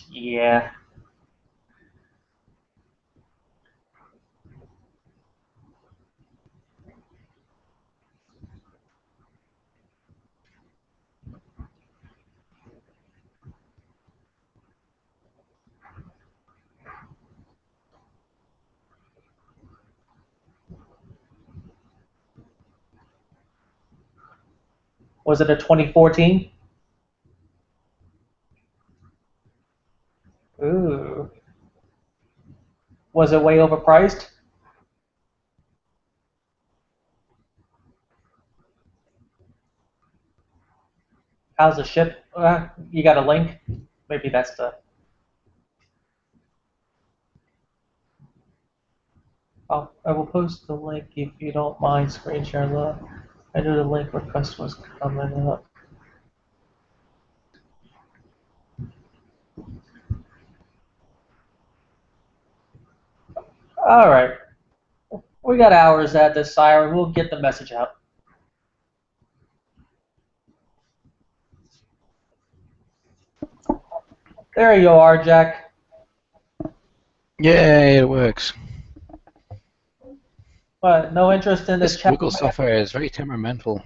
Yeah. Was it a 2014? Ooh. Was it way overpriced? How's the ship? You got a link? Maybe that's the. I will post the link if you don't mind screen sharing the. I knew the link request was coming up. All right. We got hours at this, Siren. We'll get the message out. There you are, Jack. Yay, it works. But no interest in This chat. Google software is very temperamental.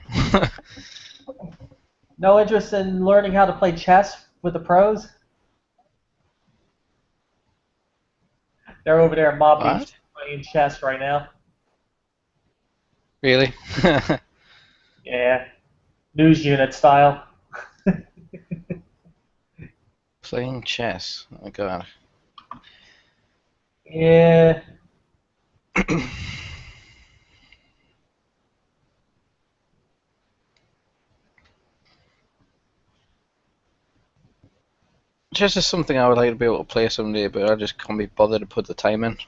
No interest in learning how to play chess with the pros? They're over there at Mob What? Beach playing chess right now. Really? Yeah. News unit style. Playing chess. Oh my god. Yeah. Chess is something I would like to be able to play someday, but I just can't be bothered to put the time in. It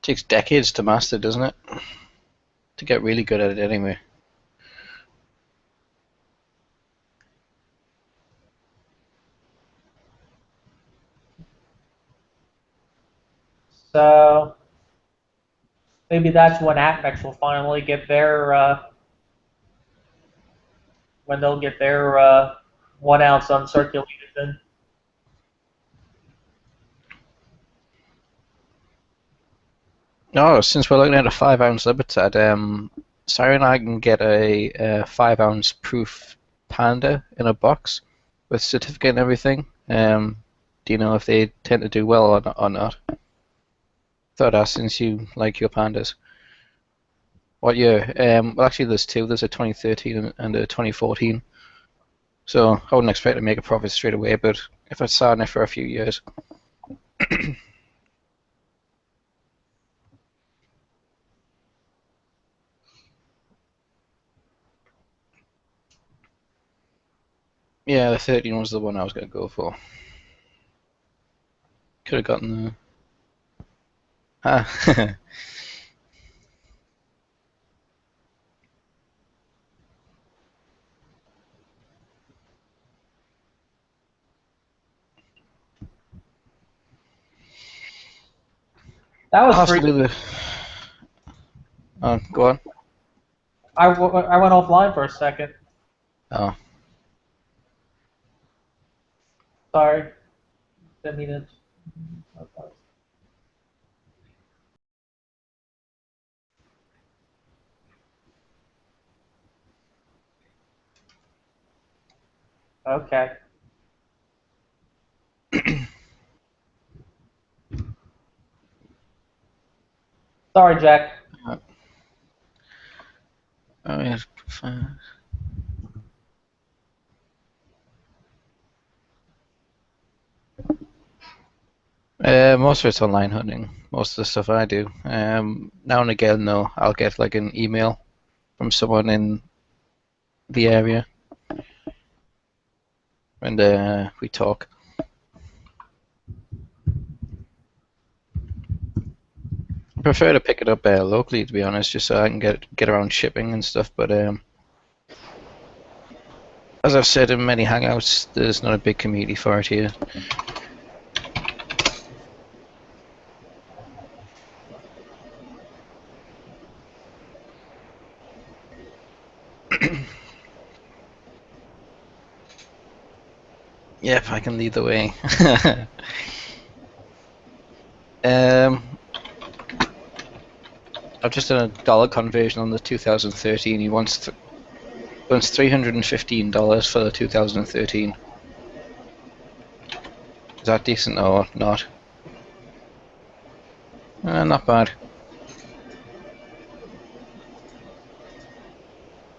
takes decades to master, doesn't it? To get really good at it anyway. So maybe that's when APMEX will finally get their when they'll get their 1 ounce uncirculated then. Oh, since we're looking at a 5 ounce Libertad, Sarah and I can get a 5 ounce proof Panda in a box with certificate and everything. Do you know if they tend to do well or not? Thought I'd ask since you like your pandas. What year? Well, actually, there's two. There's a 2013 and a 2014. So I wouldn't expect to make a profit straight away, but if it's sat on it for a few years. Yeah, the 13 was the one I was going to go for. Could have gotten the... Ah. That I'll was have free. to do the... Oh, go on. I went offline for a second. Oh. Sorry. Didn't mean it. Okay. Sorry, Jack. Oh, yeah. Fine. Most of it's online hunting. Most of the stuff I do. Now and again, though, I'll get like an email from someone in the area, and we talk. I prefer to pick it up locally, to be honest, just so I can get around shipping and stuff. But as I've said in many hangouts, there's not a big community for it here. Yep, I can lead the way. um, I've just done a dollar conversion on the 2013. He wants $315 for the 2013. Is that decent or not? Not bad.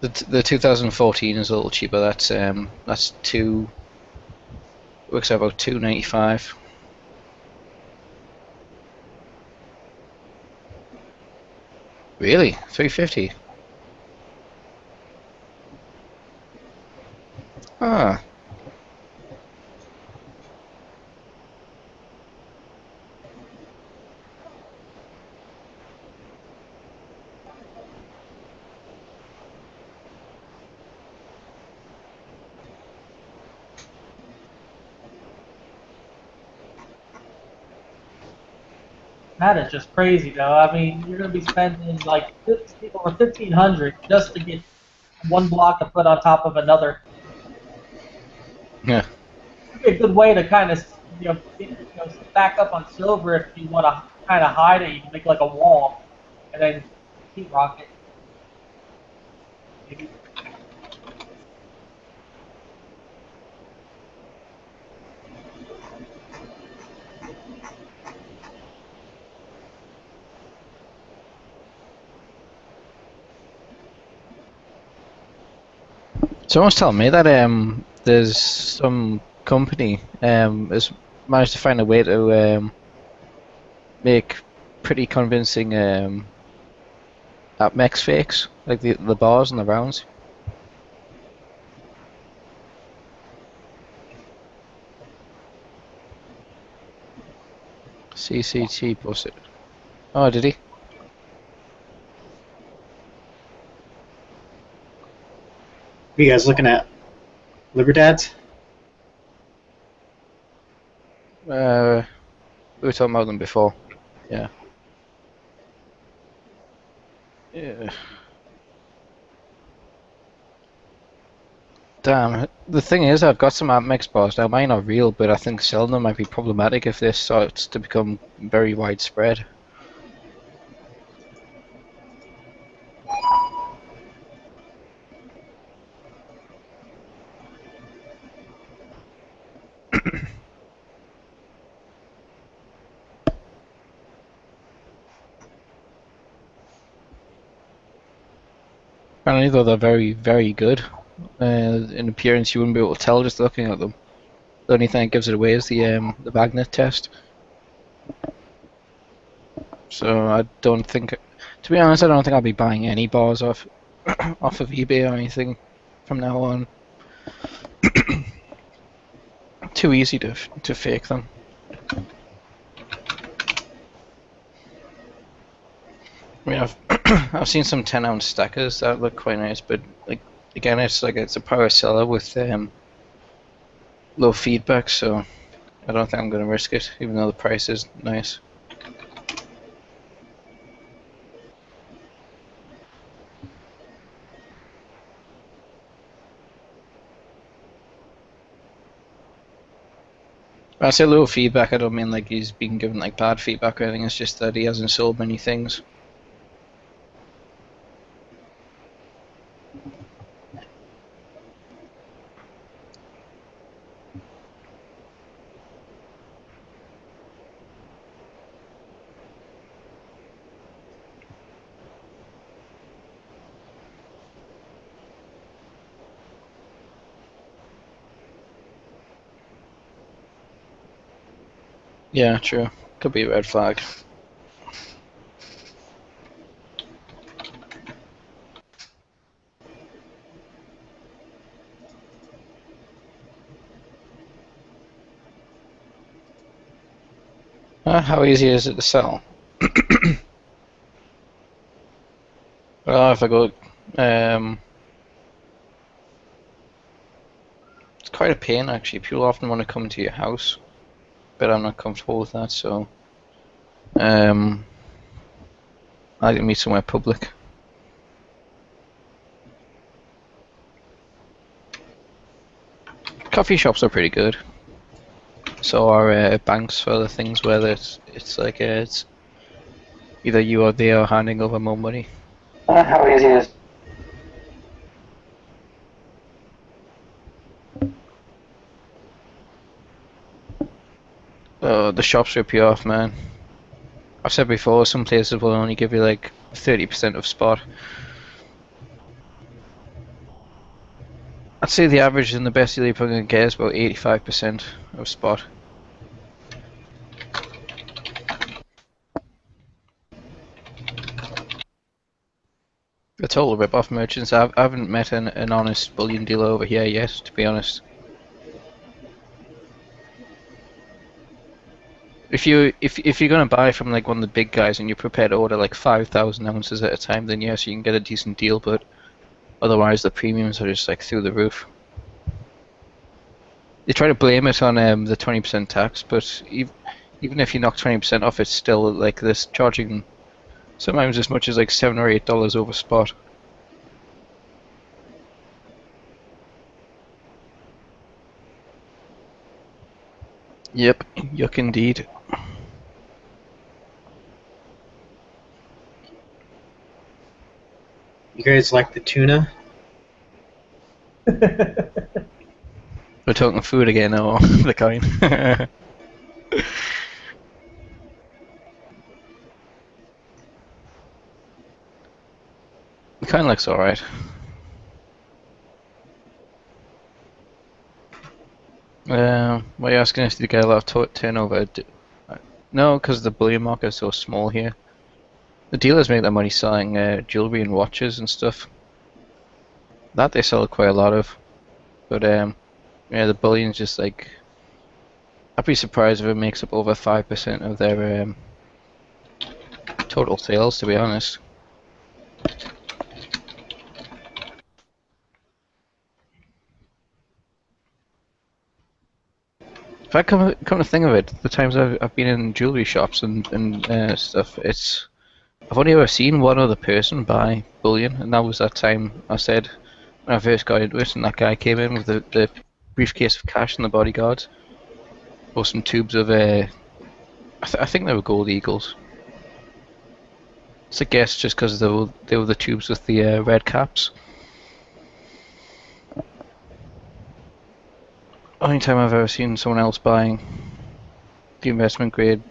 The 2014 is a little cheaper. That's works out about $295. Really? $350? Ah. That is just crazy, though. I mean, you're going to be spending like 15 or 1,500 just to get one block to put on top of another. Yeah. It'd be a good way to kind of stack up on silver if you want to kind of hide it. You can make like a wall, and then heat rocket. Maybe. Someone's telling me that there's some company has managed to find a way to make pretty convincing AppMex fakes, like the bars and the rounds. CCT posted. Oh, did he? Are you guys looking at Libertads? We were talking about them before. Yeah. Yeah. Damn. The thing is, I've got some AppMex bars now. Mine are real, but I think selling them might be problematic if this starts to become very widespread. Apparently, though, they're very, very good. In appearance, you wouldn't be able to tell just looking at them. The only thing that gives it away is the magnet test. So I don't think, to be honest, I don't think I'll be buying any bars off off of eBay or anything from now on. Too easy to fake them. I mean, I've I've seen some 10-ounce stackers that look quite nice, but like again, it's a power seller with low feedback, so I don't think I'm gonna risk it, even though the price is nice. When I say low feedback, I don't mean like he's been given like bad feedback or anything. It's just that he hasn't sold many things. Yeah, true. Could be a red flag. How easy is it to sell? Well, if I go, it's quite a pain actually. People often want to come to your house, but I'm not comfortable with that, so I like to meet somewhere public. Coffee shops are pretty good. So are banks for the things where it's like it's either you or they are handing over more money. How easy is The shops rip you off, man. I've said before, some places will only give you like 30% of spot. I'd say the average in the best deal you're probably going to get is about 85% of spot. A total rip-off merchants. I haven't met an honest bullion dealer over here yet, to be honest. If you're gonna buy from like one of the big guys and you're prepared to order like 5,000 ounces at a time, then yes, you can get a decent deal. But otherwise, the premiums are just like through the roof. They try to blame it on the 20% tax, but even if you knock 20% off, it's still like this charging sometimes as much as like $7 or $8 over spot. Yep, yuck indeed. You guys like the tuna? We're talking food again, or the coin. The coin looks alright. Why are you asking us to get a lot of turnover? No, because the bullion market is so small here. The dealers make their money selling jewelry and watches and stuff. That they sell quite a lot of. But yeah, the bullion's just like... I'd be surprised if it makes up over 5% of their total sales, to be honest. If I come to think of it, the times I've been in jewelry shops and stuff, I've only ever seen one other person buy bullion, and that was that time I said when I first got into it, and that guy came in with the briefcase of cash and the bodyguards, or some tubes of I think they were gold eagles. It's a guess, just because they were the tubes with the red caps. Only time I've ever seen someone else buying the investment grade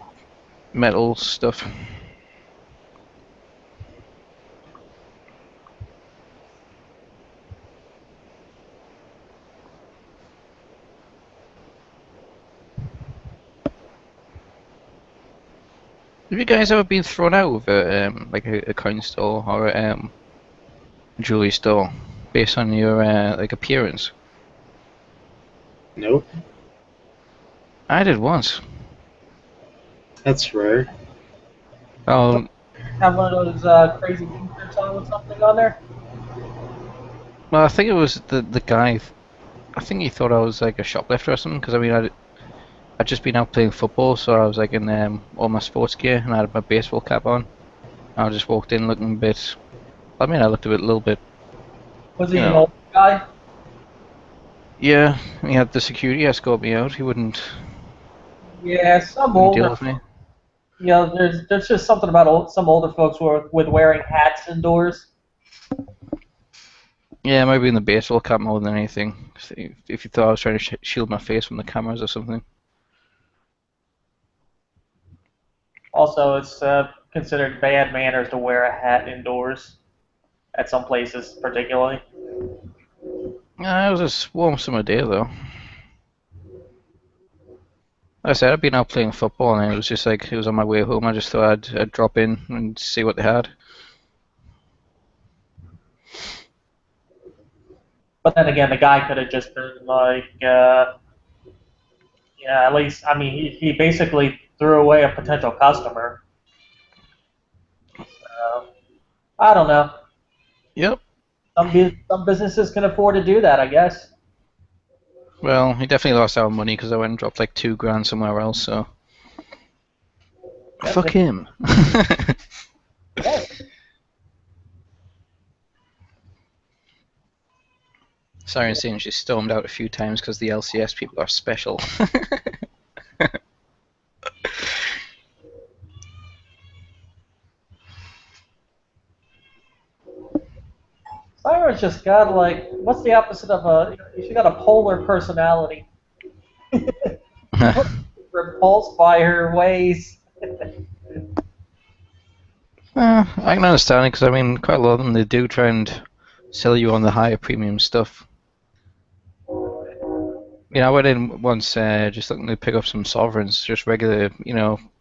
metal stuff. Have you guys ever been thrown out of like a coin store or a jewelry store based on your like appearance? Nope. I did once. That's rare. Oh, Have one of those crazy t-shirts on with something on there? well, I think it was the guy. I think he thought I was like a shoplifter or something. Because I mean, I'd just been out playing football, so I was like in all my sports gear, and I had my baseball cap on. I just walked in looking a bit. I mean, I looked a little bit. Was he an old guy? Yeah, he had the security escort me out. He wouldn't Yeah, some deal older. with me. You know, there's just something about some older folks with wearing hats indoors. Yeah, maybe in the baseball cap more than anything. If you thought I was trying to shield my face from the cameras or something. Also, it's considered bad manners to wear a hat indoors at some places, particularly. It was a warm summer day though. Like I said, I'd been out playing football, and it was just like it was on my way home. I just thought I'd drop in and see what they had. But then again, the guy could have just been like, yeah, at least, I mean, he basically threw away a potential customer. So, I don't know. Yep. Some businesses can afford to do that, I guess. Well, he definitely lost out on money because I went and dropped like $2,000 somewhere else. So Yeah, fuck him. yeah. Siren saying she stormed out a few times because the LCS people are special. Siren's just got like, what's the opposite of a? She got a polar personality. Repulsed by her ways. I can understand it because I mean, quite a lot of them they do try and sell you on the higher premium stuff. You know, I went in once just looking to pick up some sovereigns, just regular,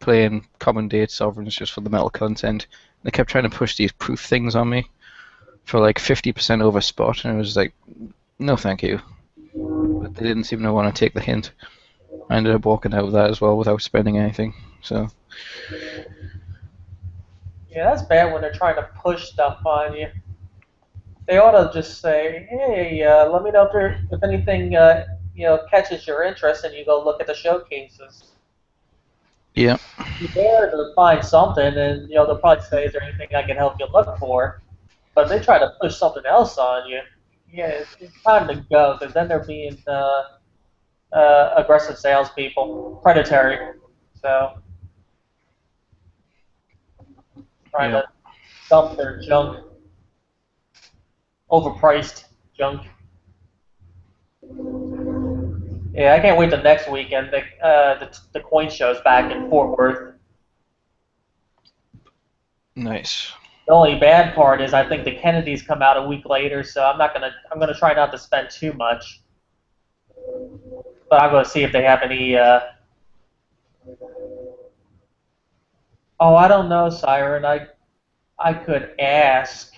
plain common date sovereigns just for the metal content. They kept trying to push these proof things on me for like 50% over spot, and it was like, no, thank you. But they didn't seem to want to take the hint. I ended up walking out of that as well without spending anything. So. Yeah, that's bad when they're trying to push stuff on you. They ought to just say, "Hey, let me know if anything catches your interest," and you go look at the showcases. Yeah. You're there to find something, and they'll probably say, "Is there anything I can help you look for?" But if they try to push something else on you, yeah, it's time to go because then they're being aggressive salespeople, predatory. So trying Yeah. to dump their junk, overpriced junk. Yeah, I can't wait till next weekend. The coin show's back in Fort Worth. Nice. The only bad part is I think the Kennedys come out a week later, so I'm gonna try not to spend too much. But I'm gonna see if they have any. Oh, I don't know, Siren. I could ask.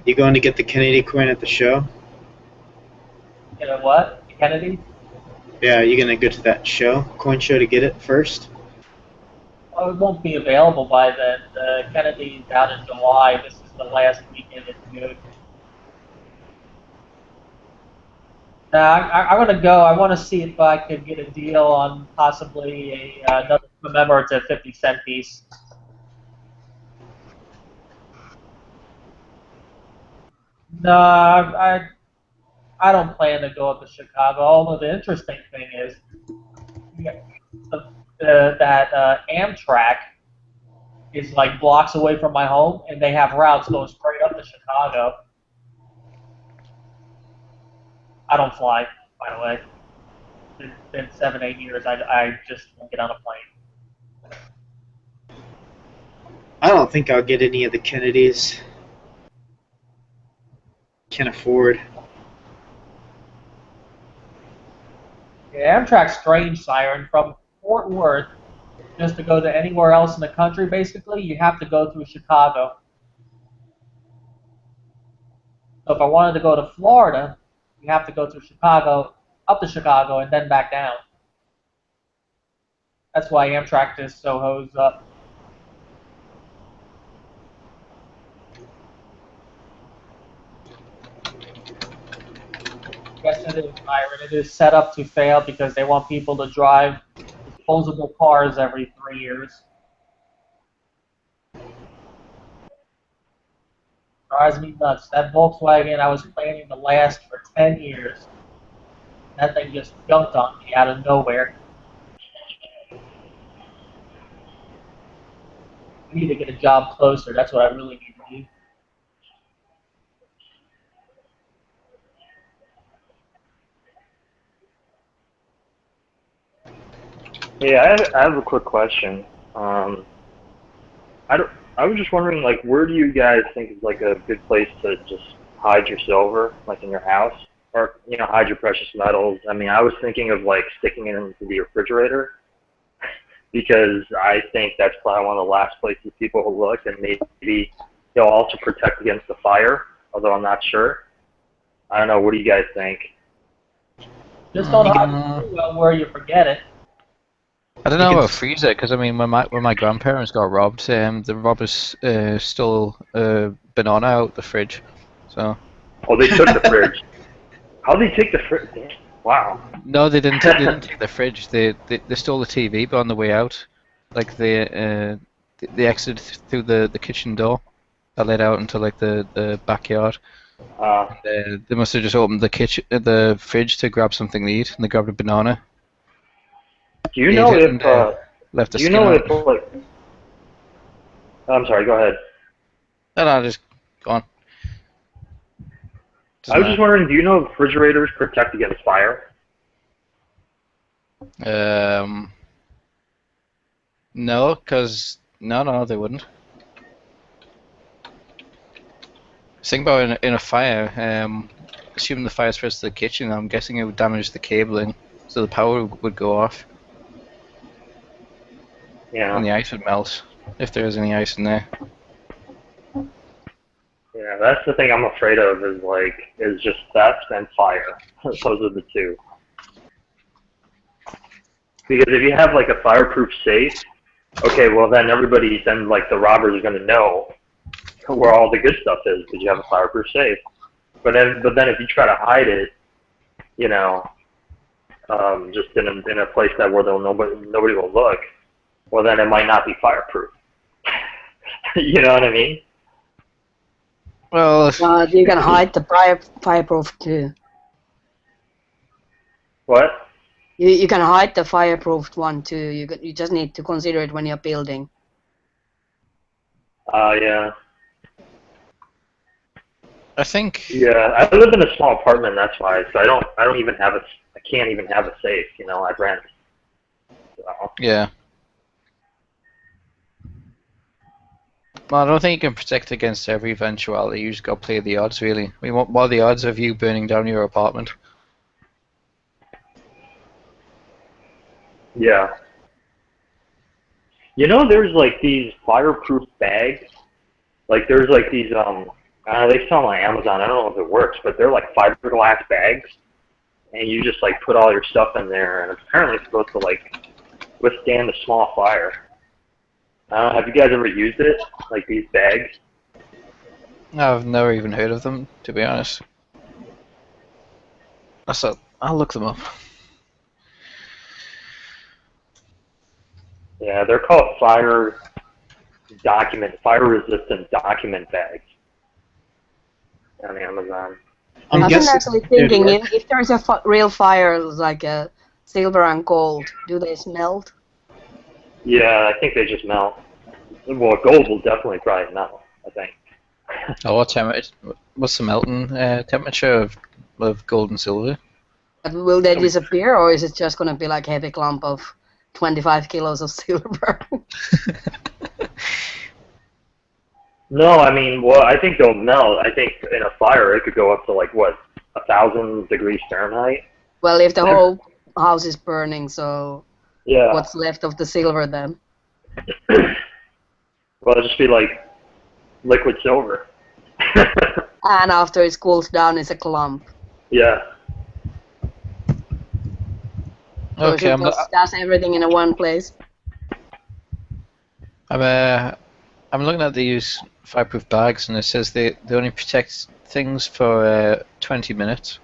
You going to get the Kennedy coin at the show? You know what? The Kennedys? Yeah, you gonna go to that show, coin show, to get it first? Oh, it won't be available by then. The Kennedy's out in July. This is the last weekend in June. I'm gonna go. I want to see if I could get a deal on possibly another commemorative 50-cent piece. No, I don't plan to go up to Chicago. Although the interesting thing is that Amtrak is like blocks away from my home, and they have routes going straight up to Chicago. I don't fly, by the way. It's been 7, 8 years. I just won't get on a plane. I don't think I'll get any of the Kennedys. Can't afford. Yeah, Amtrak's strange, Siren. From Fort Worth, just to go to anywhere else in the country, basically, you have to go through Chicago. So if I wanted to go to Florida, you have to go through Chicago, up to Chicago, and then back down. That's why Amtrak is so hosed up. Yes, it is, Byron. It is set up to fail because they want people to drive disposable cars every 3 years. Drives me nuts. That Volkswagen I was planning to last for 10 years. That thing just jumped on me out of nowhere. I need to get a job closer. That's what I really need to do. Yeah, I have a quick question. I don't. I was just wondering, like, where do you guys think is like a good place to just hide your silver, like in your house, or hide your precious metals? I mean, I was thinking of like sticking it into the refrigerator because I think that's probably one of the last places people will look, and maybe they'll also protect against the fire. Although I'm not sure. I don't know. What do you guys think? Just don't hide it too well where you forget it. I don't know about freezer because I mean when my grandparents got robbed, the robbers stole a banana out the fridge. So. Oh, they took the fridge. How did they take the fridge? Wow. No, they didn't. They didn't take the fridge. They stole the TV, but on the way out, like they exited through the kitchen door that led out into like the backyard. They must have just opened the fridge to grab something to eat, and they grabbed a banana. Do you Ate know it if and left the do you skin know on if it. like I'm sorry, go ahead. No, just go on. I Doesn't was just wondering, do you know if refrigerators protect against fire? matter. No, because no, they wouldn't. Think about in a fire. Assuming the fire spreads to the kitchen, I'm guessing it would damage the cabling, so the power would go off Yeah. and the ice would melt if there is any ice in there. Yeah, that's the thing I'm afraid of is just theft and fire. Those are the two. Because if you have like a fireproof safe, okay, well then the robbers are gonna know where all the good stuff is because you have a fireproof safe. But then if you try to hide it, you know, just in a place where nobody will look, well then it might not be fireproof. You know what I mean? Well, You can hide the fireproof too. What? You can hide the fireproof one too. You just need to consider it when you're building. Yeah. I think. Yeah, I live in a small apartment. That's why. So I can't even have a safe. You know, I rent. So. Yeah. Well, I don't think you can protect against every eventuality. You just got to play the odds, really. What are the odds of you burning down your apartment? Yeah. You know, there's like these fireproof bags. Like there's like these they sell them on Amazon. I don't know if it works, but they're like fiberglass bags, and you just like put all your stuff in there, and apparently it's supposed to like withstand a small fire. Have you guys ever used it? Like these bags? I've never even heard of them, to be honest. I'll look them up. Yeah, they're called fire-resistant document bags on Amazon. I'm I've been guessing actually it'd thinking work. if there's a real fire like a silver and gold, do they smelt? Yeah, I think they just melt. Well, gold will definitely probably melt, I think. Oh, what's the melting temperature of gold and silver? But will they disappear, or is it just going to be like a heavy clump of 25 kilos of silver? No, I mean, well, I think they'll melt. I think in a fire it could go up to like what, 1,000 degrees Fahrenheit. Well, if the whole house is burning, so Yeah. what's left of the silver then? Well, it'll just be like liquid silver. And after it cools down, it's a clump. Yeah. So Okay, it just does everything in one place. I'm looking at these fireproof bags, and it says they only protect things for 20 minutes.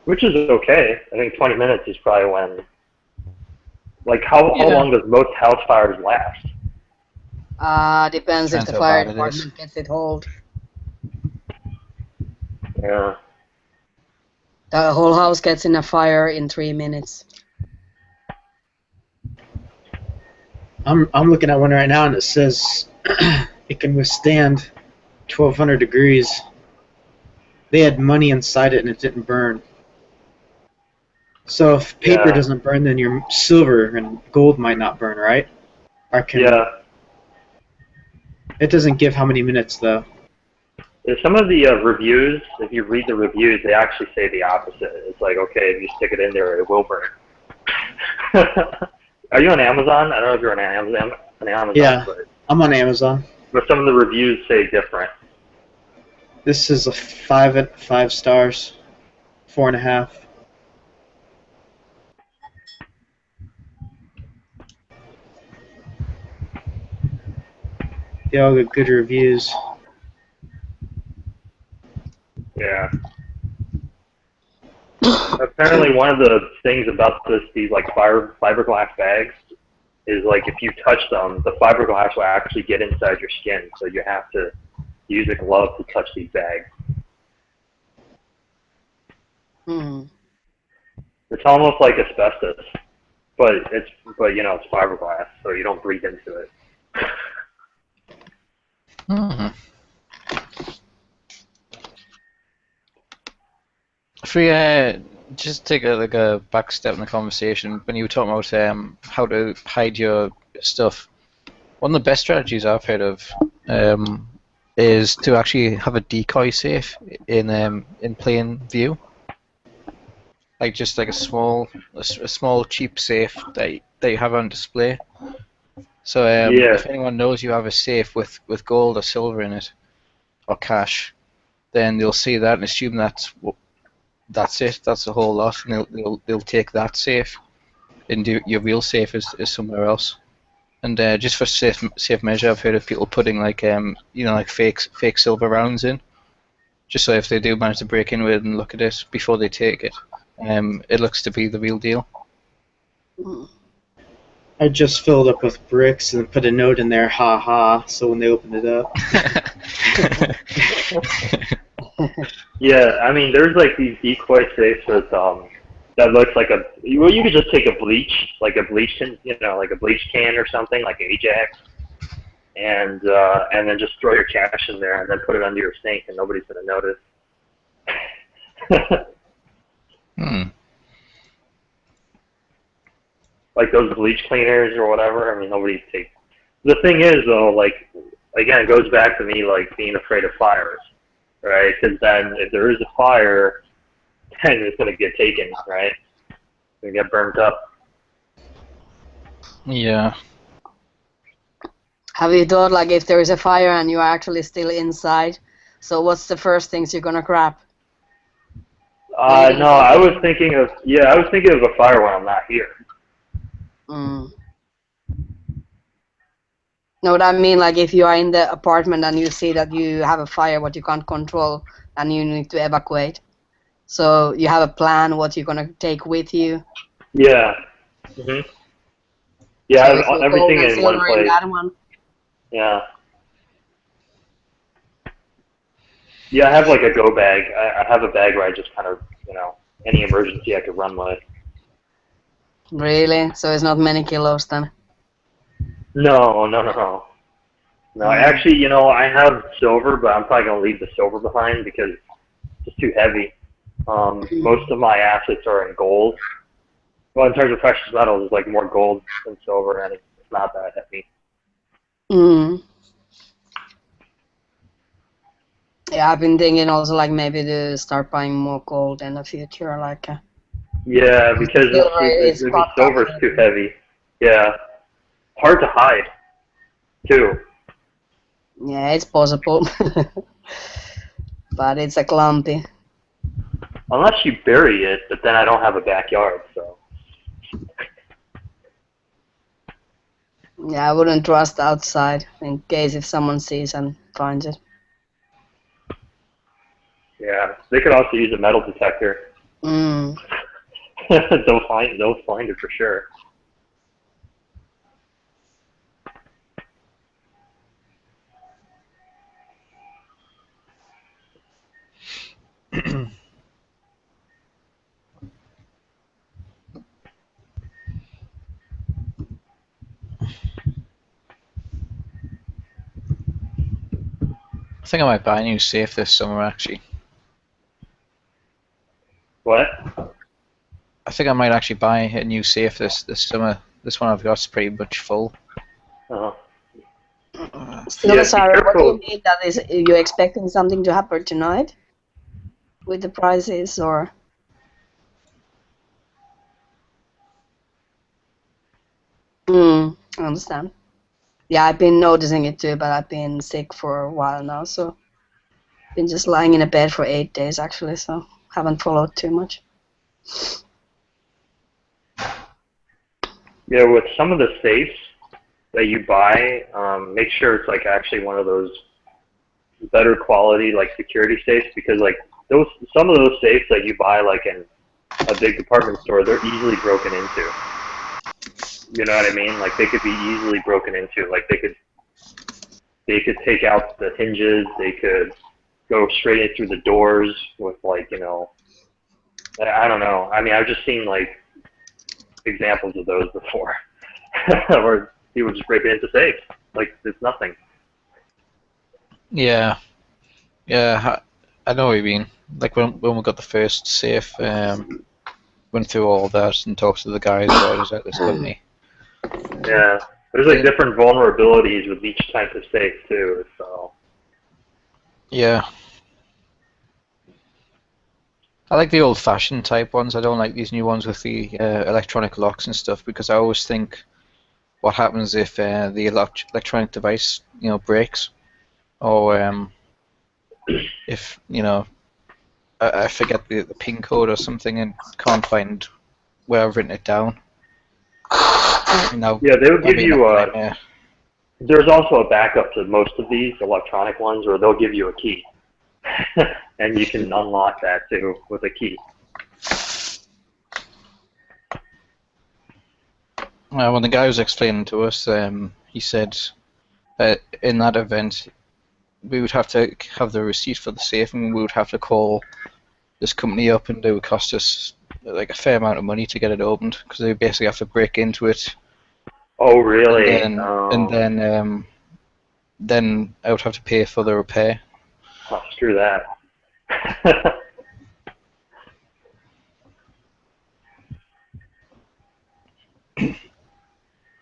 Which is okay. I think 20 minutes is probably when. Like, how long does most house fires last? Depends if Depends the how fire bad it is. department gets it hold. Yeah. The whole house gets in a fire in 3 minutes. I'm looking at one right now, and it says it can withstand 1,200 degrees. They had money inside it, and it didn't burn. So if paper Yeah. doesn't burn, then your silver and gold might not burn, right? Or can, Yeah. It doesn't give how many minutes, though. Some of the reviews, if you read the reviews, they actually say the opposite. It's like, okay, if you stick it in there, it will burn. Are you on Amazon? I don't know if you're on Amazon. Yeah, I'm on Amazon. But some of the reviews say different. This is a 5 stars, 4.5. They all get good reviews. Yeah. Apparently, one of the things about these like fiberglass bags is like if you touch them, the fiberglass will actually get inside your skin, so you have to use a glove to touch these bags. Hmm. It's almost like asbestos. but it's fiberglass, so you don't breathe into it. Hmm. If we just take a back step in the conversation, when you were talking about how to hide your stuff, one of the best strategies I've heard of is to actually have a decoy safe in plain view, like just like a small cheap safe that you have on display. So Yeah. if anyone knows you have a safe with gold or silver in it or cash, then they'll see that and assume that's it. That's the whole lot, and they'll take that safe, and your real safe is somewhere else. And just for safe measure, I've heard of people putting like like fake silver rounds in, just so if they do manage to break in with it and look at it before they take it, it looks to be the real deal. I just filled up with bricks and put a note in there, ha ha, so when they open it up. Yeah, I mean, there's like these decoy safes that looks like you could just take a bleach can, like a bleach can or something, like Ajax, and then just throw your cash in there and then put it under your sink and nobody's gonna notice. Hmm. Like those bleach cleaners or whatever. I mean, nobody takes. The thing is, though, like again, it goes back to me like being afraid of fires, right? Because then if there is a fire, then it's gonna get taken, right? It's gonna get burnt up. Yeah. Have you thought, like, if there is a fire and you are actually still inside, so what's the first things you're gonna grab? No, I was thinking of a fire when I'm not here. Mm. No, what I mean, like, if you are in the apartment and you see that you have a fire what you can't control and you need to evacuate, so you have a plan what you're gonna take with you. Yeah. Mhm. Yeah, So if you everything gold and in one silver place. in that one. Yeah. Yeah, I have like a go bag. I have a bag where I just kind of, any emergency I could run with. Really? So it's not many kilos then? No. No, actually, I have silver, but I'm probably gonna leave the silver behind because it's too heavy. Most of my assets are in gold. Well, in terms of precious metals, it's like more gold than silver, and it's not that heavy. Mm. Yeah, I've been thinking also like maybe to start buying more gold in the future, like. Yeah, because Silver is the fucked up. silver's too heavy. Yeah, hard to hide, too. Yeah, it's possible, but it's a clumpy. Unless you bury it, but then I don't have a backyard, so. Yeah, I wouldn't trust outside in case if someone sees and finds it. Yeah, they could also use a metal detector. Mm. They'll find it for sure. I think I might buy a new safe this summer, actually. What? I think I might actually buy a new safe this summer. This one I've got is pretty much full. Uh-huh. Still, Yeah, be sorry, what do you careful. mean? That is, you expecting something to happen tonight with the prices, or? I understand. Yeah, I've been noticing it too, but I've been sick for a while now, so been just lying in a bed for 8 days actually, so haven't followed too much. Yeah, with some of the safes that you buy, make sure it's like actually one of those better quality like security safes, because like some of those safes that you buy like in a big department store, they're easily broken into. You know what I mean? Like they could be easily broken into. Like they could take out the hinges. They could go straight in through the doors with like I don't know. I mean, I've just seen like examples of those before, where people just break it into safes like it's nothing. Yeah, yeah, I know what you mean. Like when we got the first safe, went through all that and talked to the guys about it at this company. Yeah, there's like different vulnerabilities with each type of safe too. So Yeah. I like the old-fashioned type ones. I don't like these new ones with the electronic locks and stuff because I always think, what happens if the electronic device, breaks, or if I forget the PIN code or something and can't find where I've written it down. yeah, they would give you there's also a backup to most of these electronic ones, where they'll give you a key, and you can unlock that too with a key. When the guy was explaining to us, he said that in that event, we would have to have the receipt for the safe, and we would have to call this company up, and it would cost us like a fair amount of money to get it opened because they basically have to break into it. Oh, really? And then I would have to pay for the repair. Oh, screw that.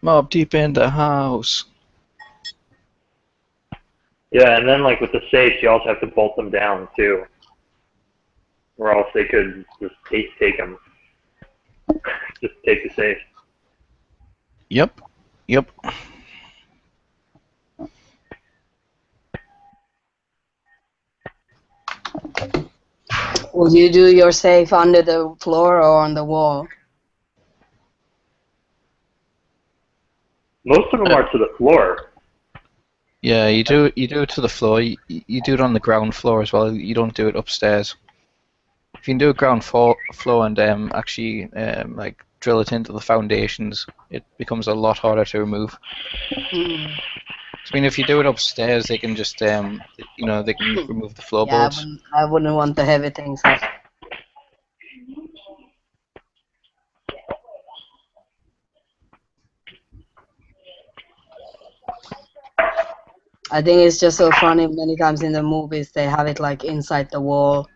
Mob deep in the house. Yeah, and then like with the safes, you also have to bolt them down too, or else they could just take them. Just take the safe. Yep. Will you do your safe under the floor or on the wall? Most of them are to the floor. Yeah, you do it to the floor. You do it on the ground floor as well. You don't do it upstairs. If you can do a ground floor and actually like drill it into the foundations, it becomes a lot harder to remove. Hmm. I mean, if you do it upstairs, they can just they can remove the floorboards. I wouldn't want the heavy things up. I think it's just so funny. Many times in the movies, they have it like inside the wall,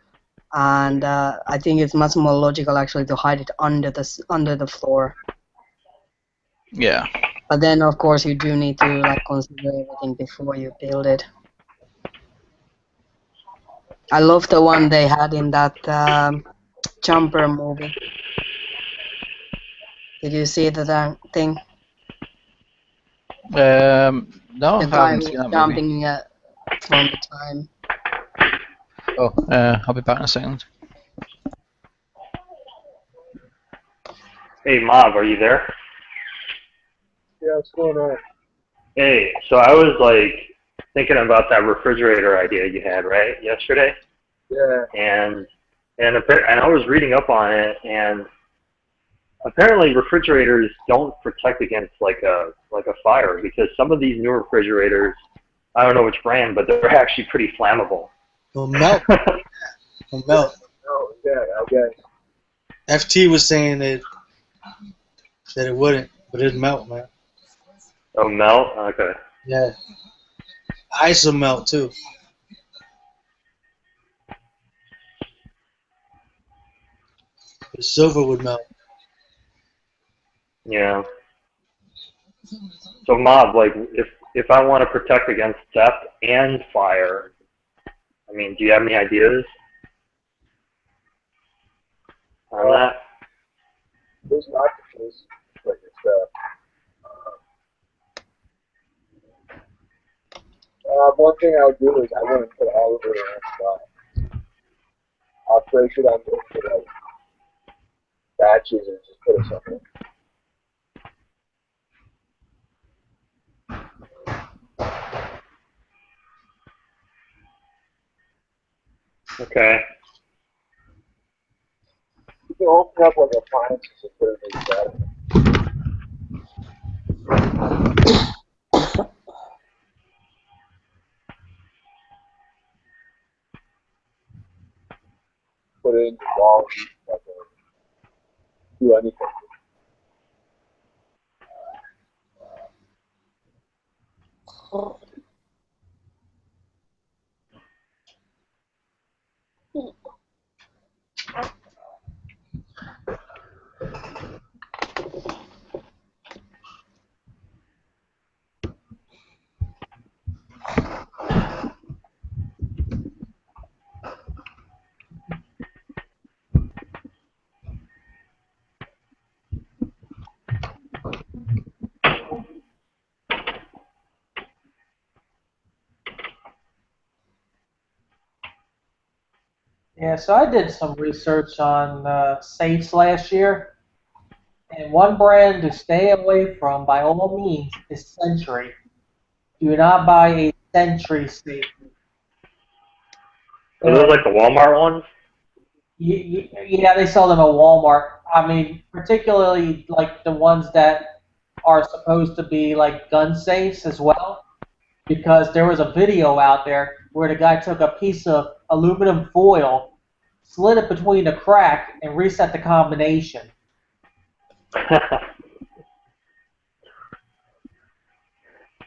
and I think it's much more logical actually to hide it under the floor. Yeah. But then, of course, you do need to like consider everything before you build it. I love the one they had in that jumper movie. Did you see the thing? No, The I guy haven't who seen was that movie. jumping from the time. Oh, I'll be back in a second. Hey, Mob, are you there? Yeah, what's going on? Hey, so I was like thinking about that refrigerator idea you had, right, yesterday, Yeah. and I was reading up on it, and apparently refrigerators don't protect against like a fire, because some of these new refrigerators, I don't know which brand, but they're actually pretty flammable. Will melt. Will melt. Oh, yeah, okay. FT was saying that it wouldn't, but it'd melt, man. Oh, melt? Okay. Yeah. Ice will melt too. The silver would melt. Yeah. So Mob, like if I want to protect against theft and fire, I mean, do you have any ideas on that? There's lots of things like this. One thing I would do is I wouldn't put all of it in one spot. I'll break it up into like batches and just put it somewhere. Okay. You can open up like appliances and put it in that. Put it in the wall, like do anything. Yeah, so I did some research on safes last year, and one brand to stay away from by all means is Sentry. Do not buy a Sentry safe. Are those like the Walmart ones? Yeah, they sell them at Walmart. I mean, particularly like the ones that are supposed to be like gun safes as well, because there was a video out there where the guy took a piece of aluminum foil, slid it between a crack, and reset the combination.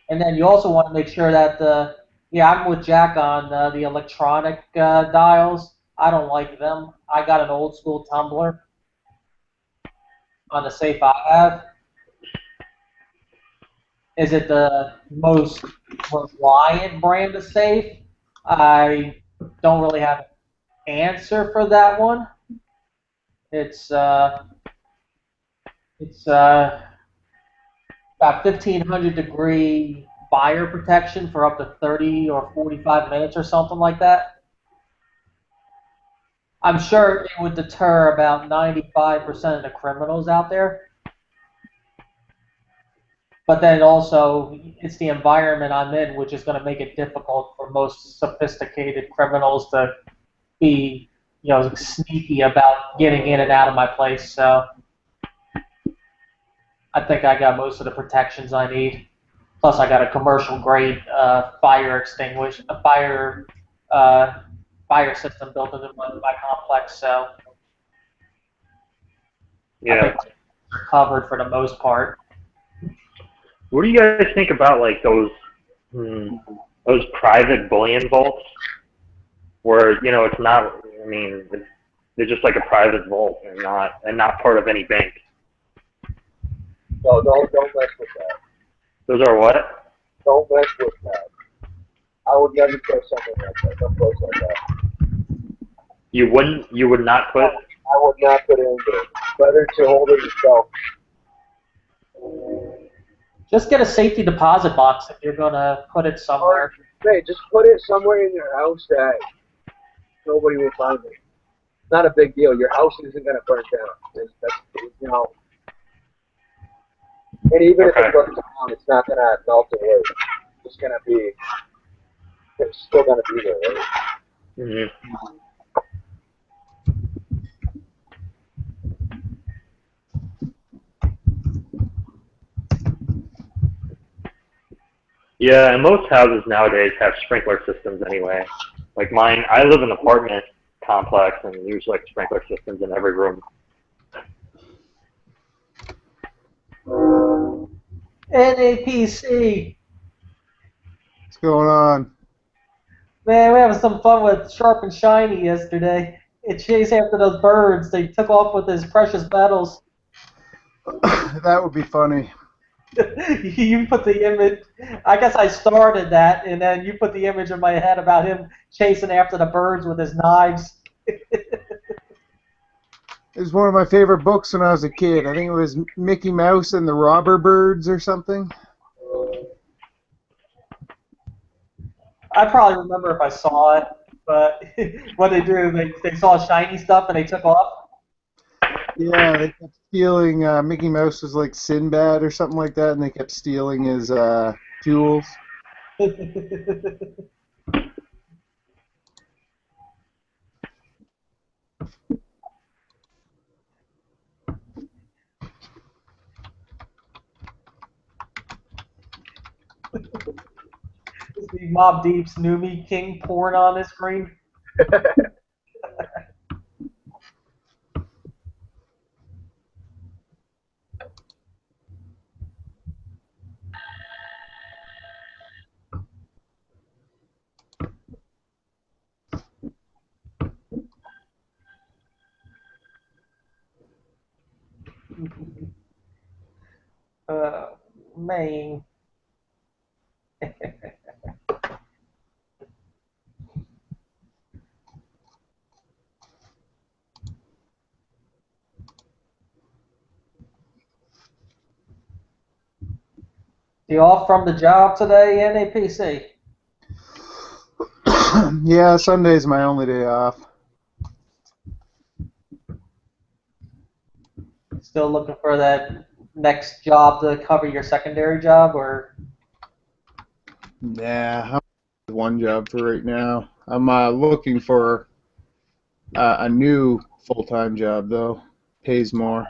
And then you also want to make sure that I'm with Jack on the electronic dials. I don't like them. I got an old school tumbler on the safe I have. Is it the most reliant brand of safe? I don't really have an answer for that one. It's about 1500-degree fire protection for up to 30 or 45 minutes or something like that. I'm sure it would deter about 95% of the criminals out there. But then also, it's the environment I'm in, which is going to make it difficult for most sophisticated criminals to be, sneaky about getting in and out of my place. So I think I got most of the protections I need. Plus, I got a commercial grade fire system built into my complex. So Yeah. I think we're covered for the most part. What do you guys think about like those private bullion vaults, where it's not? I mean, they're just like a private vault and not part of any bank. No, don't mess with that. Those are what? Don't mess with that. I would never put something like that. Don't place like that. You would not put? I would not put it in there. Better to hold it yourself. Just get a safety deposit box if you're going to put it somewhere. Hey, just put it somewhere in your house that nobody will find it. It's not a big deal. Your house isn't going to burn down. That's. And even if it burns down, it's not going to melt away. It's going to be. It's still going to be there, right? Mm-hmm. Yeah, and most houses nowadays have sprinkler systems anyway. Like mine, I live in an apartment complex and there's like sprinkler systems in every room. NAPC. What's going on? Man, we having some fun with Sharp and Shiny yesterday. It chased after those birds. They took off with his precious metals. That would be funny. You put the image. I guess I started that, and then you put the image in my head about him chasing after the birds with his knives. It was one of my favorite books when I was a kid. I think it was Mickey Mouse and the Robber Birds or something. I probably remember if I saw it, but what they do, they saw shiny stuff and they took off. Yeah, they kept stealing. Mickey Mouse was like Sinbad or something like that, and they kept stealing his jewels. See Mob Deep's Numi King porn on this screen. Man. You off from the job today, NAPC? Yeah, Sunday's my only day off. Still looking for that next job to cover your secondary job, or? Nah, I'm with one job for right now. I'm looking for a new full-time job though. Pays more.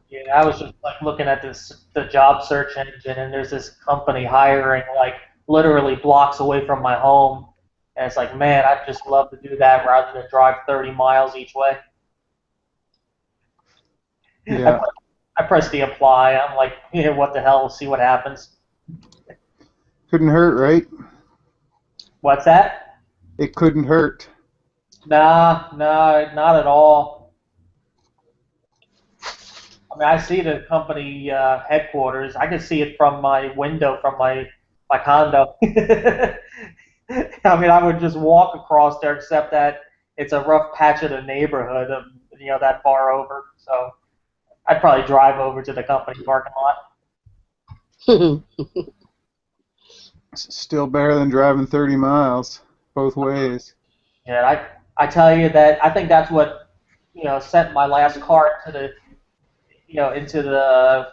Yeah, I was just like looking at the job search engine, and there's this company hiring like literally blocks away from my home, and it's like, man, I'd just love to do that rather than drive 30 miles each way. Yeah, I press the apply. I'm like, yeah, what the hell? We'll see what happens. couldn't hurt, right? What's that? It couldn't hurt. Nah, not at all. I mean, I see the company headquarters. I can see it from my window from my condo. I mean, I would just walk across there, except that it's a rough patch of the neighborhood, that far over. So I'd probably drive over to the company parking lot. It's still better than driving 30 miles both ways. Yeah, I tell you that I think that's what sent my last car into the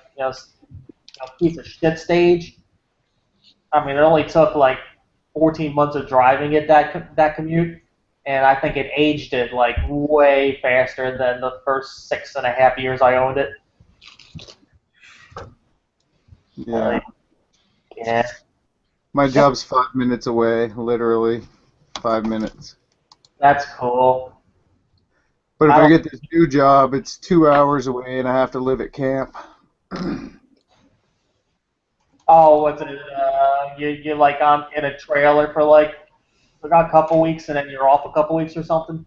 piece of shit stage. I mean, it only took like 14 months of driving it that commute, and I think it aged it like way faster than the first 6.5 years I owned it. Yeah. Like, yeah. My job's 5 minutes away, literally 5 minutes. That's cool. But if I get this new job, it's 2 hours away, and I have to live at camp. Oh, what's it? You like in a trailer for like a couple weeks, and then you're off a couple weeks or something.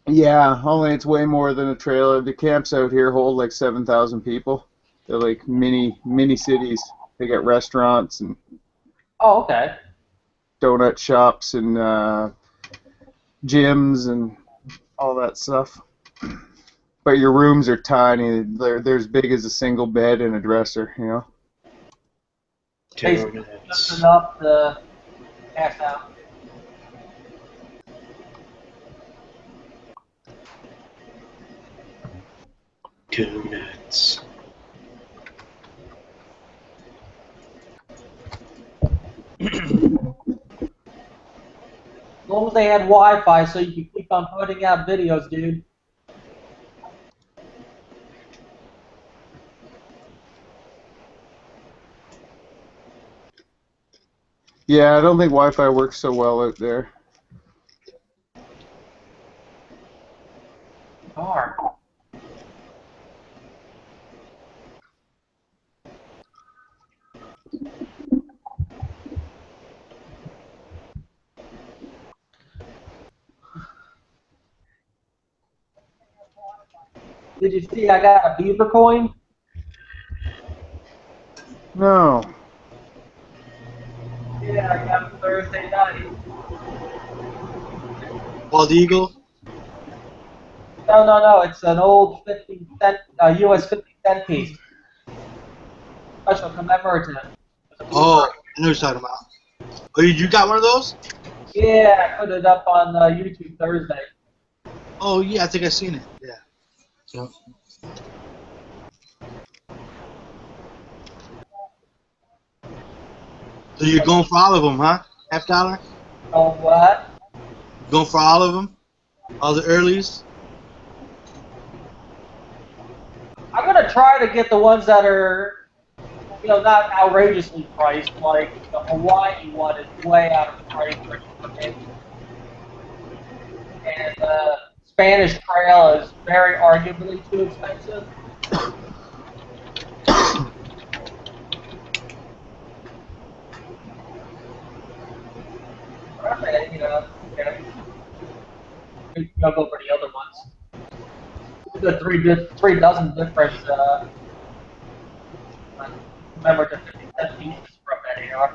Yeah, only it's way more than a trailer. The camps out here hold like 7,000 people. They're like mini cities. They got restaurants and Oh, okay. donut shops and gyms and all that stuff. But your rooms are tiny. They're as big as a single bed and a dresser, you know. Just enough to pass out. Donuts. As long as they had Wi-Fi, so you could keep on putting out videos, dude. Yeah, I don't think Wi-Fi works so well out there. Darn. Did you see I got a beaver coin? No. Yeah, I got it Thursday night. Bald eagle. No. It's an old 50-cent, U.S. 50-cent piece. Special commemorative. Oh, I know what you're talking about. Oh, you got one of those? Yeah, I put it up on YouTube Thursday. Oh, yeah, I think I've seen it. Yeah. Yep. So you're going for all of them, huh? $50? Oh, what? Going for all of them? All the earlies? I'm gonna try to get the ones that are, not outrageously priced. Like the Hawaii one is way out of price for me. And Spanish Trail is very arguably too expensive. I'll go for the other ones. The three dozen different commemorative 50-cent pieces from that era.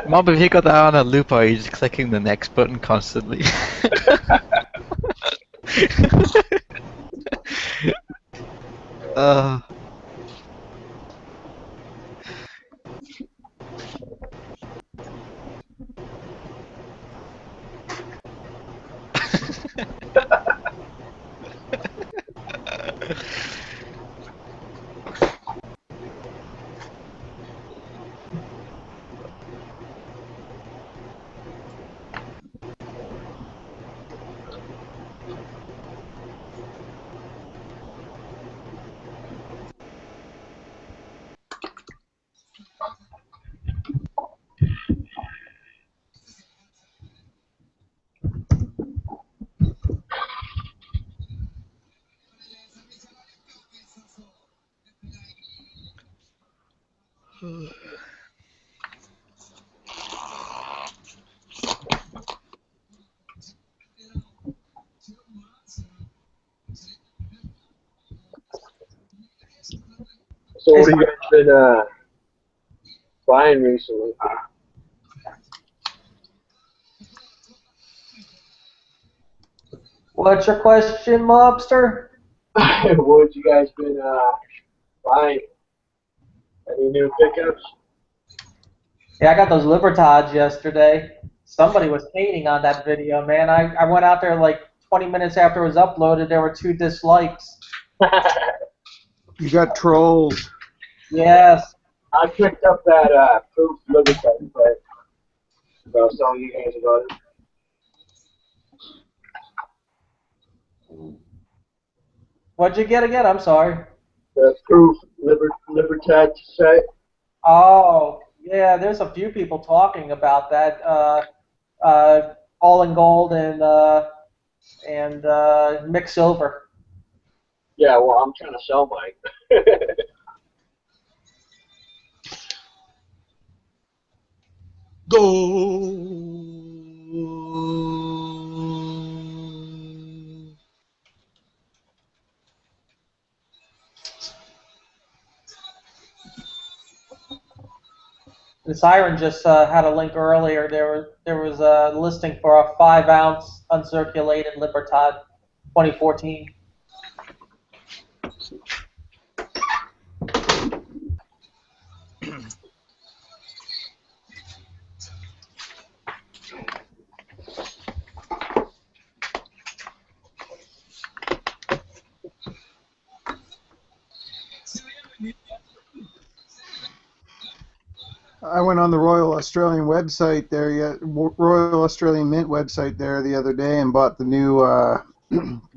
Mob, have you got that on a loop or are you just clicking the next button constantly? uh, So what have you guys been buying recently? What's your question, Mobster? What have you guys been buying? Any new pickups? Yeah, I got those Libertads yesterday. Somebody was hating on that video, man. I went out there like 20 minutes after it was uploaded. There were 2 dislikes. You got trolls. Yes. I picked up that proof Libertad, but I was telling you guys about it. What'd you get again? I'm sorry. The proof Libertad set. Oh, yeah. There's a few people talking about that. All in gold and mixed silver. Yeah, well, I'm trying to sell mine. The Siren just had a link earlier. There was a listing for a 5-ounce uncirculated Libertad 2014. I went on the Royal Australian website there, Royal Australian Mint website there the other day and bought the new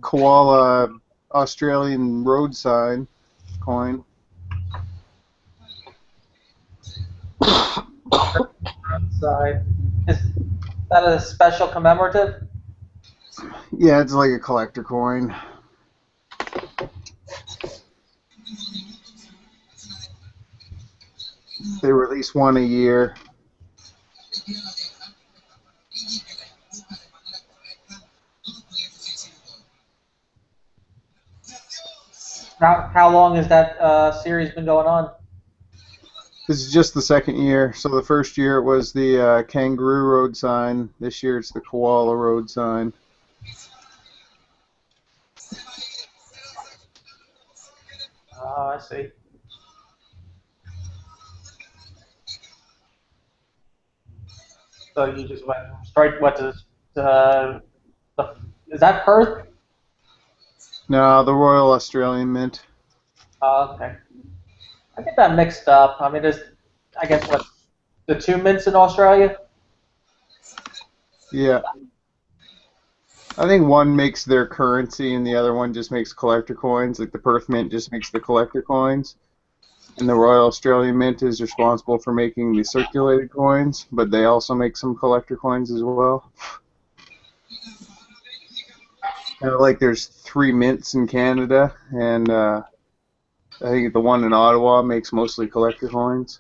koala Australian road sign coin. Side. Is that a special commemorative? Yeah, it's like a collector coin. They release one a year. How long has that series been going on? This is just the second year. So the first year it was the kangaroo road sign. This year it's the koala road sign. Oh, I see. So you just went straight. What is is that Perth? No, the Royal Australian Mint. Oh, okay. I get that mixed up. I mean, there's, I guess, what, the 2 mints in Australia? Yeah. I think one makes their currency and the other one just makes collector coins. Like the Perth Mint just makes the collector coins. And the Royal Australian Mint is responsible for making the circulated coins, but they also make some collector coins as well. Like there's 3 mints in Canada, and I think the one in Ottawa makes mostly collector coins.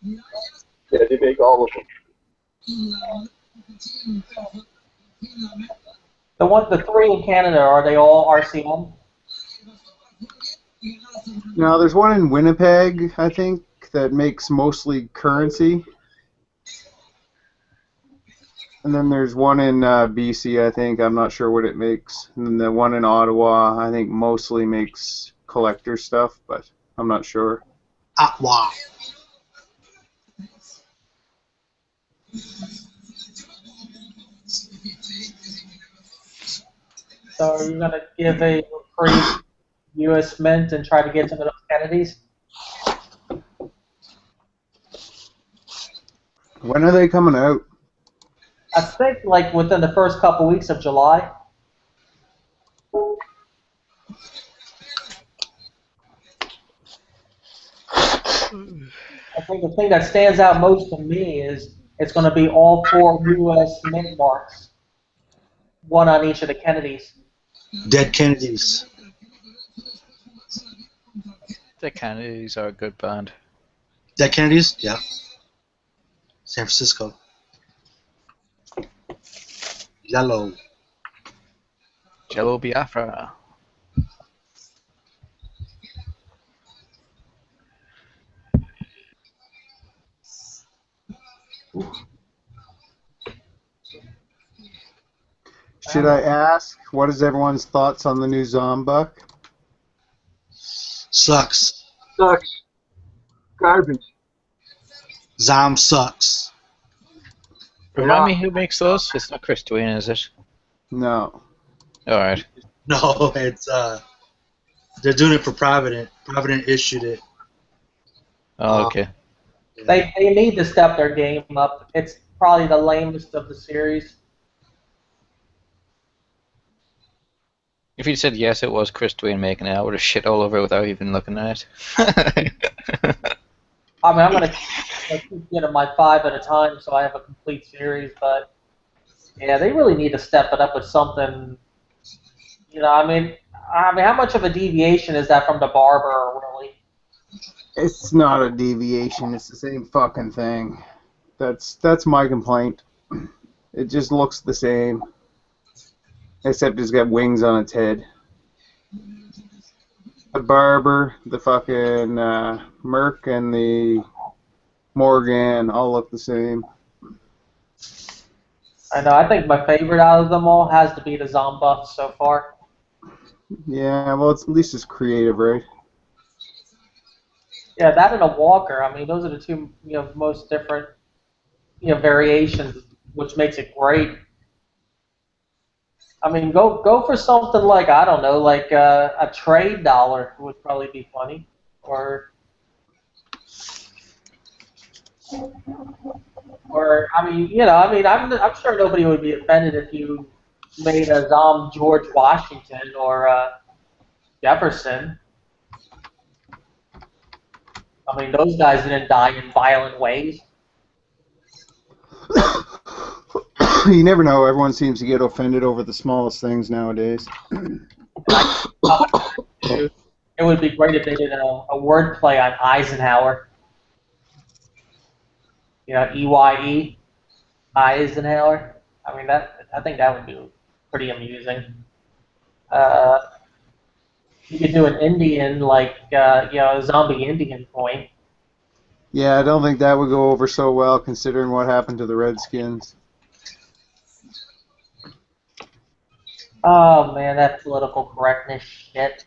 Yeah, they make all of them. The 3 in Canada, are they all RCM? Now there's one in Winnipeg, I think, that makes mostly currency, And then there's one in BC, I think. I'm not sure what it makes. And then the one in Ottawa, I think mostly makes collector stuff, but I'm not sure. Ah, wow. So are you gonna give a free U.S. Mint and try to get some of those Kennedys? When are they coming out? I think like within the first couple weeks of July. I think the thing that stands out most to me is it's going to be all 4 U.S. mint marks, one on each of the Kennedys. Dead Kennedys. The Kennedys are a good band. Dead Kennedys? Yeah. San Francisco. Yellow. Jello Biafra. Should I ask, what is everyone's thoughts on the new Zombuck? Sucks. Sucks. Garbage. Zom sucks. Remind me who makes those? It's not Chris Duane, is it? No. Alright. No, it's they're doing it for Provident. Provident issued it. Oh, okay. They need to step their game up. It's probably the lamest of the series. If you'd said yes, it was Chris Duane making it, I would have shit all over it without even looking at it. I mean, I'm going to keep getting my 5 at a time so I have a complete series, but yeah, they really need to step it up with something. You know, I mean, how much of a deviation is that from the Barber, really? It's not a deviation. It's the same fucking thing. That's my complaint. It just looks the same. Except it's got wings on its head. The Barber, the fucking Murk, and the Morgan all look the same. I know. I think my favorite out of them all has to be the Zombucks so far. Yeah, well, at least it's creative, right? Yeah, that and a Walker. I mean, those are the two most different variations, which makes it great. I mean, go for something like, I don't know, like a trade dollar would probably be funny, or I mean, I'm sure nobody would be offended if you made a George Washington or Jefferson. I mean, those guys didn't die in violent ways. You never know. Everyone seems to get offended over the smallest things nowadays. It would be great if they did a wordplay on Eisenhower. You know, EYE, Eisenhower. I mean, I think that would be pretty amusing. You could do an Indian, like, a zombie Indian coin. Yeah, I don't think that would go over so well considering what happened to the Redskins. Oh, man, that political correctness shit.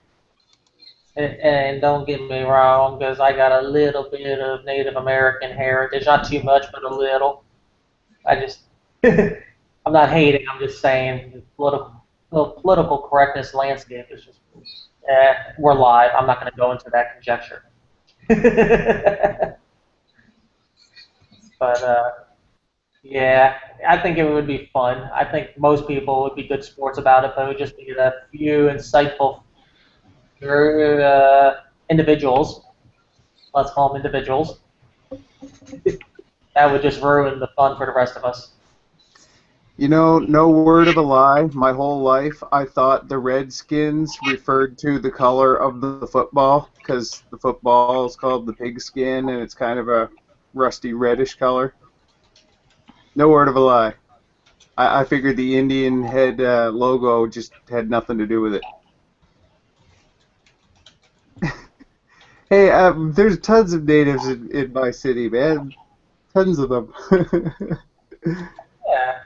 And don't get me wrong, because I got a little bit of Native American heritage. Not too much, but a little. I just, I'm not hating, I'm just saying the political correctness landscape is just, we're live. I'm not going to go into that conjecture. But, yeah, I think it would be fun. I think most people would be good sports about it, but it would just be a few insightful individuals. Let's call them individuals. That would just ruin the fun for the rest of us. You know, no word of a lie, my whole life I thought the Redskins referred to the color of the football, because the football is called the pigskin, and it's kind of a rusty reddish color. No word of a lie. I figured the Indian head logo just had nothing to do with it. Hey, there's tons of natives in my city, man. Tons of them. Yeah.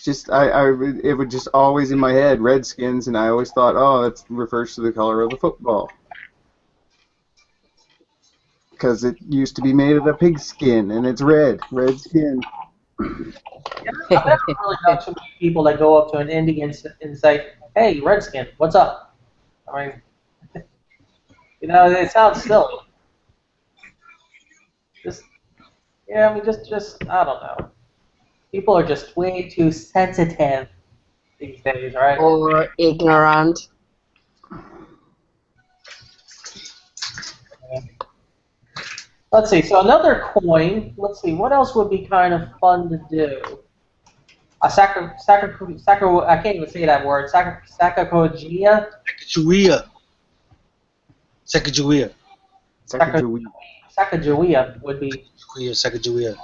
Just it would just always in my head, Redskins, and I always thought, oh, that refers to the color of the football. Because it used to be made of a pigskin, and it's red skin. I've never really known too many people that go up to an Indian and say, "Hey, Redskin, what's up?" I mean, it sounds silly. Just, yeah, I mean, just, I don't know. People are just way too sensitive these days, right? Or ignorant. Let's see. So another coin. Let's see. What else would be kind of fun to do? A sacro. I can't even say that word. Sacagawea. Sacagawea. Sacagawea would be. Sacagawea.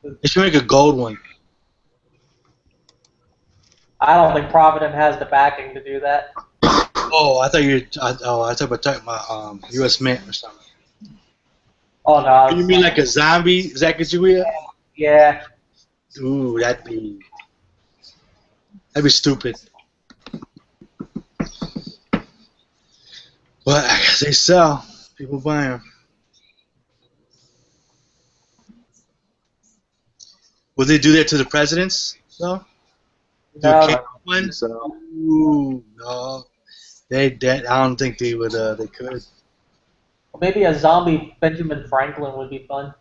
They should make a gold one. I don't think Provident has the backing to do that. Oh, I thought about U.S. Mint or something. Oh no. You mean like a zombie Sacagawea? Yeah. Ooh, that'd be stupid. But I guess they sell. People buy them. Will they do that to the presidents? No. No. One? Ooh, no. I don't think they would. They could. Maybe a zombie Benjamin Franklin would be fun.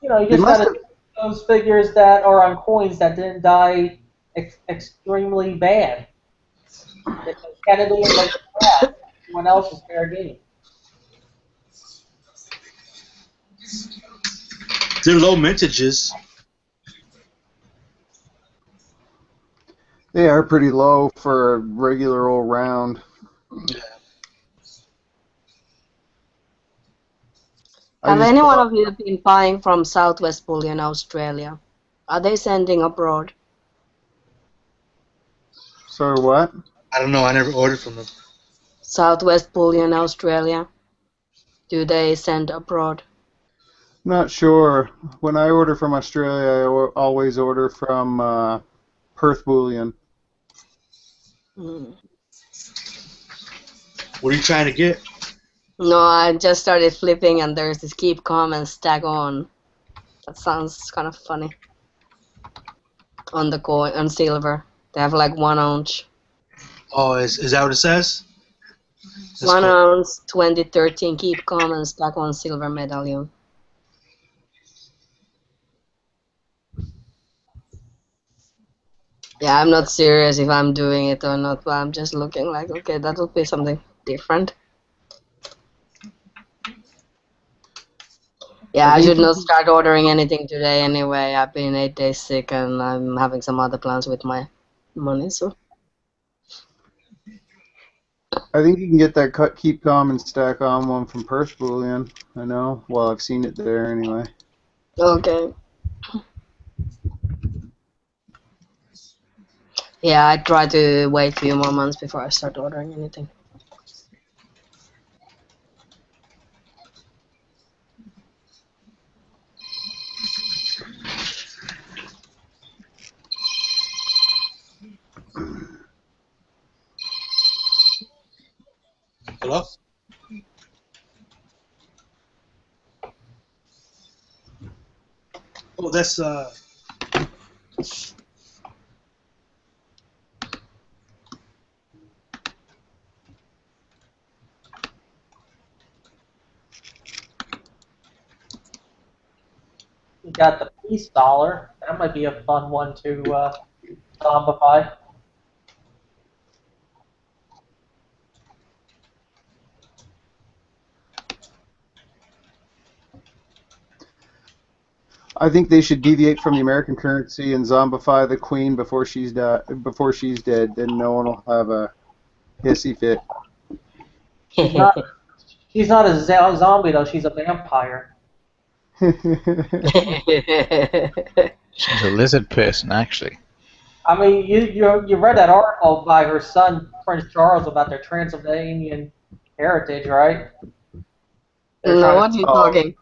You just gotta do those figures that are on coins that didn't die extremely bad. Kennedy and like that. Everyone else is fair game. They're low mintages. They are pretty low for a regular old round. Yeah. Have any one of you been buying from Southwest Bullion, Australia? Are they sending abroad? Sorry, what? I don't know. I never ordered from them. Southwest Bullion, Australia. Do they send abroad? Not sure. When I order from Australia, I always order from Perth Bullion. Mm. What are you trying to get? No, I just started flipping and there's this keep calm and stack on. That sounds kind of funny. On the coin, on silver. They have like 1 ounce. Oh, is that what it says? That's 1 cool. ounce, 2013 keep calm and stack on silver medallion. Yeah, I'm not serious if I'm doing it or not, but I'm just looking like, okay, that would be something different. Yeah, I should not start ordering anything today anyway. I've been 8 days sick and I'm having some other plans with my money, so. I think you can get that keep calm and stack on one from Perth Bullion. I know. Well, I've seen it there anyway. Okay. Yeah, I try to wait a few more months before I start ordering anything. Hello? Oh, that's You got the peace dollar. That might be a fun one to zombify. I think they should deviate from the American currency and zombify the queen before she's dead. Then no one will have a hissy fit. She's not a zombie though. She's a vampire. She's a lizard person, actually. I mean, you read that article by her son Prince Charles about their Transylvanian heritage, right? They're No, trying what to. are you Oh, talking?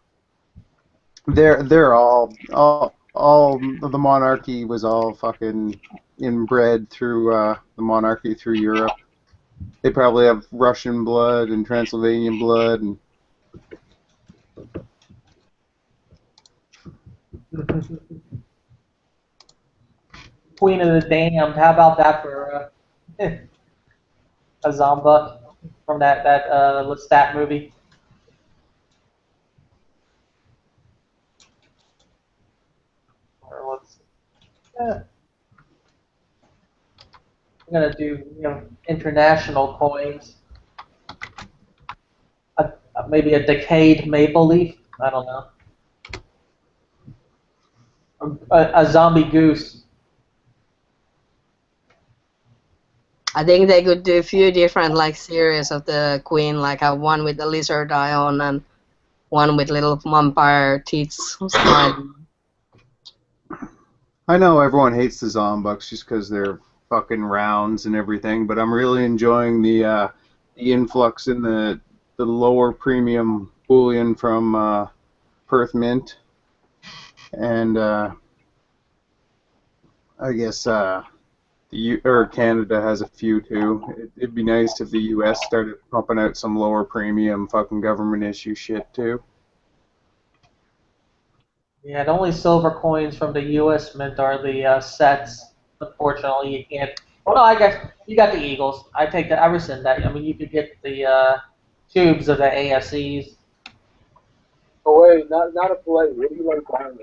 they're all the monarchy was all fucking inbred through the monarchy through Europe. They probably have Russian blood and Transylvanian blood, and Queen of the Damned. How about that for a Zombuck from that Lestat movie? Or let's. Yeah, I'm gonna do international coins. Maybe a decayed maple leaf. I don't know. A zombie goose. I think they could do a few different like series of the queen, like a one with the lizard eye on and one with little vampire teeth smiling. I know everyone hates the Zombucks just because they're fucking rounds and everything, but I'm really enjoying the influx in the lower premium bullion from Perth Mint, and I guess Canada has a few too. It'd be nice if the U.S. started pumping out some lower premium fucking government issue shit too. Yeah, the only silver coins from the U.S. Mint are the sets. Unfortunately, you can't. Well, no, I guess you got the Eagles. I take that. I rescind that. I mean, you could get the tubes of the ASEs. Oh wait, not a play. What do you like buying?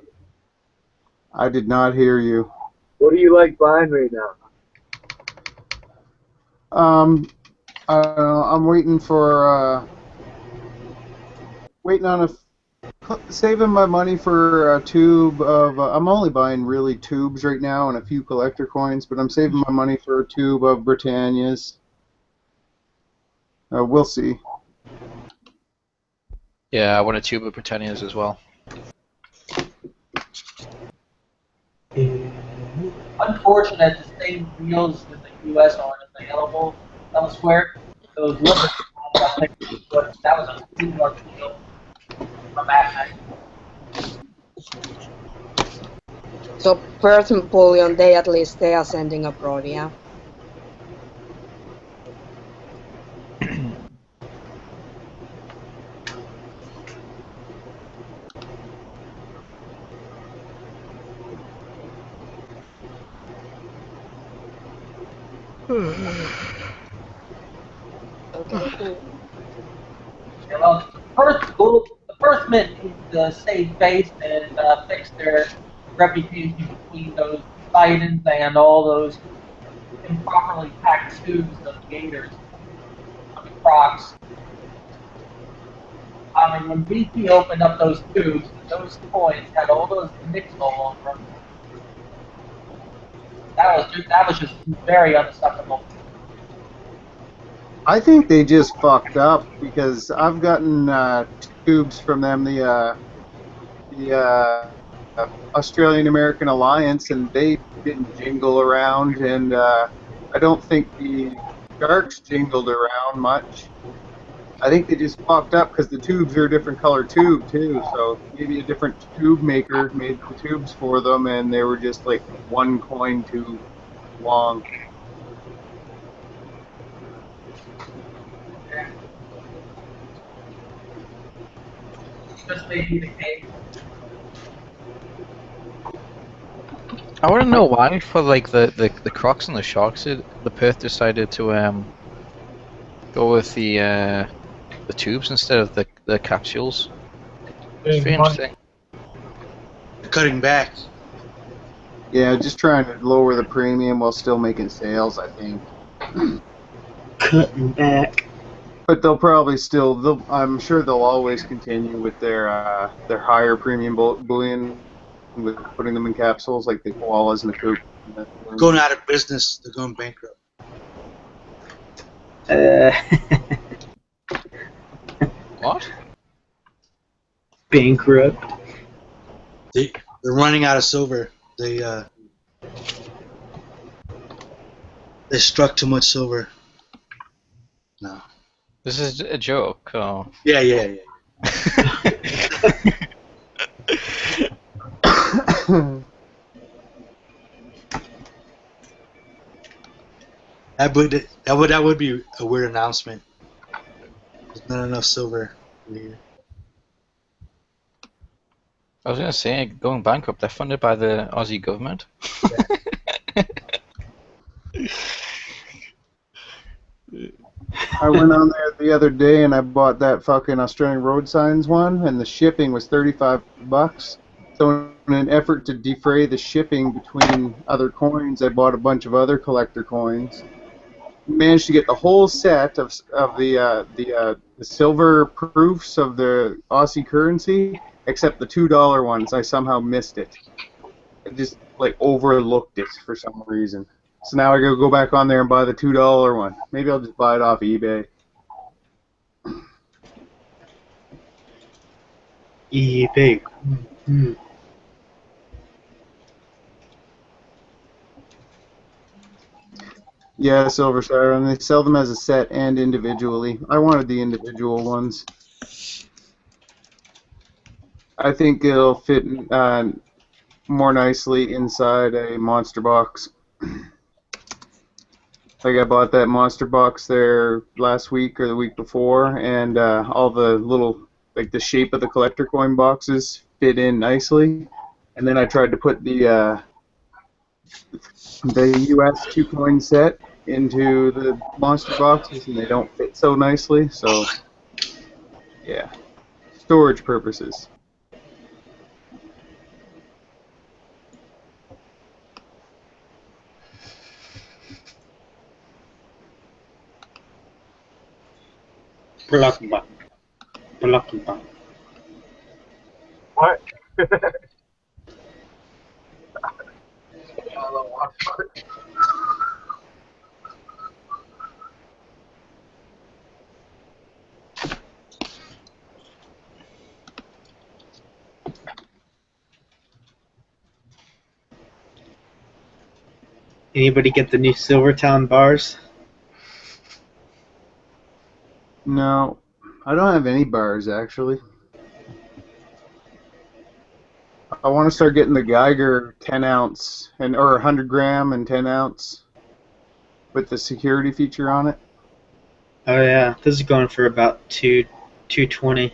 I did not hear you. What do you like buying right now? I'm waiting for waiting on saving my money for a tube of. I'm only buying really tubes right now and a few collector coins, but I'm saving my money for a tube of Britannias. We'll see. Yeah, I want a tube of Britannias as well. Unfortunate, the same deals in the U.S. aren't available elsewhere. Those Libertads, that was a $2 deal from that night. So Perth and Bullion, they at least they are sending abroad, yeah. Okay, cool. Yeah, well, the Perth Mint needs to save face and fix their reputation between those Poseidons and all those improperly packed tubes of gators. I mean, Crocs. I mean, when BP opened up those tubes, those coins had all those nicks all over them. That was just very unacceptable. I think they just fucked up because I've gotten tubes from them, the Australian American Alliance, and they didn't jingle around, and I don't think the Sharks jingled around much. I think they just fucked up because the tubes are a different color tube too, so maybe a different tube maker made the tubes for them, and they were just like one coin too long. Just may be the case. I want to know why for like the Crocs and the Sharks, the Perth decided to go with the tubes instead of the capsules. It's very interesting. Cutting back. Yeah, just trying to lower the premium while still making sales, I think. Cutting back. But they'll probably still. I'm sure they'll always continue with their higher premium bullion, with putting them in capsules like the koalas and the coop. Going out of business. They're going bankrupt. What? Bankrupt. They're running out of silver. They struck too much silver. This is a joke. Oh. Yeah, yeah, yeah. That would be a weird announcement. There's not enough silver in here. I was gonna say, going bankrupt. They're funded by the Aussie government. I went on there the other day and I bought that fucking Australian road signs one, and the shipping was $35. So in an effort to defray the shipping between other coins, I bought a bunch of other collector coins. Managed to get the whole set of the silver proofs of the Aussie currency, except the $2 ones. I somehow missed it. I just like overlooked it for some reason. So now I gotta go back on there and buy the $2 one. Maybe I'll just buy it off eBay. eBay. Mm. Yeah, Silver Siren. They sell them as a set and individually. I wanted the individual ones. I think it'll fit more nicely inside a monster box. Like I bought that monster box there last week or the week before, and all the little, like the shape of the collector coin boxes fit in nicely. And then I tried to put the US 2-coin set into the monster boxes, and they don't fit so nicely. So, yeah, storage purposes. Blocking button. Blocking button. What? Anybody get the new Silvertown bars? No, I don't have any bars actually. I want to start getting the Geiger 10-ounce or 100-gram and 10-ounce with the security feature on it. Oh yeah, this is going for about $220.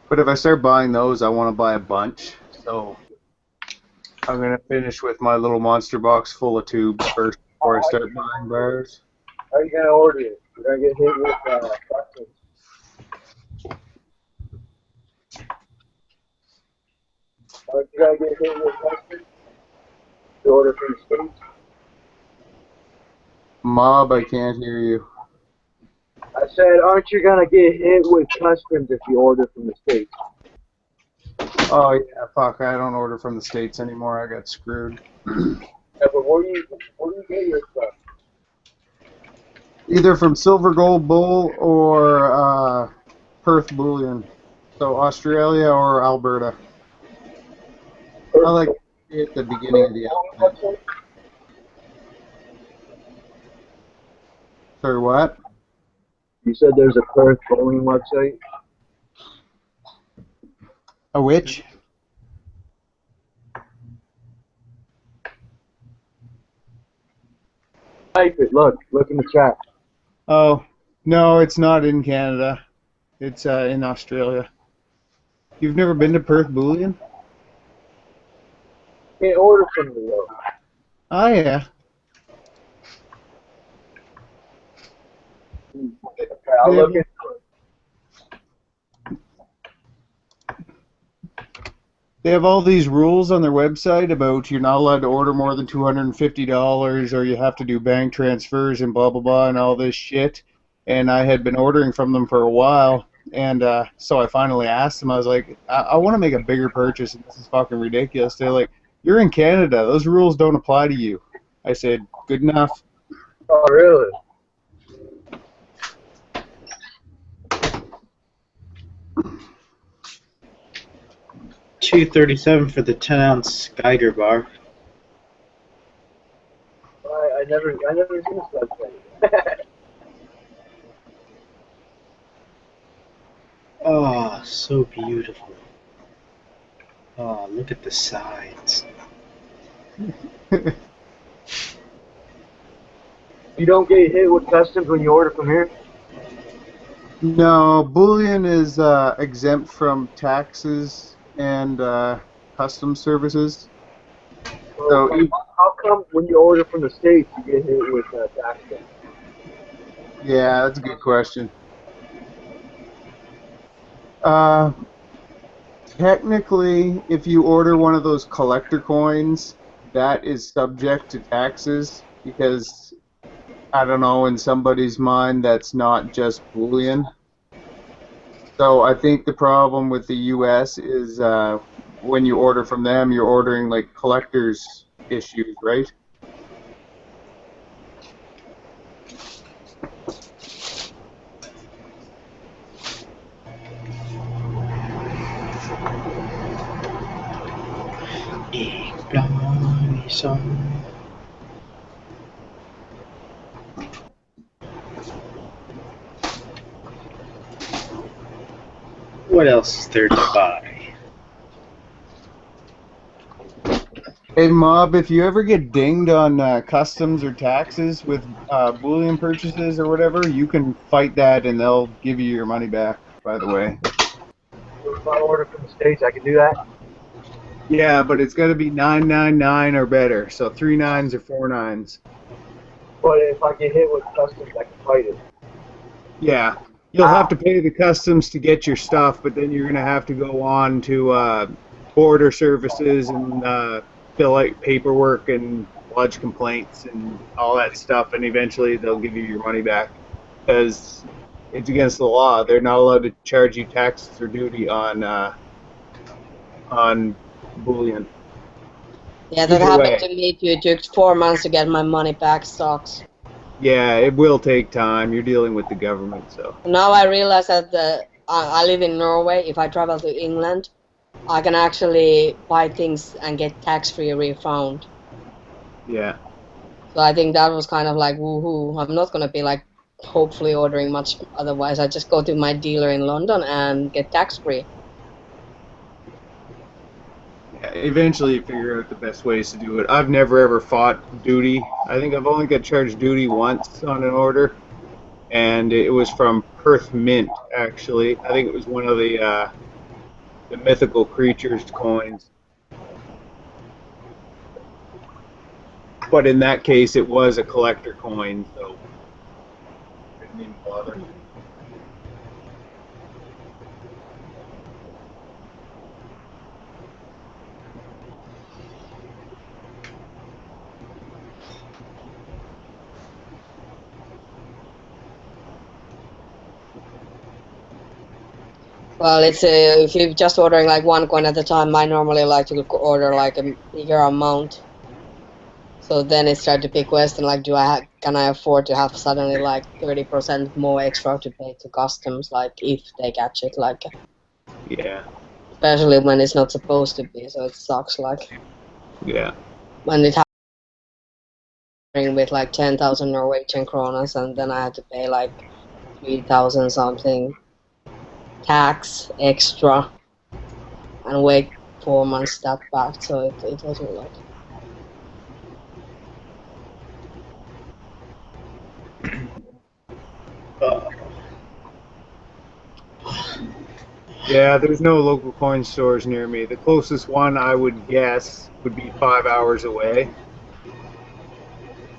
But if I start buying those, I want to buy a bunch. So I'm gonna finish with my little monster box full of tubes first before I start buying bars. How are you gonna order it? You're gonna get hit with customs. Aren't you gonna get hit with customs? To order from the States? Mob, I can't hear you. I said, aren't you gonna get hit with customs if you order from the States? Oh yeah, fuck! I don't order from the States anymore. I got screwed. Yeah, but where do you get your stuff? Either from Silver Gold Bull or Perth Bullion. So Australia or Alberta. I like it at the beginning of the alphabet. Sorry, what? You said there's a Perth bowling website? A which? Type it. Look in the chat. Oh, no, it's not in Canada. It's in Australia. You've never been to Perth Bullion? Can't order from me though. Oh yeah. Okay, I'll look into it. They have all these rules on their website about you're not allowed to order more than $250 or you have to do bank transfers and blah blah blah and all this shit. And I had been ordering from them for a while, and so I finally asked them. I was like, I want to make a bigger purchase, and this is fucking ridiculous. They're like, you're in Canada. Those rules don't apply to you. I said, good enough. Oh really? $237 for the 10-ounce Geiger bar. I never seen this website. Oh, so beautiful. Oh, look at the sides. You don't get hit with customs when you order from here? No, bullion is exempt from taxes and customs services. So How come when you order from the States you get hit with taxes? yeah, that's a good question. Uh, Technically, if you order one of those collector coins, that is subject to taxes because I don't know, in somebody's mind, that's not just bullion. So I think the problem with the U.S. is when you order from them, you're ordering like collectors issues, right? What else is there to buy? Hey, Mob, if you ever get dinged on customs or taxes with bullion purchases or whatever, you can fight that and they'll give you your money back, by the way. So if I order from the States, I can do that? Yeah, but it's got to be 999 or better, so 3 nines or 4 nines. But if I get hit with customs, I can fight it. Yeah, you'll have to pay the customs to get your stuff, but then you're going to have to go on to border services and fill out paperwork and lodge complaints and all that stuff, and eventually they'll give you your money back because it's against the law. They're not allowed to charge you taxes or duty on bullion. Yeah, that Either happened way. to me too. It took 4 months to get my money back, stocks. Yeah, it will take time. You're dealing with the government, so. Now I realize that I live in Norway. If I travel to England, I can actually buy things and get tax-free refund. Yeah. So I think that was kind of like woohoo. I'm not gonna be like hopefully ordering much otherwise. I just go to my dealer in London and get tax-free. Yeah, eventually you figure out the best ways to do it. I've never ever fought duty. I think I've only got charged duty once on an order, and it was from Perth Mint, actually. I think it was one of the mythical creatures coins. But in that case, it was a collector coin, so I didn't even bother. Well, it's if you're just ordering like one coin at a time, I normally like to order like a bigger amount. So then it started to be a question like, can I afford to have suddenly like 30% more extra to pay to customs, like if they catch it, like Yeah. especially when it's not supposed to be, so it sucks. Like Yeah. when it happened with like 10,000 Norwegian kronas, and then I had to pay like 3,000 something tax extra and wait 4 months that back. So it was a lot. Yeah, there's no local coin stores near me. The closest one I would guess would be 5 hours away.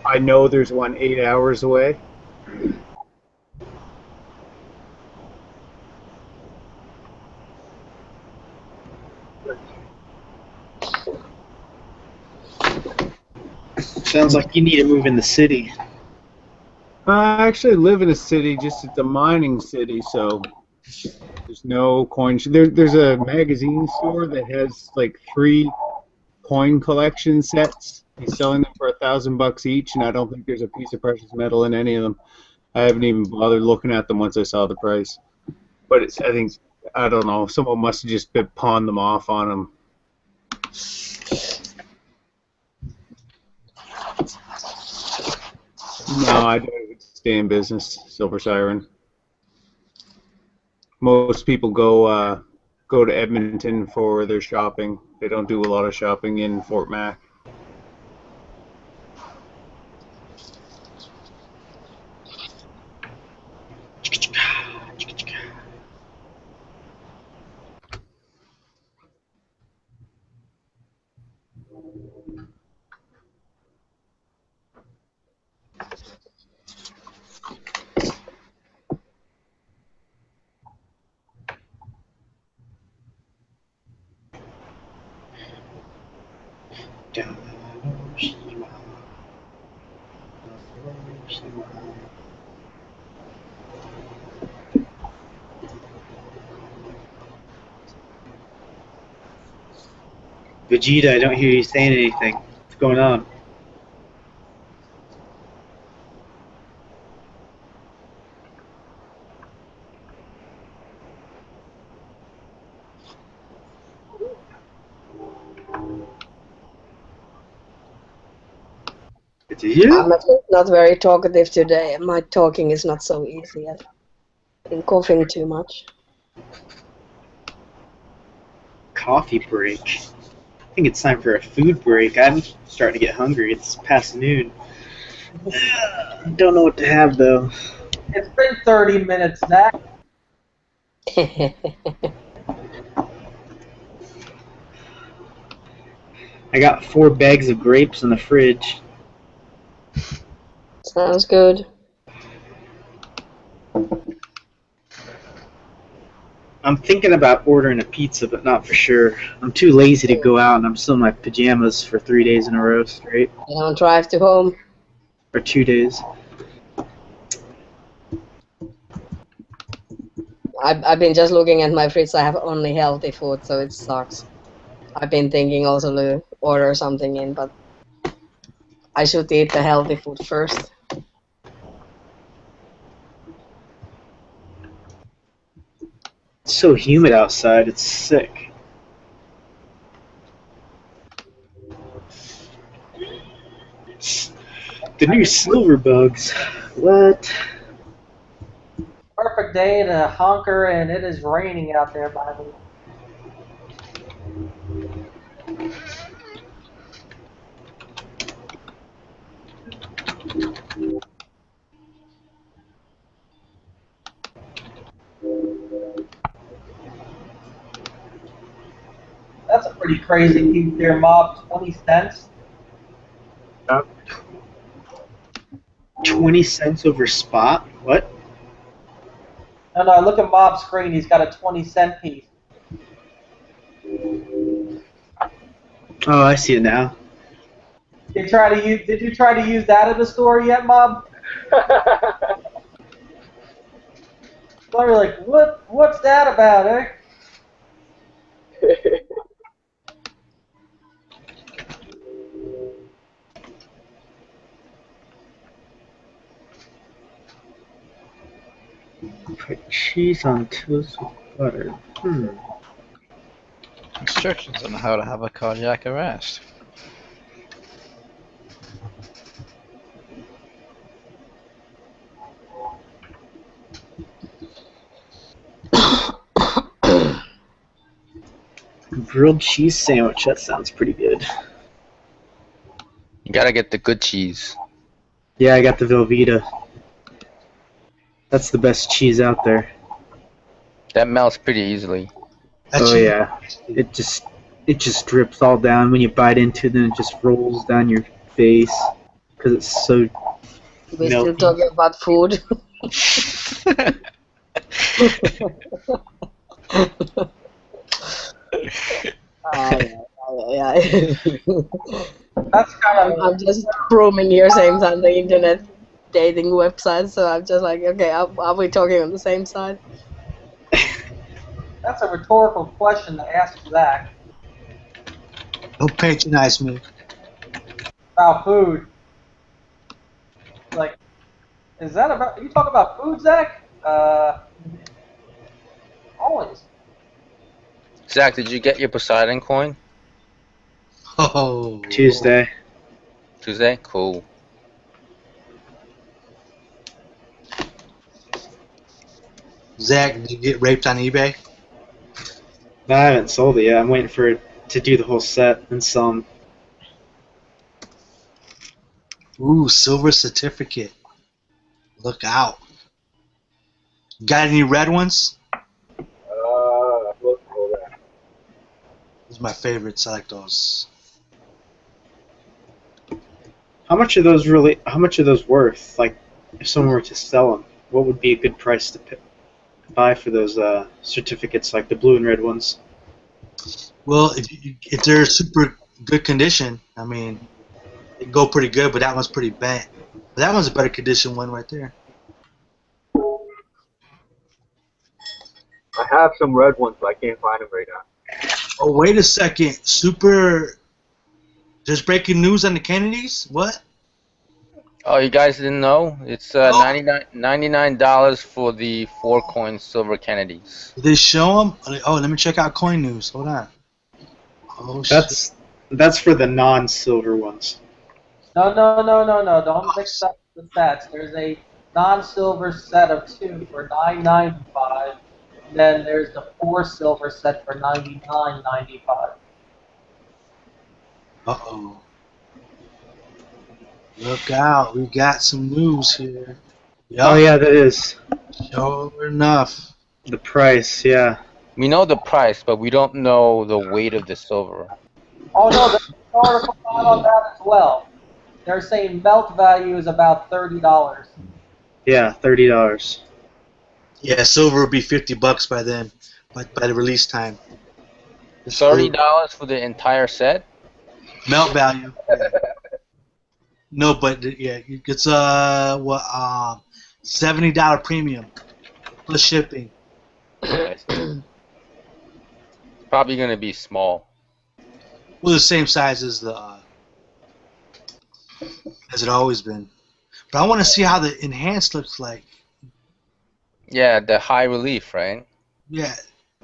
I know there's one 8 hours away. Sounds like you need to move in the city. I actually live in a city, just it's a mining city, so there's no coin. There's a magazine store that has like 3 coin collection sets. He's selling them for $1,000 each, and I don't think there's a piece of precious metal in any of them. I haven't even bothered looking at them once I saw the price. But it's, I don't know, someone must have just pawned them off on him. No, I don't stay in business, Silver Siren. Most people go to Edmonton for their shopping. They don't do a lot of shopping in Fort Mac. Vegeta, I don't hear you saying anything. What's going on? I'm Vegeta? not very talkative today. My talking is not so easy. I've been coughing too much. Coffee break. I think it's time for a food break. I'm starting to get hungry. It's past noon. Don't know what to have though. It's been 30 minutes, Zach. I got 4 bags of grapes in the fridge. Sounds good. I'm thinking about ordering a pizza, but not for sure. I'm too lazy to go out, and I'm still in my pajamas for 3 days in a row straight. You don't drive to home. Or 2 days. I've been just looking at my fridge. I have only healthy food, so it sucks. I've been thinking also to order something in, but I should eat the healthy food first. It's so humid outside, it's sick. The new silver bugs. What? Perfect day to honker, and it is raining out there, by the way. That's a pretty crazy piece there, Mob. 20 cents. 20 cents over spot? What? No, look at Mob's screen. He's got a 20-cent piece. Oh, I see it now. Did you try to use that in the store yet, Mob? So you're like, what's that about, eh? Put cheese on toast with butter. Instructions on how to have a cardiac arrest. Grilled cheese sandwich. That sounds pretty good. You gotta get the good cheese. Yeah, I got the Velveeta. That's the best cheese out there. That melts pretty easily. Oh yeah, it just drips all down when you bite into it, then it just rolls down your face because it's so We're still melty. talking about food. That's kind of. I'm just roaming here same time the internet dating website, so I'm just like, okay, are we talking on the same side? That's a rhetorical question to ask Zach Don't patronize me. about food. Like, is that about? You talk about food, Zach? Always. Zach, did you get your Poseidon coin? Oh. Tuesday. Tuesday? Cool. Zach, did you get raped on eBay? No, I haven't sold it yet. I'm waiting for it to do the whole set and some. Ooh, silver certificate. Look out. Got any red ones? Look for that. Those are my favorites. I like those. How much are those worth? Like, if someone were to sell them, what would be a good price to buy for those certificates, like the blue and red ones? Well, if they're super good condition, I mean, they go pretty good, but that one's pretty bad. But that one's a better condition one right there. I have some red ones, but I can't find them right now. Oh, wait a second. Super. There's breaking news on the Kennedys? What? Oh, you guys didn't know? It's $99 for the 4-coin silver Kennedys. Did they show them? Oh, let me check out coin news. Hold on. Oh, shit. That's for the non-silver ones. No. Don't mix up the sets. There's a non-silver set of 2 for $9.95. Then there's the 4 silver set for $99.95. Uh-oh. Look out. We got some news here. Yep. Oh yeah, that is Sure enough. the price. Yeah. We know the price, but we don't know the weight of the silver. Oh no, there's an article out on that as well. They're saying melt value is about $30. Yeah, $30. Yeah, silver will be $50 by then, by the release time. $30 for the entire set? Melt value. No, but yeah, it's $70 premium plus shipping. Probably gonna be small. Well, the same size as as it always been. But I want to see how the enhanced looks like. Yeah, the high relief, right? Yeah,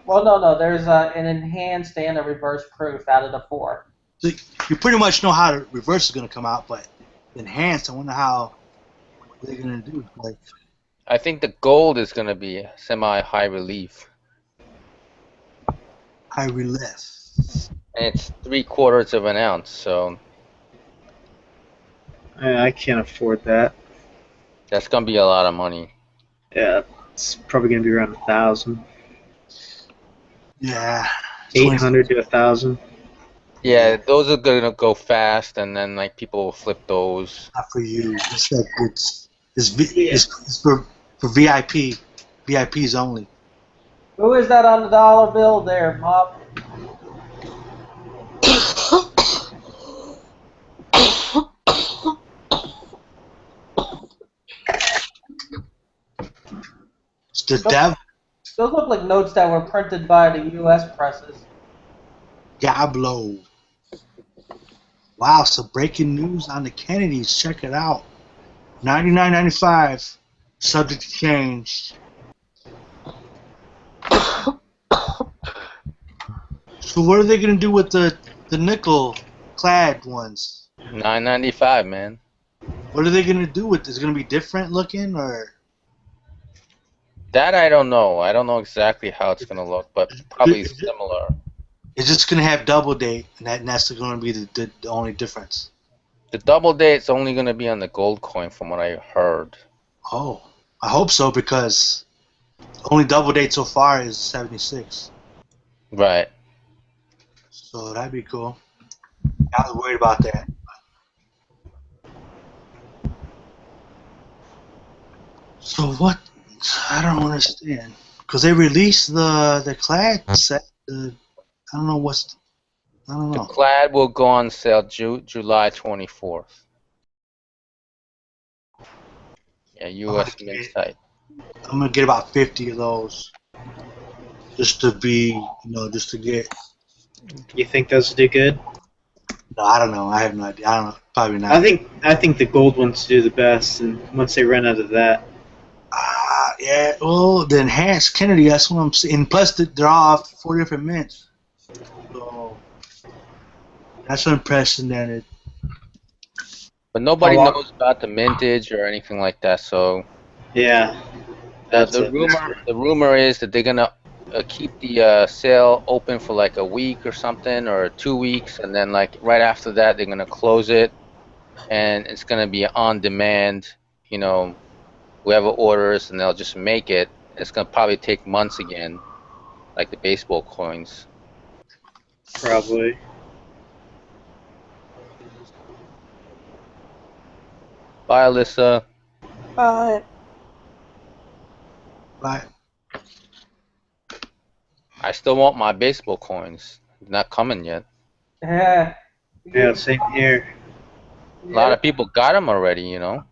Well, no. There's an enhanced and a reverse proof out of the 4. so you pretty much know how the reverse is gonna come out, but enhanced, I wonder how they're gonna do. Like, I think the gold is gonna be semi-high relief, high relief. and it's 3/4 of an ounce. So I can't afford that. that's gonna be a lot of money. Yeah, it's probably gonna be around 1,000. Yeah. 800 to 1,000. Yeah, those are gonna go fast, and then like people will flip those. Not for you. It's like it's for VIP. VIPs only. Who is that on the dollar bill there, Bob? It's the devil. Those look like notes that were printed by the U.S. presses. Diablo. Wow, so breaking news on the Kennedys. Check it out. $99.95. Subject to change. So what are they gonna do with the nickel clad ones? $9.95, man. What are they gonna do with this? Is it gonna be different looking or? That I don't know. I don't know exactly how it's gonna look, but probably similar. It's just gonna have double date, and that's gonna be the only difference. The double date's only gonna be on the gold coin, from what I heard. Oh, I hope so because only double date so far is 76. Right. So that'd be cool. I was worried about that. So what? I don't understand. Because they released the clad set. I don't know what's. I don't The know. clad will go on sale July 24th. Yeah, U.S. mint site. I'm gonna get about 50 of those, just to be, just to get. You think those will do good? No, I don't know. I have no idea. I don't know. Probably not. I think the gold ones do the best, and once they run out of that, Yeah. Well, the enhanced Kennedy. That's what I'm saying. Plus, they're all 4 different mints. So that's unprecedented. But nobody knows about the mintage or anything like that, so yeah. That's The a rumor is that they're gonna keep the sale open for like a week or something, or 2 weeks, and then like right after that they're gonna close it, and it's gonna be on demand. You know, whoever orders, and they'll just make it. It's gonna probably take months again, like the baseball coins. probably. Bye, Alyssa. But Right. I still want my baseball coins. Not coming yet. Yeah. Yeah, same here. A lot of people got them already, you know.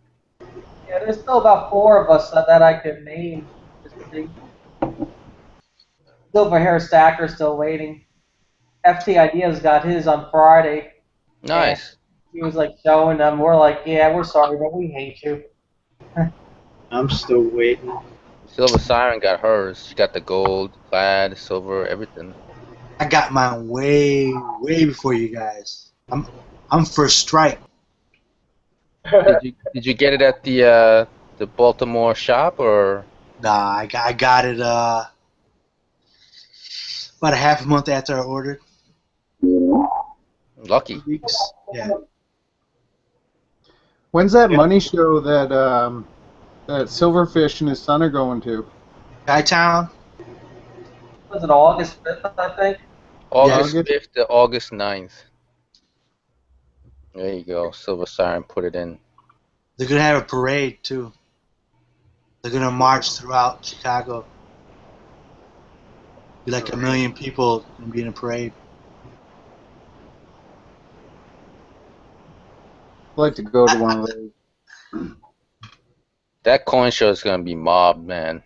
Yeah, there's still about 4 of us that I could name. Just think. Silver Hair Stacker's still waiting. FT Ideas got his on Friday, and Nice. he was like showing them. We're like, yeah, we're sorry, but we hate you. I'm still waiting. Silver Siren got hers. She got the gold, plaid, silver, everything. I got mine way before you guys. I'm first strike. Did you get it at the Baltimore shop or? Nah, I got it about a half a month after I ordered. Lucky. 2 weeks. Yeah. When's that money show that that Silverfish and his son are going to? Skytown. Was it August 5th, I think? August August? 5th to August 9th. There you go. Silver Siren put it in. They're gonna have a parade too. They're gonna march throughout Chicago. Be like 1 million people gonna be in a parade. I'd like to go to one of those. That coin show is gonna be mobbed, man.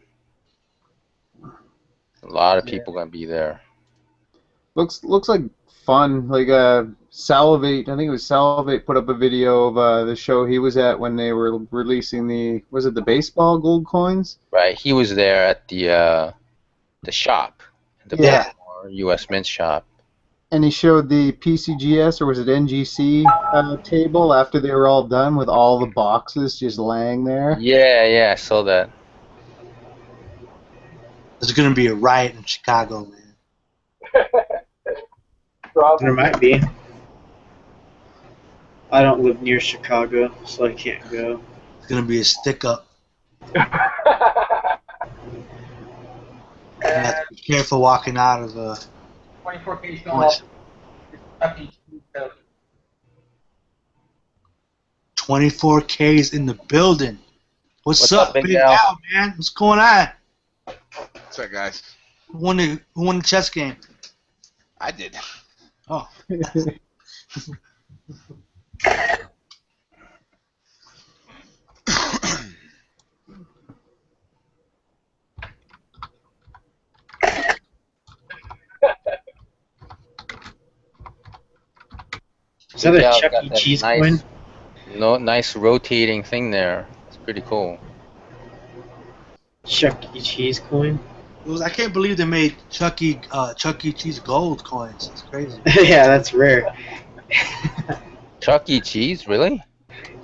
A lot of people gonna be there. Looks like fun. Like Salivate, I think it was Salivate put up a video of the show he was at when they were releasing the baseball gold coins? Right. He was there at the shop, the Yeah. Baltimore U.S. Mint shop. And he showed the PCGS, or was it NGC, table after they were all done with all the boxes just laying there. Yeah, I saw that. There's gonna be a riot in Chicago, man. There might be. I don't live near Chicago, so I can't go. It's gonna be a stick up. You have to be careful walking out of 24K showing off Chuck E. Cheese code. 24Ks in the building. What's up, Big Big Al? Al, man? What's going on? What's up, guys? Who won the chess game? I did. Oh. Is that a Cal Chuck got E. that Cheese nice, coin? nice rotating thing there. It's pretty cool. Chuck E. Cheese coin? I can't believe they made Chuck E. Cheese gold coins. It's crazy. Yeah, that's rare. Chuck E. Cheese, really?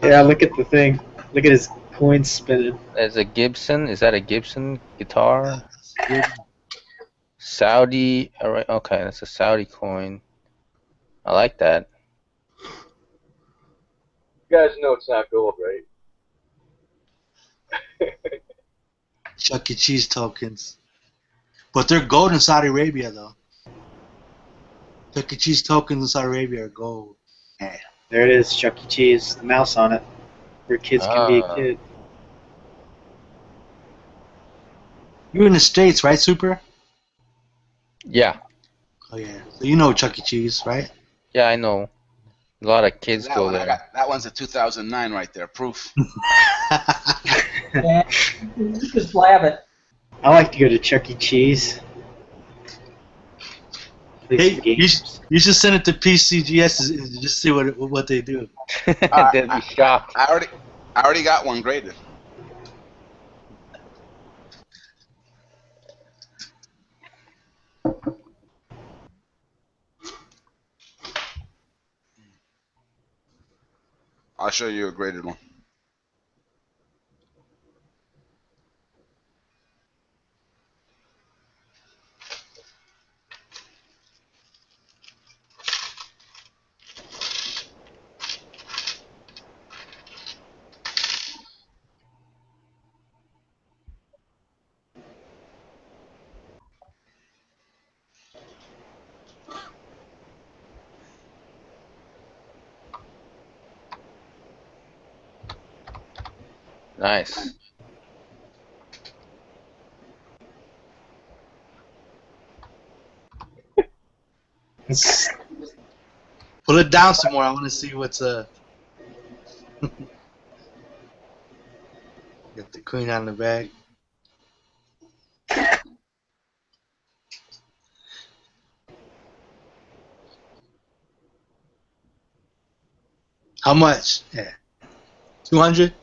Yeah, look at the thing. Look at his coins spinning. There's a Gibson. Is that a Gibson guitar? Saudi. All right. Okay, that's a Saudi coin. I like that. You guys know it's not gold, right? Chuck E. Cheese tokens. But they're gold in Saudi Arabia, though. Chuck E. Cheese tokens in Saudi Arabia are gold. Yeah. There it is, Chuck E. Cheese. The mouse on it. Where kids can be a kid. You're in the States, right, Super? Yeah. Oh, yeah. So you know Chuck E. Cheese, right? Yeah, I know. A lot of kids That go one, there. that one's a 2009 right there. Proof. Yeah, you just slab it. I like to go to Chuck E. Cheese. Play Hey, some games. you should send it to PCGS and just see what they do. They'd be shocked. I already got one graded. I'll show you a graded one. Nice. It's, Pull it down some more. I want to see what's Get the queen out of the bag. How much? Yeah. 200?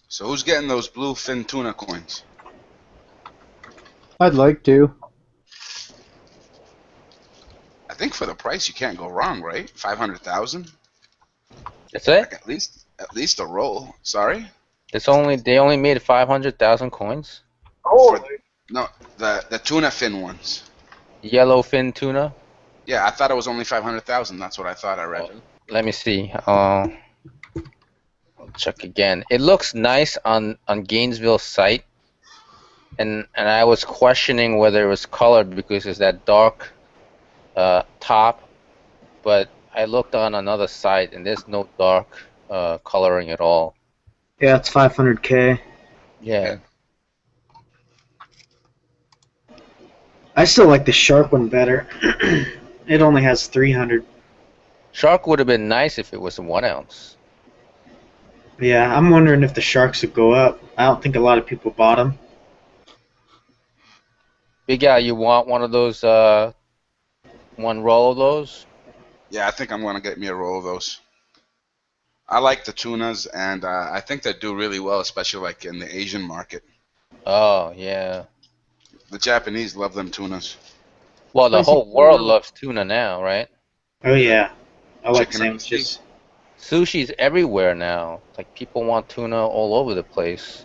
So who's getting those blue fin tuna coins? I'd like to. I think for the price you can't go wrong, right? 500,000. That's it. Like at least a roll. Sorry. They only made 500,000 coins. Holy. No, the tuna fin ones. Yellowfin tuna. Yeah, I thought it was only 500,000. That's what I thought I read. Let me see. I'll check again. It looks nice on Gainesville's site, and I was questioning whether it was colored because it's that dark top, but I looked on another site and there's no dark coloring at all. yeah, it's 500K. Yeah. I still like the shark one better. It only has 300. Shark would have been nice if it was a 1 ounce. Yeah, I'm wondering if the sharks would go up. I don't think a lot of people bought them. Big guy, you want one of those? One roll of those? Yeah, I think I'm gonna get me a roll of those. I like the tunas, and I think they do really well, especially like in the Asian market. Oh yeah. The Japanese love them tunas. Well, the Spicy whole world tuna. loves tuna now, right? Oh yeah, I like Chicken and sandwiches. Sushi's everywhere now. Like people want tuna all over the place.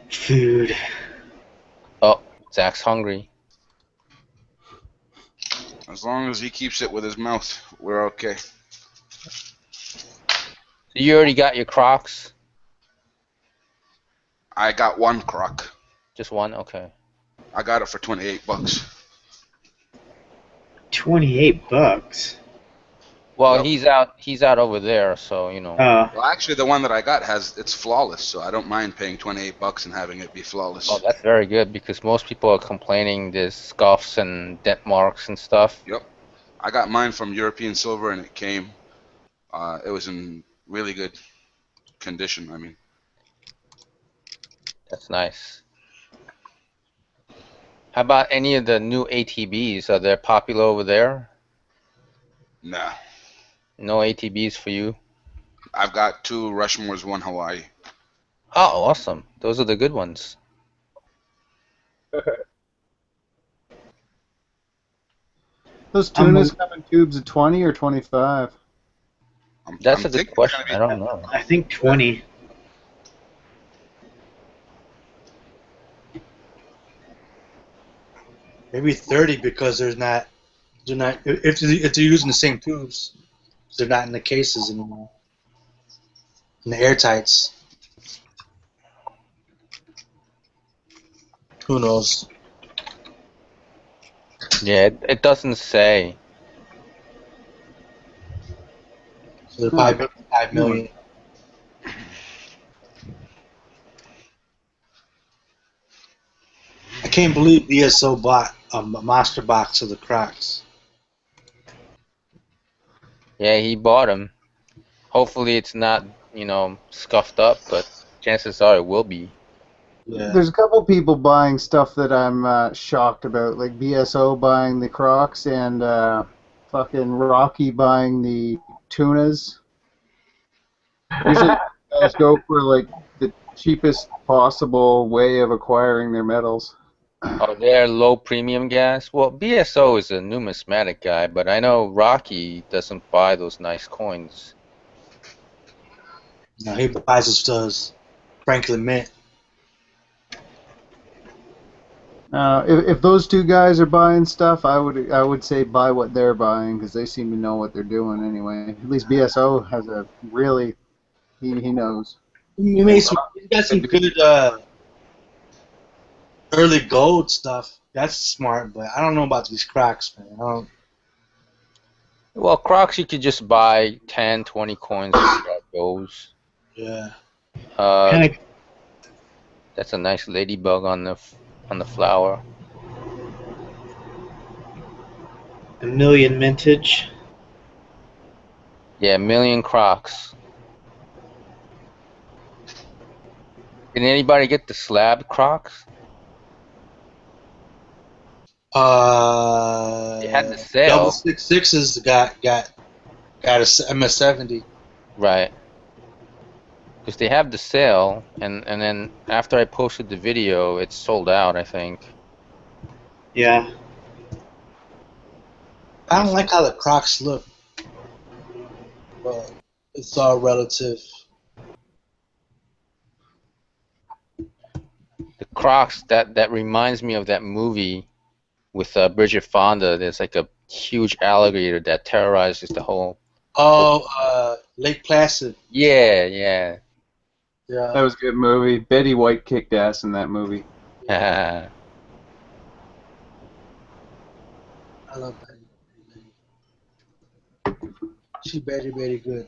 Food. Oh, Zach's hungry. As long as he keeps it with his mouth, we're okay. You already got your Crocs? I got one Croc. Just one? Okay. I got it for 28 bucks. 28 bucks. Well, Yep. he's out over there, so you know. Well, actually, the one that I got it's flawless, so I don't mind paying 28 bucks and having it be flawless. Oh, that's very good because most people are complaining there's scuffs and dent marks and stuff. Yep. I got mine from European Silver, and it came. It was in really good condition. I mean, That's nice. How about any of the new ATBs? Are they popular over there? nah. No ATBs for you? I've got 2 Rushmores, 1 Hawaii. Oh, awesome. Those are the good ones. Those tunas come in tubes of 20 or 25? That's I'm a good thinking question. they're gonna I don't know. I think 20. Maybe 30 because they're not if they're using the same tubes, they're not in the cases anymore. In the airtights. Who knows? Yeah, it doesn't say. So they're probably making 5 million. I can't believe BSO bought a master box of the Crocs. Yeah, he bought them. Hopefully it's not, you know, scuffed up, but chances are it will be. Yeah. There's a couple people buying stuff that I'm shocked about, like BSO buying the Crocs and fucking Rocky buying the tunas. Usually guys go for like the cheapest possible way of acquiring their metals. Oh, they're low premium gas? Well, BSO is a numismatic guy, but I know Rocky doesn't buy those nice coins. No, he buys his stuff. Franklin Mint. If those two guys are buying stuff, I would say buy what they're buying because they seem to know what they're doing anyway. At least BSO has a really he knows. He made some. He got some good early gold stuff. That's smart, but I don't know about these Crocs, man. I don't. Well, Crocs you could just buy 10, 20 coins and see how it goes. Yeah. Uh, that's a nice ladybug on the flower. A million mintage. Yeah, million Crocs. Did anybody get the slab Crocs? They had the Double sale. 6.6s got a MS70. Right. Because they have the sale, and then after I posted the video, it's sold out, I think. Yeah. I don't like how the Crocs look, but it's all relative. The Crocs, that reminds me of that movie with Bridget Fonda. There's like a huge alligator that terrorizes the whole... Lake Placid. Yeah, yeah. Yeah. That was a good movie. Betty White kicked ass in that movie. I love Betty. She very, very good.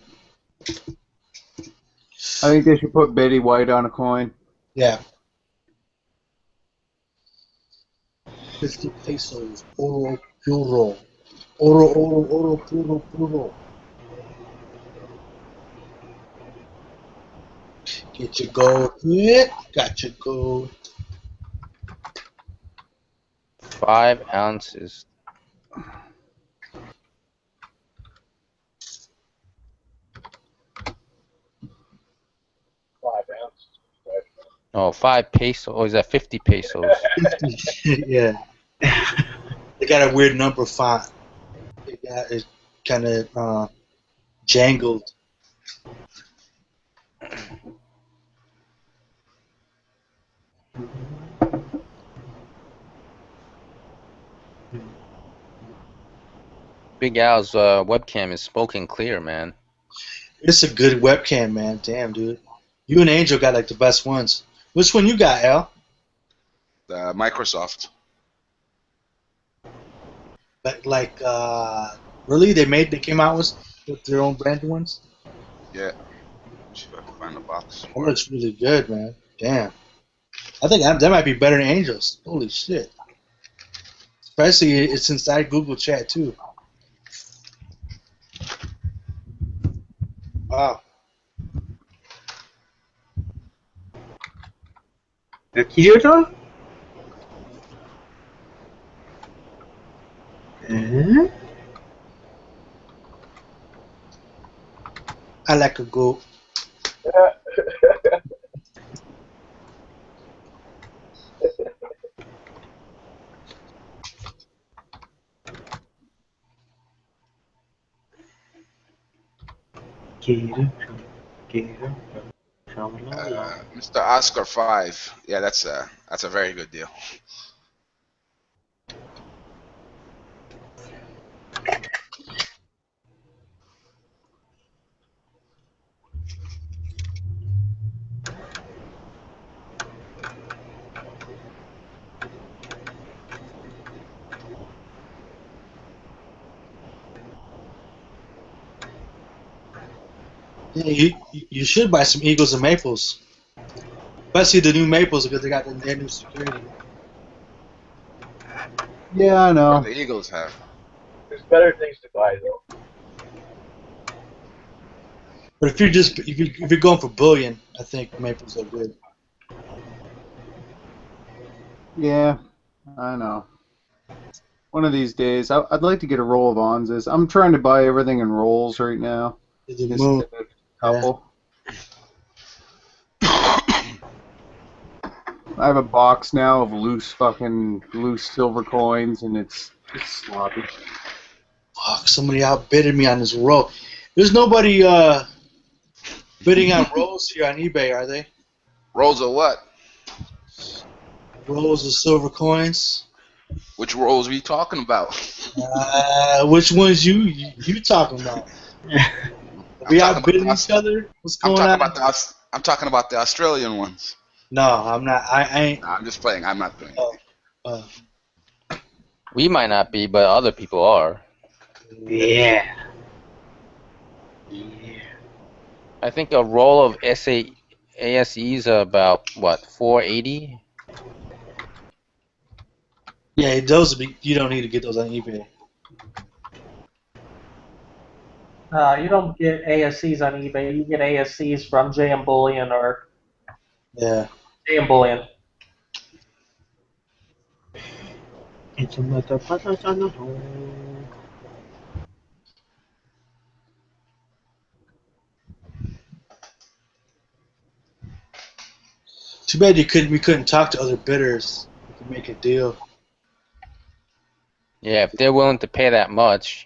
I think they should put Betty White on a coin. Yeah. 50 pesos. Oro puro. Oro puro. Get your gold. Yeah, got your gold. 5 ounces. Oh, 5 pesos. Or is that 50 pesos? 50. Yeah. They got a weird number font. It's kind of jangled. Big Al's webcam is smoking clear, man. It's a good webcam, man. Damn, dude. You and Angel got like the best ones. Which one you got, Al? The Microsoft. Really? They came out with their own brand ones? Yeah. See if I can find the box. That looks really good, man. Damn. I think that might be better than Angel's. Holy shit. Especially it's inside Google Chat, too. Wow. Aquí yo. I like a goat. Mr. Oscar 5. Yeah, that's a very good deal. Yeah, you should buy some Eagles and Maples. Especially the new Maples because they got their new security. Yeah, I know. What do the Eagles have? There's better things to buy though. But if you're going for bullion, I think Maples are good. Yeah, I know. One of these days, I'd like to get a roll of Onzas. I'm trying to buy everything in rolls right now. The Just moon. a couple. I have a box now of loose silver coins, and it's sloppy. Fuck, somebody outbidded me on this roll. There's nobody bidding on rolls here on eBay, are they? Rolls of what? Rolls of silver coins. Which rolls are you talking about? Which ones you talking about? Are we outbidding each other? What's I'm going talking on? about I'm talking about the Australian ones. No, I'm not. I ain't. No, I'm just playing. I'm not doing it. Uh, We might not be, but other people are. Yeah. I think a roll of ASEs are about what, 480? yeah, those would be. You don't need to get those on eBay. You don't get ASCs on eBay. You get ASCs from JM Bullion or Yeah. JM Bullion. It's a mother patas on the home. Too bad we couldn't talk to other bidders. We could make a deal. Yeah, if they're willing to pay that much,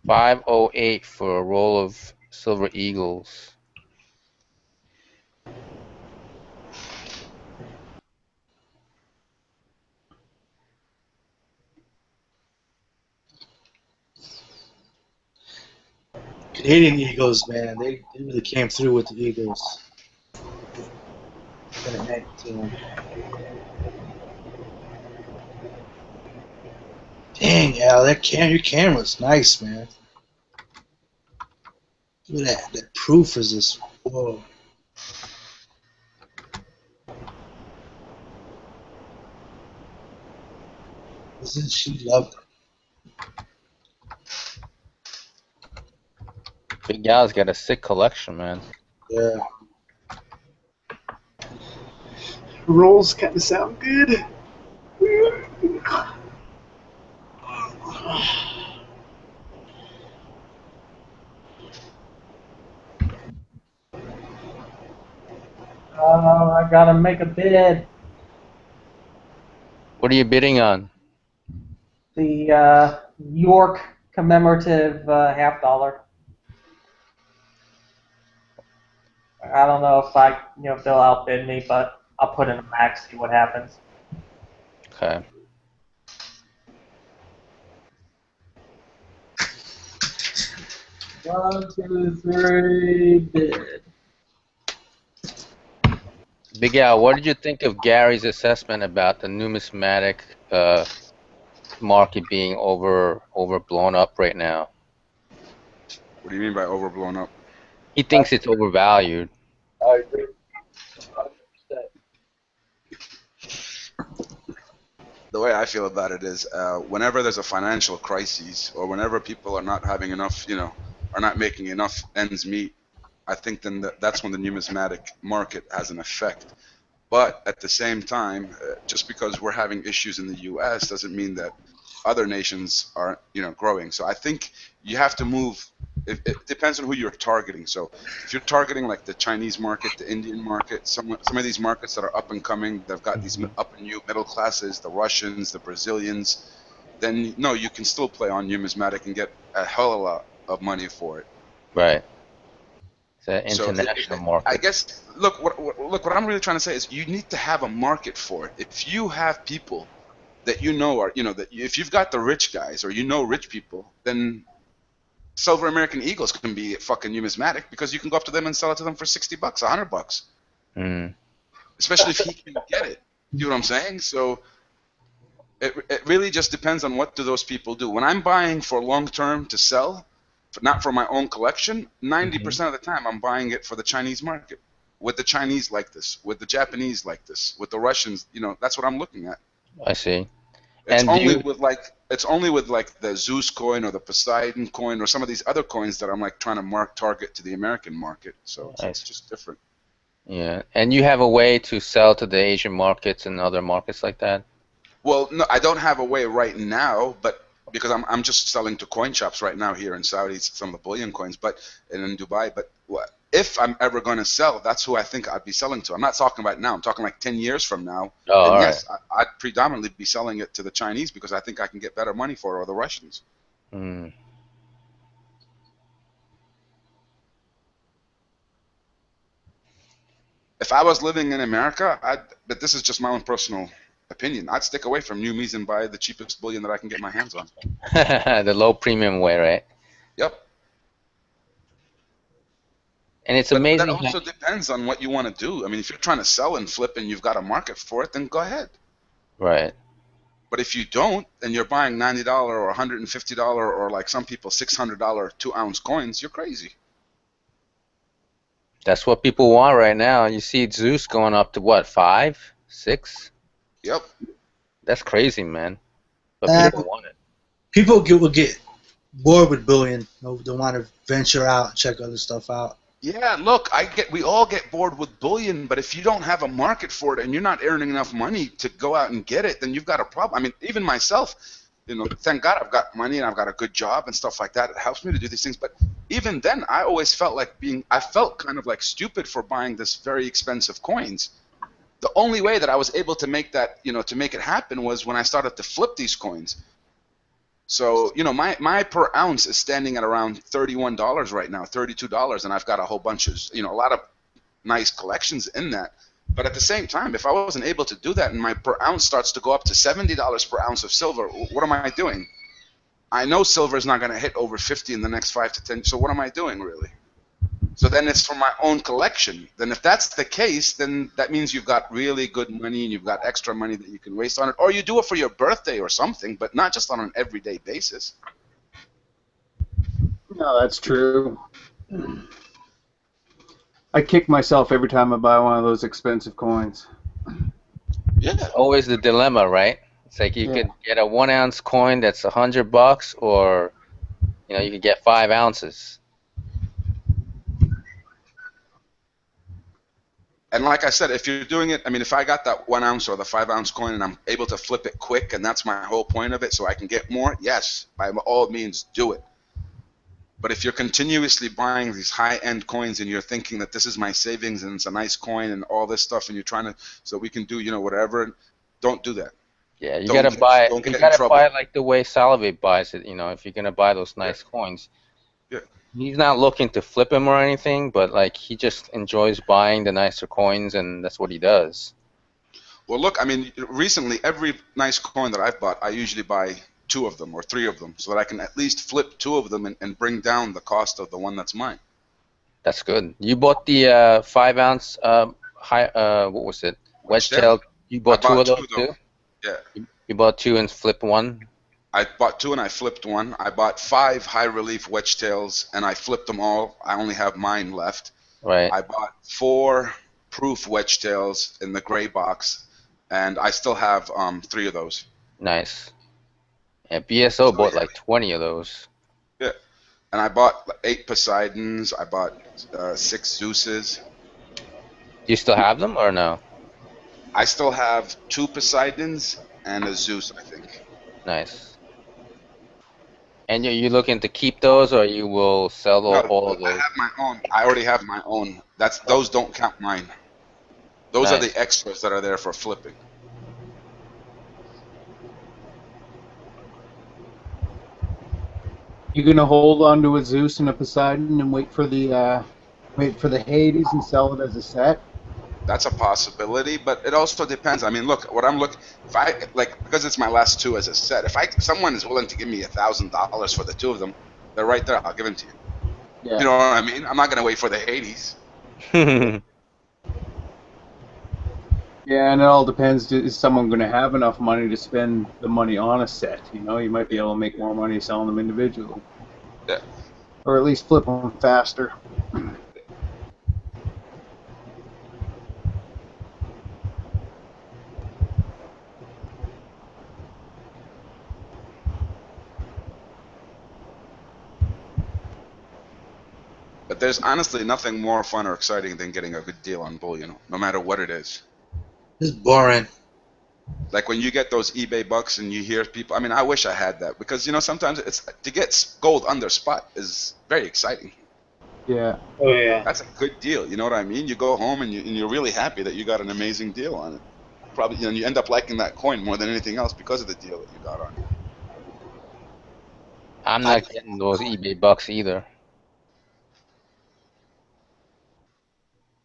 508 for a roll of silver eagles. Canadian Eagles, man, they really came through with the Eagles. Gonna hang it to 'em. Dang, Al, your camera's nice, man. Look at that. That proof is just whoa. Isn't she lovely? Big Gal's got a sick collection, man. Yeah. Rolls kind of sound good. I gotta make a bid. What are you bidding on? The York commemorative $50. I don't know if they'll outbid me, but I'll put in a max, see what happens. Okay. One, two, three, bid. Big Al, what did you think of Gary's assessment about the numismatic market being overblown up right now? What do you mean by overblown up? He thinks it's overvalued. I agree. 100%. The way I feel about it is, whenever there's a financial crisis or whenever people are not having enough, are not making enough ends meet, I think then that's when the numismatic market has an effect. But at the same time, just because we're having issues in the U.S. doesn't mean that other nations are, growing. So I think you have to move. It depends on who you're targeting. So if you're targeting like the Chinese market, the Indian market, some of these markets that are up and coming, they've got these up and new middle classes, the Russians, the Brazilians, then no, you can still play on numismatic and get a hell of a lot of money for it. Right. It's an So international I market. guess look what I'm really trying to say is you need to have a market for it. If you have people that are that if you've got the rich guys or rich people, then Silver American Eagles can be fucking numismatic because you can go up to them and sell it to them for $60, $100, especially if he can get it. You know what I'm saying? So it really just depends on what do those people do. When I'm buying for long term to sell, not for my own collection, 90% of the time I'm buying it for the Chinese market. Would the Chinese like this? Would the Japanese like this? Would the Russians? That's what I'm looking at. I see. It's only with the Zeus coin or the Poseidon coin or some of these other coins that I'm like trying to target to the American market. So it's just different. Yeah, and you have a way to sell to the Asian markets and other markets like that? Well, no, I don't have a way right now, but because I'm just selling to coin shops right now here in Saudi, some of the bullion coins, and in Dubai. But if I'm ever going to sell, that's who I think I'd be selling to. I'm not talking about now. I'm talking like 10 years from now. Oh, then all yes, I'd predominantly be selling it to the Chinese because I think I can get better money for it, or the Russians. if I was living in America, but this is just my own personal opinion, I'd stick away from new me's and buy the cheapest bullion that I can get my hands on. The low premium way, right? Yep. And it's But amazing. that also depends on what you want to do. I mean, if you're trying to sell and flip and you've got a market for it, then go ahead. Right. But if you don't, and you're buying $90 or $150 or like some people $600 2-ounce coins, you're crazy. That's what people want right now. You see Zeus going up to what, 5, 6? Yep. That's crazy, man. But people want it. People will get bored with bullion. They want to venture out and check other stuff out. Yeah, look, we all get bored with bullion, but if you don't have a market for it and you're not earning enough money to go out and get it, then you've got a problem. I mean, even myself, thank God I've got money and I've got a good job and stuff like that. It helps me to do these things. But even then, I always felt like I felt kind of like stupid for buying this very expensive coins. The only way that I was able to make that, to make it happen was when I started to flip these coins. So, my per ounce is standing at around $31 right now, $32, and I've got a whole bunch of, a lot of nice collections in that. But at the same time, if I wasn't able to do that and my per ounce starts to go up to $70 per ounce of silver, what am I doing? I know silver is not going to hit over 50 in the next 5 to 10, so what am I doing really? So then it's for my own collection. Then if that's the case, then that means you've got really good money and you've got extra money that you can waste on it. Or you do it for your birthday or something, but not just on an everyday basis. No, that's true. I kick myself every time I buy one of those expensive coins. Yeah. It's always the dilemma, right? It's like you could get a 1-ounce coin that's $100, or you could get 5 ounces. And like I said, if you're doing it, I mean, if I got that 1 ounce or the 5-ounce coin and I'm able to flip it quick, and that's my whole point of it, so I can get more, yes, by all means, do it. But if you're continuously buying these high-end coins and you're thinking that this is my savings and it's a nice coin and all this stuff, and you're trying to, so we can do, whatever, don't do that. Yeah, you gotta buy. You gotta buy it like the way Salivate buys it. If you're gonna buy those nice coins. Yeah. He's not looking to flip them or anything, but like he just enjoys buying the nicer coins, and that's what he does. Well, look, I mean, recently every nice coin that I've bought, I usually buy 2 of them or 3 of them, so that I can at least flip 2 of them and bring down the cost of the one that's mine. That's good. You bought the 5-ounce what was it? Wedge tail. You bought 2 of those too? Yeah. You bought 2 and flipped 1? I bought 2 and I flipped 1. I bought 5 high relief wedge tails and I flipped them all. I only have mine left. Right. I bought 4 proof wedge tails in the gray box, and I still have 3 of those. Nice. Yeah, BSO bought like 20 of those. Yeah. And I bought 8 Poseidons. I bought 6 Zeuses. Do you still have them or no? I still have 2 Poseidons and a Zeus, I think. Nice. And you looking to keep those, or you will sell all of those? I have my own. I already have my own. Those don't count mine. Those are the extras that are there for flipping. You gonna hold on to a Zeus and a Poseidon and wait for the Hades and sell it as a set? That's a possibility, but it also depends. I mean, look, what I'm looking, because it's my last 2 as a set. If someone is willing to give me $1,000 for the 2 of them, they're right there. I'll give them to you. Yeah. You know what I mean? I'm not gonna wait for the Hades. Yeah, and it all depends. Is someone going to have enough money to spend the money on a set? You might be able to make more money selling them individually. Yeah. Or at least flip them faster. But there's honestly nothing more fun or exciting than getting a good deal on bullion, no matter what it is. It's boring. Like when you get those eBay bucks and you hear people, I mean, I wish I had that, because sometimes to get gold under spot is very exciting. Yeah. Oh yeah. That's a good deal. You know what I mean? You go home and you're really happy that you got an amazing deal on it. Probably, you end up liking that coin more than anything else because of the deal that you got on it. I'm not getting those eBay bucks either.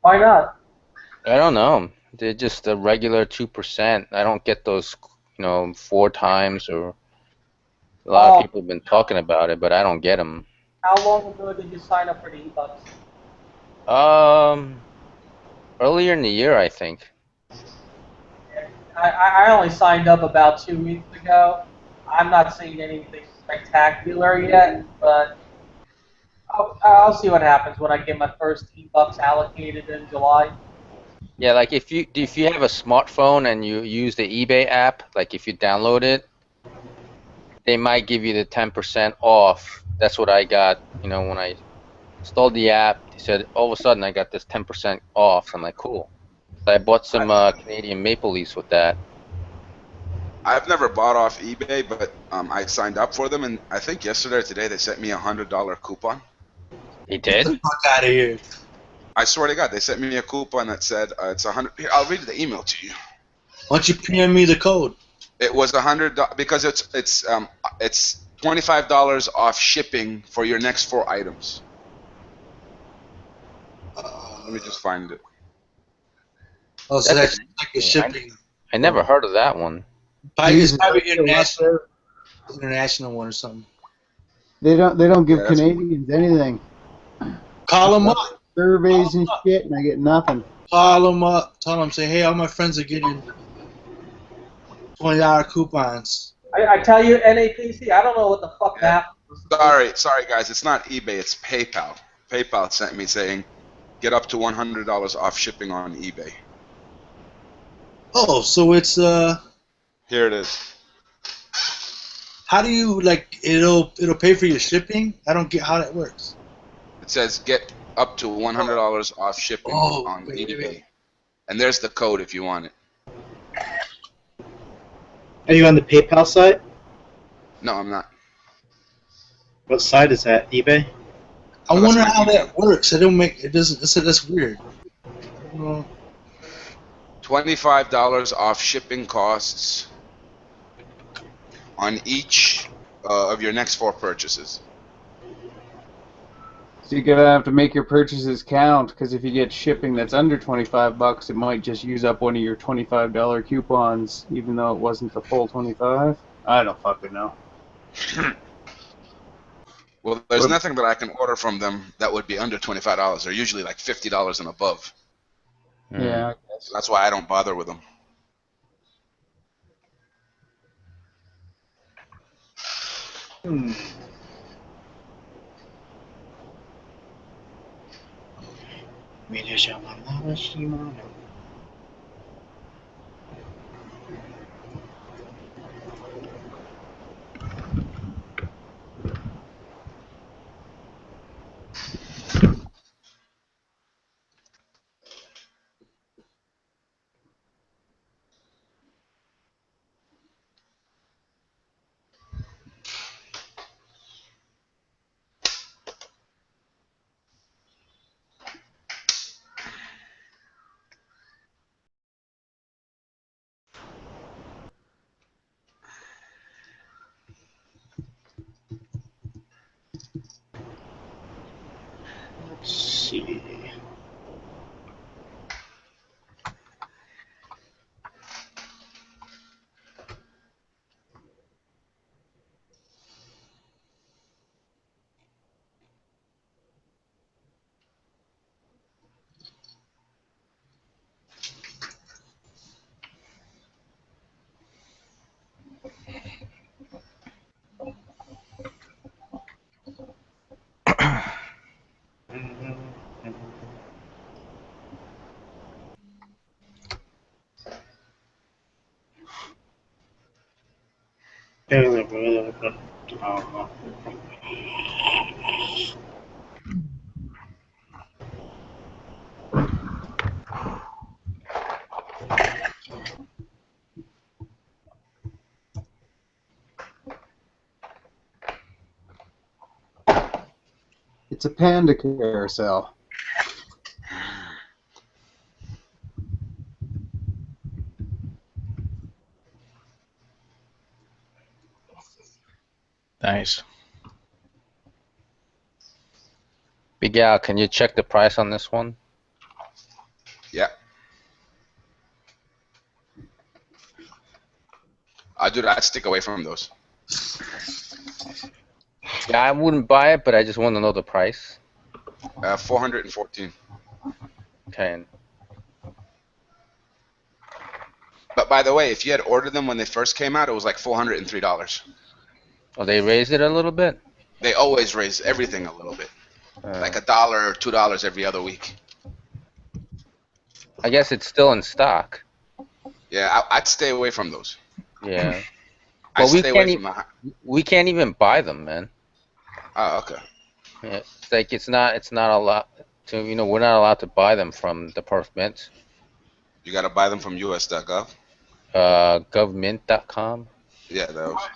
Why not? I don't know. They're just a regular 2%. I don't get those, 4 times, or a lot of Oh, people have been talking about it, but I don't get them. how long ago did you sign up for the e-bucks? Earlier in the year, I think. I only signed up about 2 weeks ago. I'm not seeing anything spectacular yet, but I'll see what happens when I get my first e-bucks allocated in July. Yeah, like if you have a smartphone and you use the eBay app, like if you download it, they might give you the 10% off. That's what I got, when I installed the app. They said all of a sudden I got this 10% off. I'm like, cool. So I bought some Canadian maple leaves with that. I've never bought off eBay, but I signed up for them, and I think yesterday or today they sent me $100 coupon. They Get the did? fuck out of here. I swear to God, they sent me a coupon that said it's 100. Here, I'll read the email to you. Why don't you PM me the code? It was $100 because it's $25 off shipping for your next 4 items. Let me just find it. Oh, so That's that's like a shipping. I never heard of that one. It's probably international one or something. They don't give Yeah, that's- Canadians anything. Call them up. Surveys and shit, and I get nothing. Call them up. Tell them, say, hey, all my friends are getting $20 coupons. I tell you, NAPC, I don't know what the fuck Yeah. happened. Sorry guys, it's not eBay, it's PayPal. PayPal sent me saying get up to $100 off shipping on eBay. Oh, so it's Here it is. how do you it'll pay for your shipping? I don't get how that works. It says get up to $100 off shipping on eBay. And there's the code if you want it. Are you on the PayPal site? No, I'm not. What site is that? eBay? I Oh, that's wonder my how email. that works. It don't make it doesn't. That's weird. $25 off shipping costs on each of your next 4 purchases. So you're gonna have to make your purchases count, because if you get shipping that's under $25, it might just use up one of your $25 coupons, even though it wasn't the full 25. I don't fucking know. Well, there's nothing that I can order from them that would be under $25. They're usually like $50 and above. Yeah, I guess. That's why I don't bother with them. Let's see. It's a panda carousel. Nice. Big Al, can you check the price on this one? Yeah. I'd stick away from those. Yeah, I wouldn't buy it, but I just want to know the price. 414. Okay. But by the way, if you had ordered them when they first came out, it was like $403. Oh, they raised it a little bit? They always raise everything a little bit. Like $1 or $2 every other week. I guess it's still in stock. Yeah, I'd stay away from those. Yeah. I'd Well, stay away from we can't even buy them, man. Oh, okay. Yeah, it's like it's not allowed to. We're not allowed to buy them from the Perth Mint. You gotta buy them from us.gov. Government.com. Yeah, that was.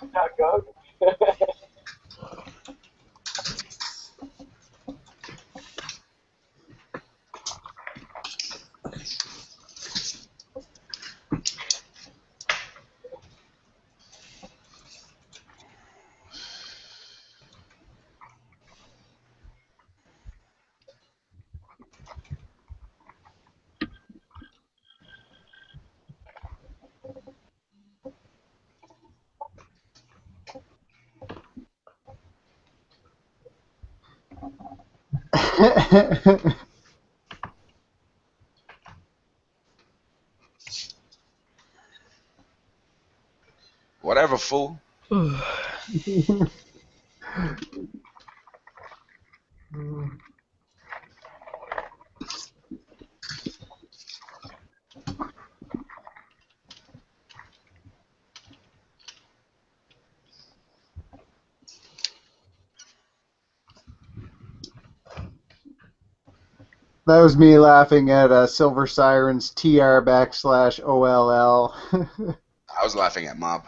Whatever, fool. That was me laughing at Silver Siren's TR /OLL. I was laughing at Mob.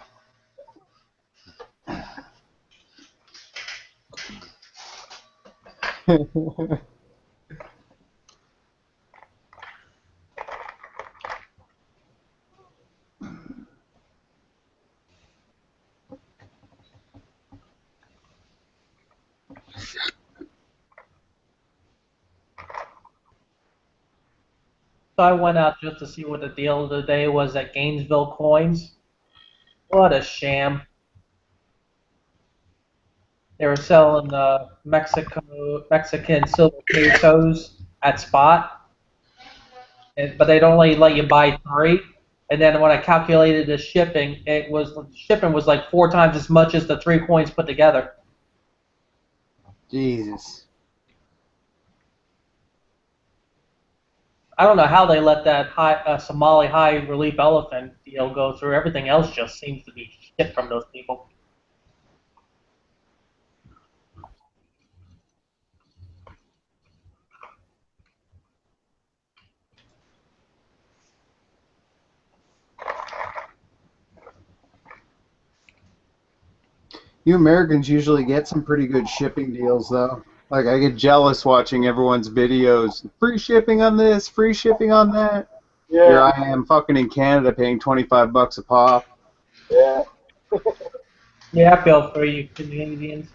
So I went out just to see what the deal of the day was at Gainesville Coins. What a sham. They were selling Mexican silver pesos at spot, but they'd only let you buy 3. And then when I calculated the shipping, shipping was like 4 times as much as the 3 coins put together. Jesus. I don't know how they let that Somali high relief elephant deal go through. Everything else just seems to be shit from those people. You Americans usually get some pretty good shipping deals, though. Like, I get jealous watching everyone's videos. Free shipping on this, free shipping on that. Yeah. Here I am fucking in Canada paying $25 a pop. Yeah. Yeah, I feel for you Canadians.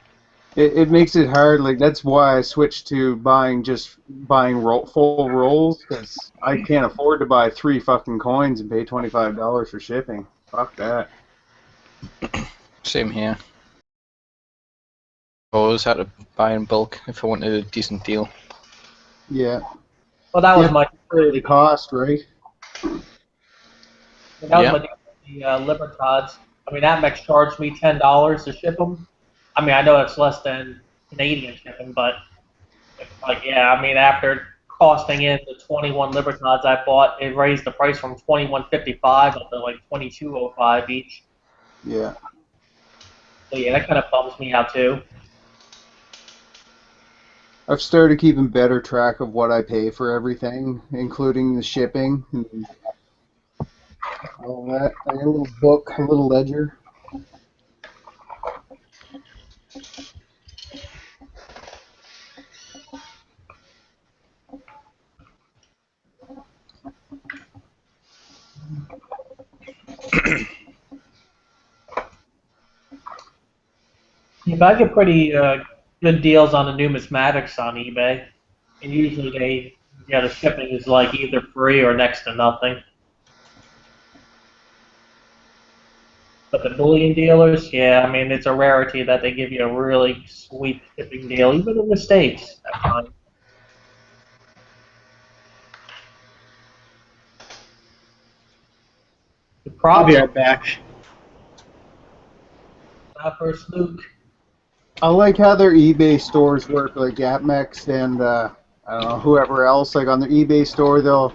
It makes it hard. Like, that's why I switched to buying full rolls, because I can't afford to buy 3 fucking coins and pay $25 for shipping. Fuck that. Same here. I always had to buy in bulk if I wanted a decent deal. Yeah. Well, that was my the cost, right? that was my deal with the Libertads. I mean, Atmex charged me $10 to ship them. I mean, I know it's less than Canadian shipping, but like, yeah, I mean, after costing in the 21 Libertads I bought, it raised the price from $21.55 up to like $22.05 each. Yeah. So yeah, that kind of bums me out too. I've started keeping better track of what I pay for everything, including the shipping and all that. I got a little book, a little ledger. Yeah, but I get pretty good deals on the numismatics on eBay, and usually the shipping is like either free or next to nothing. But the bullion dealers, yeah, I mean, it's a rarity that they give you a really sweet shipping deal, even in the States. I find. The I'll be Crocs right back. are first Luke. I like how their eBay stores work, like AppMex and I don't know, whoever else. Like on their eBay store, they'll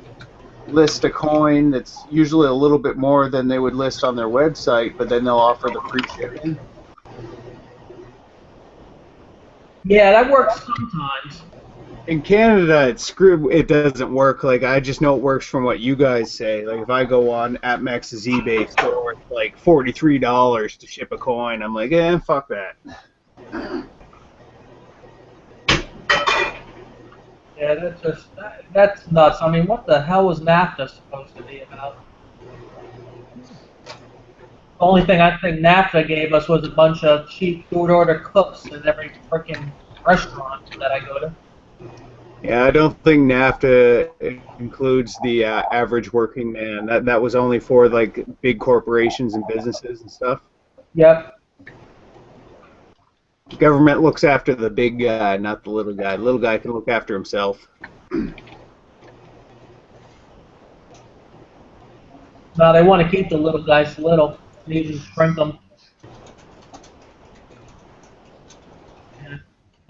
list a coin that's usually a little bit more than they would list on their website, but then they'll offer the free shipping. Yeah, that works sometimes. In Canada, it's screwed. It doesn't work. Like I just know it works from what you guys say. Like if I go on AppMex's eBay store, it's like $43 to ship a coin. I'm like, fuck that. Yeah, that's nuts. I mean, what the hell was NAFTA supposed to be about? The only thing I think NAFTA gave us was a bunch of cheap food order cooks in every freaking restaurant that I go to. Yeah, I don't think NAFTA includes the average working man. That was only for like big corporations and businesses and stuff. Yep. The government looks after the big guy, not the little guy. The little guy can look after himself. No, they want to keep the little guys little and even shrink them. Yeah.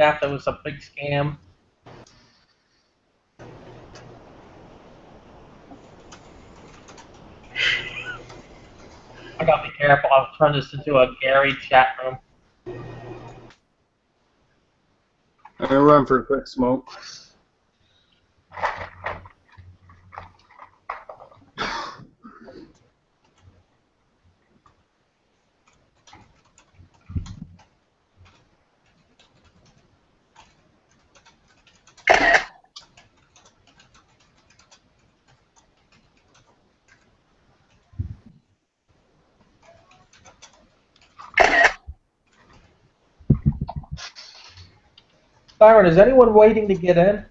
NAFTA was a big scam. I gotta be careful. I'll turn this into a Gary chat room. I'm gonna run for a quick smoke. Byron, is anyone waiting to get in?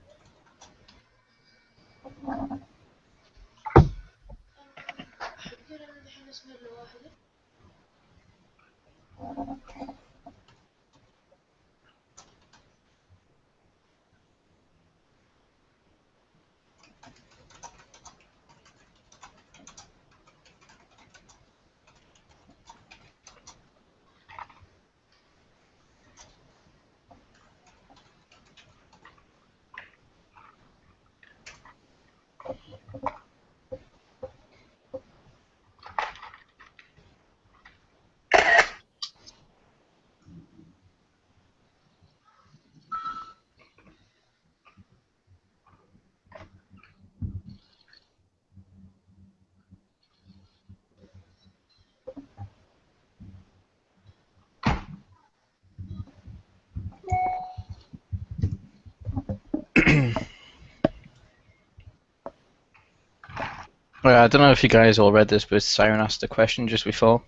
Well, I don't know if you guys all read this, but Siren asked a question just before.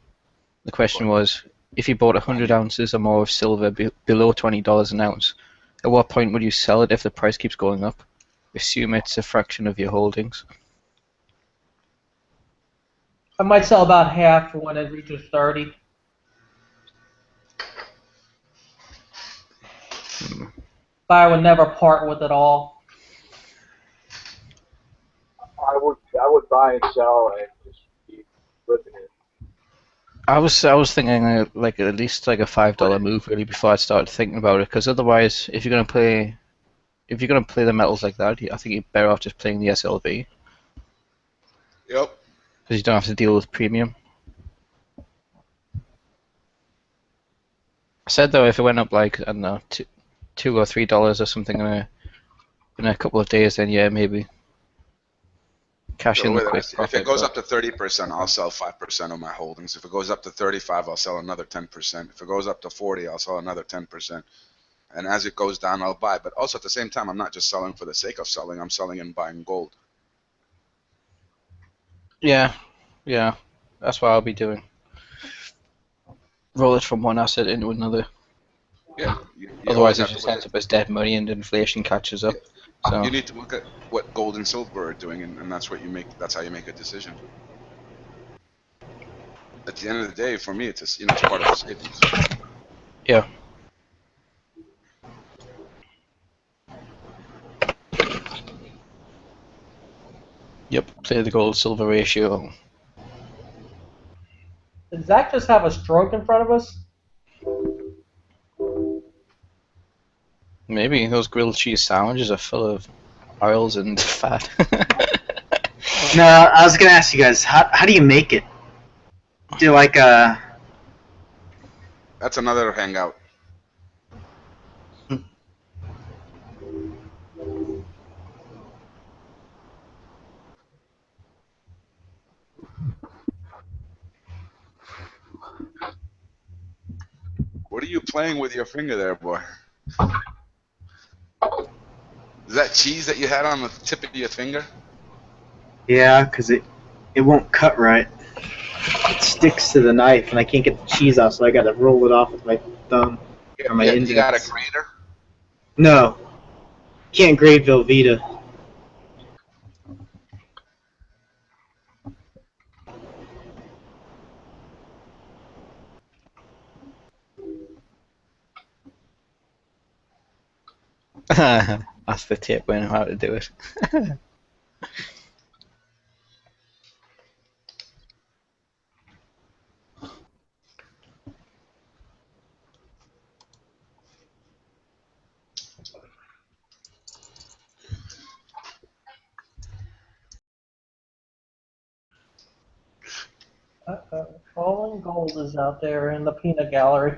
The question was, if you bought 100 ounces or more of silver below $20 an ounce, at what point would you sell it if the price keeps going up? Assume it's a fraction of your holdings. I might sell about half for when it reaches 30. But I would never part with it all. I would buy and sell and just keep flipping it. I was thinking like at least like a $5 move really before I started thinking about it, because otherwise, if you're gonna play the metals like that, I think you're better off just playing the SLV. Yep. Because you don't have to deal with premium. I said though, if it went up like, I don't know, $2 or $3 or something in a couple of days, then yeah, maybe cash in the quick If profit. it goes up to 30%, I'll sell 5% of my holdings. If it goes up to 35, I'll sell another 10%. If it goes up to 40, I'll sell another 10%. And as it goes down, I'll buy. But also at the same time, I'm not just selling for the sake of selling. I'm selling and buying gold. Yeah, that's what I'll be doing. Roll it from one asset into another. Yeah. Otherwise, it just ends up as dead money and inflation catches up. So you need to look at what gold and silver are doing, and that's what you make. That's how you make a decision. at the end of the day, for me, it's it's part of the savings. Yeah. Yep. Play the gold silver ratio. Did Zach just have a stroke in front of us? Maybe those grilled cheese sandwiches are full of oils and fat. No, I was gonna ask you guys, how do you make it? Do like a That's another hangout. What are you playing with your finger there, boy? Is that cheese that you had on the tip of your finger? yeah, because it won't cut right. It sticks to the knife, and I can't get the cheese off, so I gotta roll it off with my thumb or my index. You got a grater? No, can't grate Velveeta. That's the tip when how to do it. Fallen Gold is out there in the peanut gallery.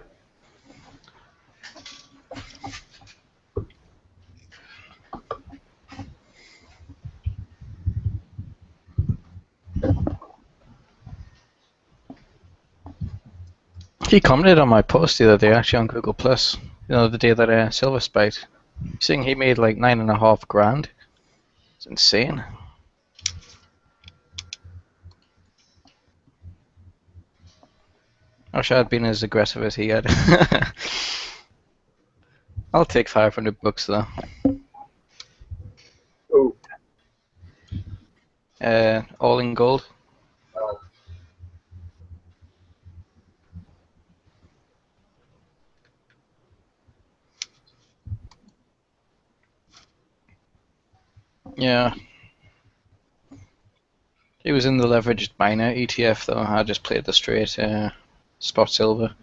He commented on my post the other day, actually on Google Plus. You know, the day that Silver spiked. Saying he made like $9.5 grand. It's insane. I wish I had been as aggressive as he had. I'll take $500 though. Ooh. All in gold. Yeah. He was in the leveraged minor ETF though. I just played the straight spot silver.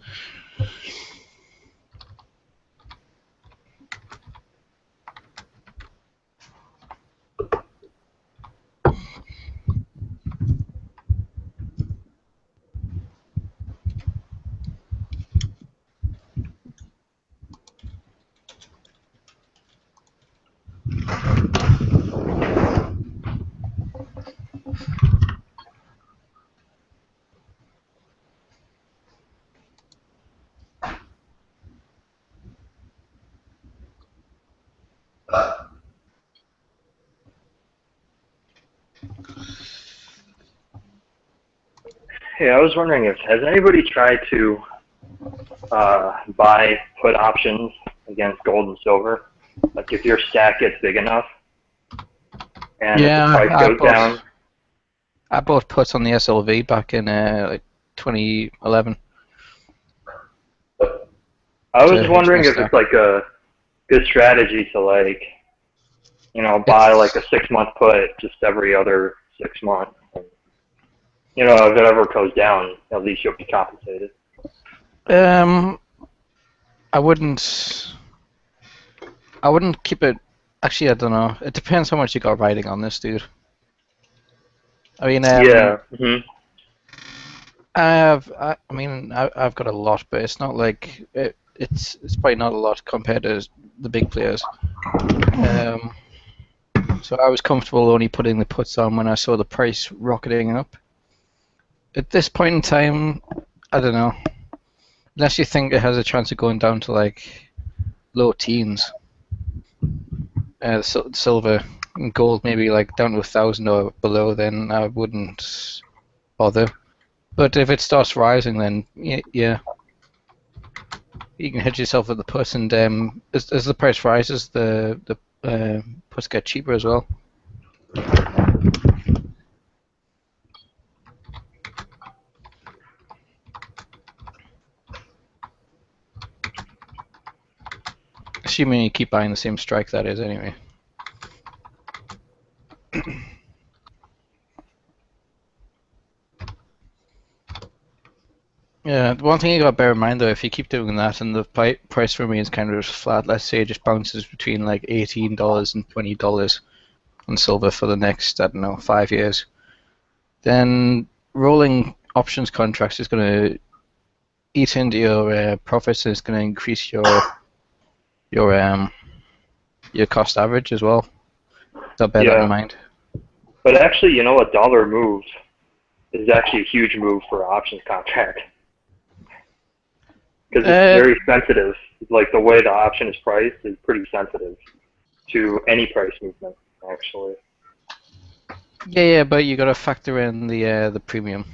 Hey, I was wondering has anybody tried to buy put options against gold and silver? Like if your stack gets big enough and if the price goes down. I bought puts on the SLV back in like 2011. I was wondering if it's like a good strategy to like, you know, buy like a 6-month put just every other 6 months. And, you know, if it ever goes down, at least you'll be compensated. I wouldn't keep it. Actually, I don't know. It depends how much you got riding on this, dude. I mean, yeah. I've got a lot, but it's not like it's probably not a lot compared to the big players. So I was comfortable only putting the puts on when I saw the price rocketing up. At this point in time, I don't know. Unless you think it has a chance of going down to like low teens. Silver and gold maybe like down to 1,000 or below, then I wouldn't bother. But if it starts rising, then yeah, you can hedge yourself with the puts, and as the price rises, the puts get cheaper as well. Assuming you keep buying the same strike, that is, anyway. Yeah, the one thing you gotta bear in mind though, if you keep doing that and the price remains kind of flat, let's say it just bounces between like $18 and $20 on silver for the next, I don't know, 5 years, then rolling options contracts is gonna eat into your profits and it's gonna increase your cost average as well. So bear that in mind. But actually, you know, a dollar move is actually a huge move for an options contract. Because it's very sensitive. Like the way the option is priced is pretty sensitive to any price movement, actually. Yeah, but you got to factor in the premium.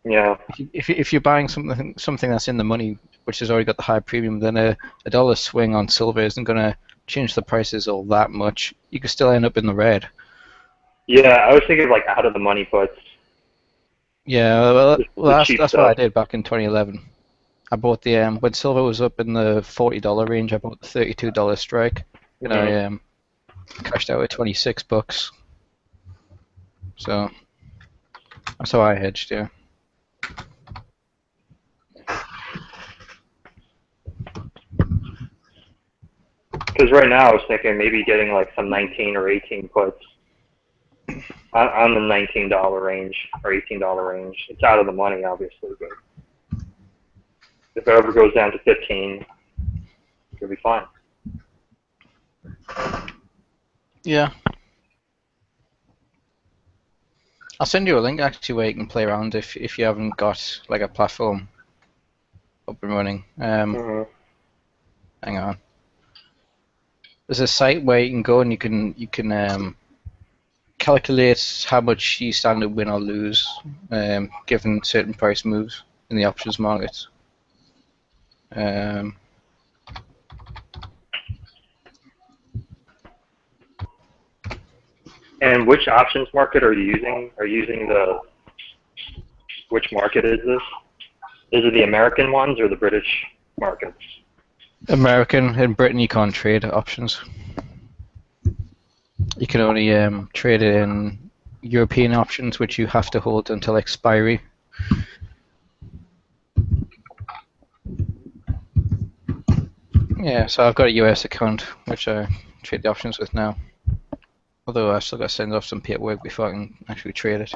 Yeah. If you're buying something that's in the money, which has already got the high premium, then a dollar swing on silver isn't going to change the prices all that much. You could still end up in the red. Yeah, I was thinking of like out of the money puts. Yeah, well that's what I did back in 2011. I bought the when silver was up in the $40 range. I bought the $32 strike, and I cashed out at $26. So that's how I hedged, yeah. Because right now I was thinking maybe getting like some 19 or 18 puts on the $19 range or $18 range. It's out of the money, obviously, but if it ever goes down to 15, it'll be fine. Yeah. I'll send you a link actually where you can play around if you haven't got like a platform up and running. Hang on. There's a site where you can go and you can calculate how much you stand to win or lose given certain price moves in the options market. And which options market are you using? Are you using which market is this? Is it the American ones or the British markets? American. In Britain you can't trade options. You can only trade it in European options, which you have to hold until expiry. Yeah, so I've got a US account, which I trade the options with now. Although I've still got to send off some paperwork before I can actually trade it.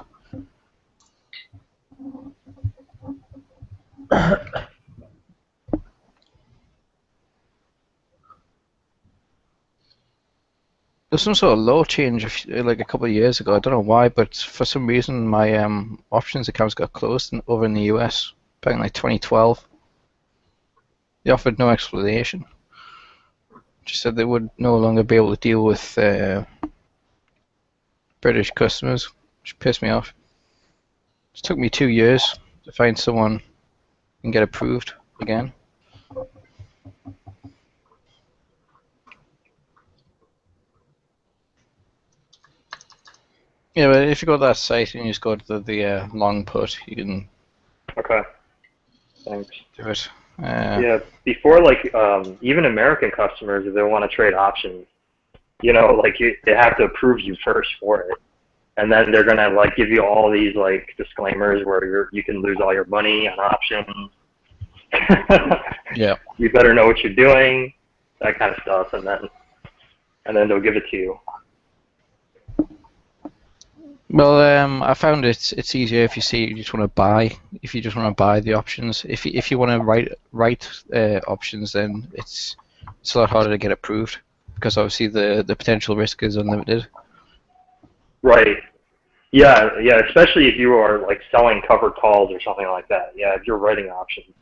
There's some sort of law change like a couple of years ago. I don't know why, but for some reason my options accounts got closed over in the US back in like 2012. They offered no explanation. Just said they would no longer be able to deal with British customers, which pissed me off. It took me 2 years to find someone and get approved again. Yeah, but if you go to that site and you just go to the long put, you can. Okay. Thanks. Do it. Yeah, before like even American customers, if they want to trade options, you know, like they have to approve you first for it, and then they're gonna like give you all these like disclaimers where you can lose all your money on options. Yeah. You better know what you're doing, that kind of stuff, and then they'll give it to you. Well, I found it's easier if you just want to buy. If you just want to buy the options, if you want to write options, then it's a lot harder to get approved because obviously the potential risk is unlimited. Right. Yeah. Especially if you are like selling covered calls or something like that. Yeah, if you're writing options.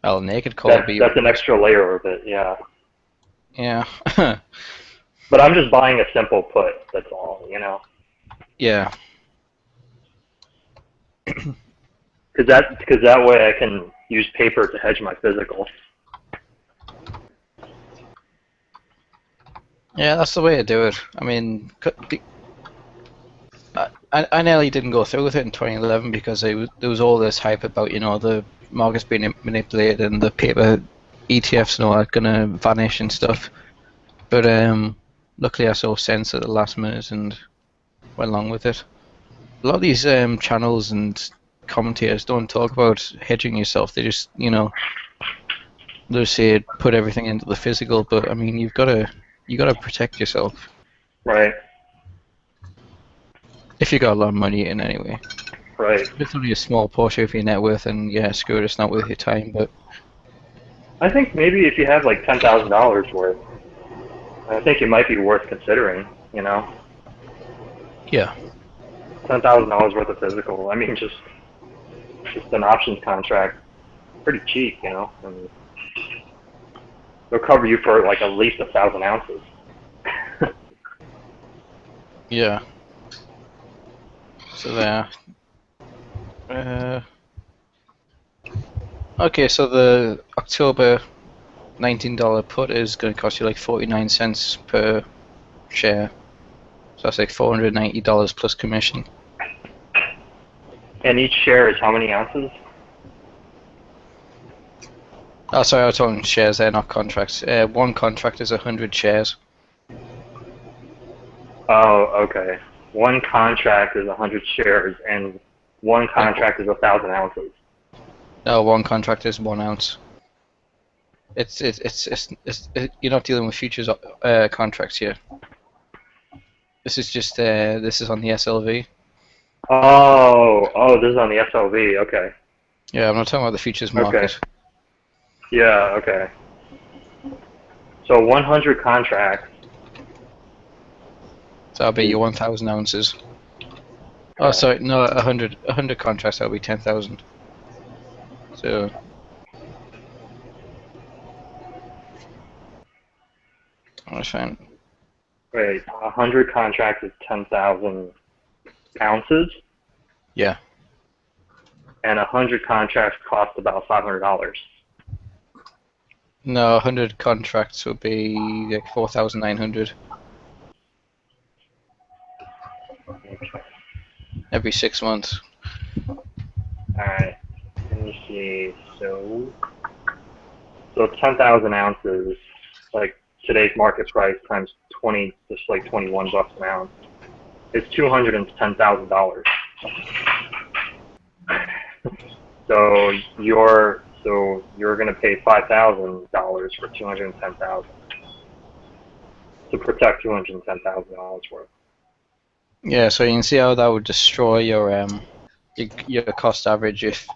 Well, naked call would be. That's an extra layer of it. Yeah. Yeah. But I'm just buying a simple put. That's all. You know. Yeah. Because that way I can use paper to hedge my physical. Yeah, that's the way to do it. I mean, I nearly didn't go through with it in 2011 because there was all this hype about the markets being manipulated and the paper ETFs and all that gonna vanish and stuff. But luckily I saw sense at the last minute and went along with it. A lot of these channels and commentators don't talk about hedging yourself. They just, they say put everything into the physical. But I mean, you gotta protect yourself. Right. If you got a lot of money in anyway. Right. If it's only a small portion of your net worth, and yeah, screw it, it's not worth your time. But I think maybe if you have like $10,000 worth, I think it might be worth considering. yeah, $10,000 worth of physical. I mean, just an options contract, pretty cheap. And they'll cover you for like at least 1,000 ounces. yeah. So there. Okay, so the October $19 put is going to cost you like 49 cents per share. So that's like $490 plus commission. And each share is how many ounces? Oh, sorry, I was talking shares there, not contracts. One contract is 100 shares. Oh, okay. One contract is 100 shares, and one contract is 1,000 ounces. No, one contract is 1 ounce. You're not dealing with futures contracts here. This is just this is on the SLV. Oh, this is on the SLV. Okay. Yeah, I'm not talking about the futures market. Okay. Yeah. Okay. So 100 contracts. So that'll be your 1,000 ounces. Oh, sorry, no, 100 contracts. That'll be 10,000. So. That's fine. Wait, 100 contracts is 10,000 ounces? Yeah. And 100 contracts cost about $500. No, 100 contracts would be like 4,900. Okay. Every 6 months. Alright. Let me see. So 10,000 ounces, like today's market price times 20, just like $21 an ounce, is $210,000. So you're gonna pay $5,000 for $210,000 to protect $210,000 worth. Yeah, so you can see how that would destroy your cost average if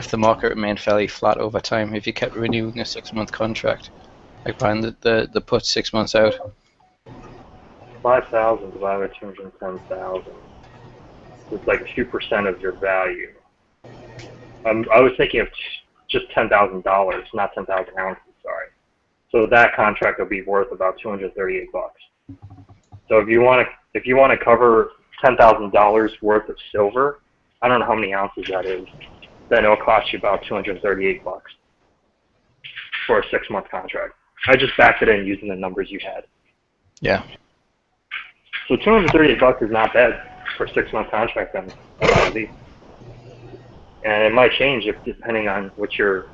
the market remained fairly flat over time. If you kept renewing a 6-month contract, like buying the put 6 months out. 5,000 divided by 210,000. It's like 2% of your value. I was thinking of just $10,000, not 10,000 ounces. Sorry. So that contract will be worth about $238. So if you want to cover $10,000 worth of silver, I don't know how many ounces that is, then it'll cost you about $238 for a 6-month contract. I just backed it in using the numbers you had. Yeah. So $238 is not bad for a 6-month contract on SLV. And it might change depending on what your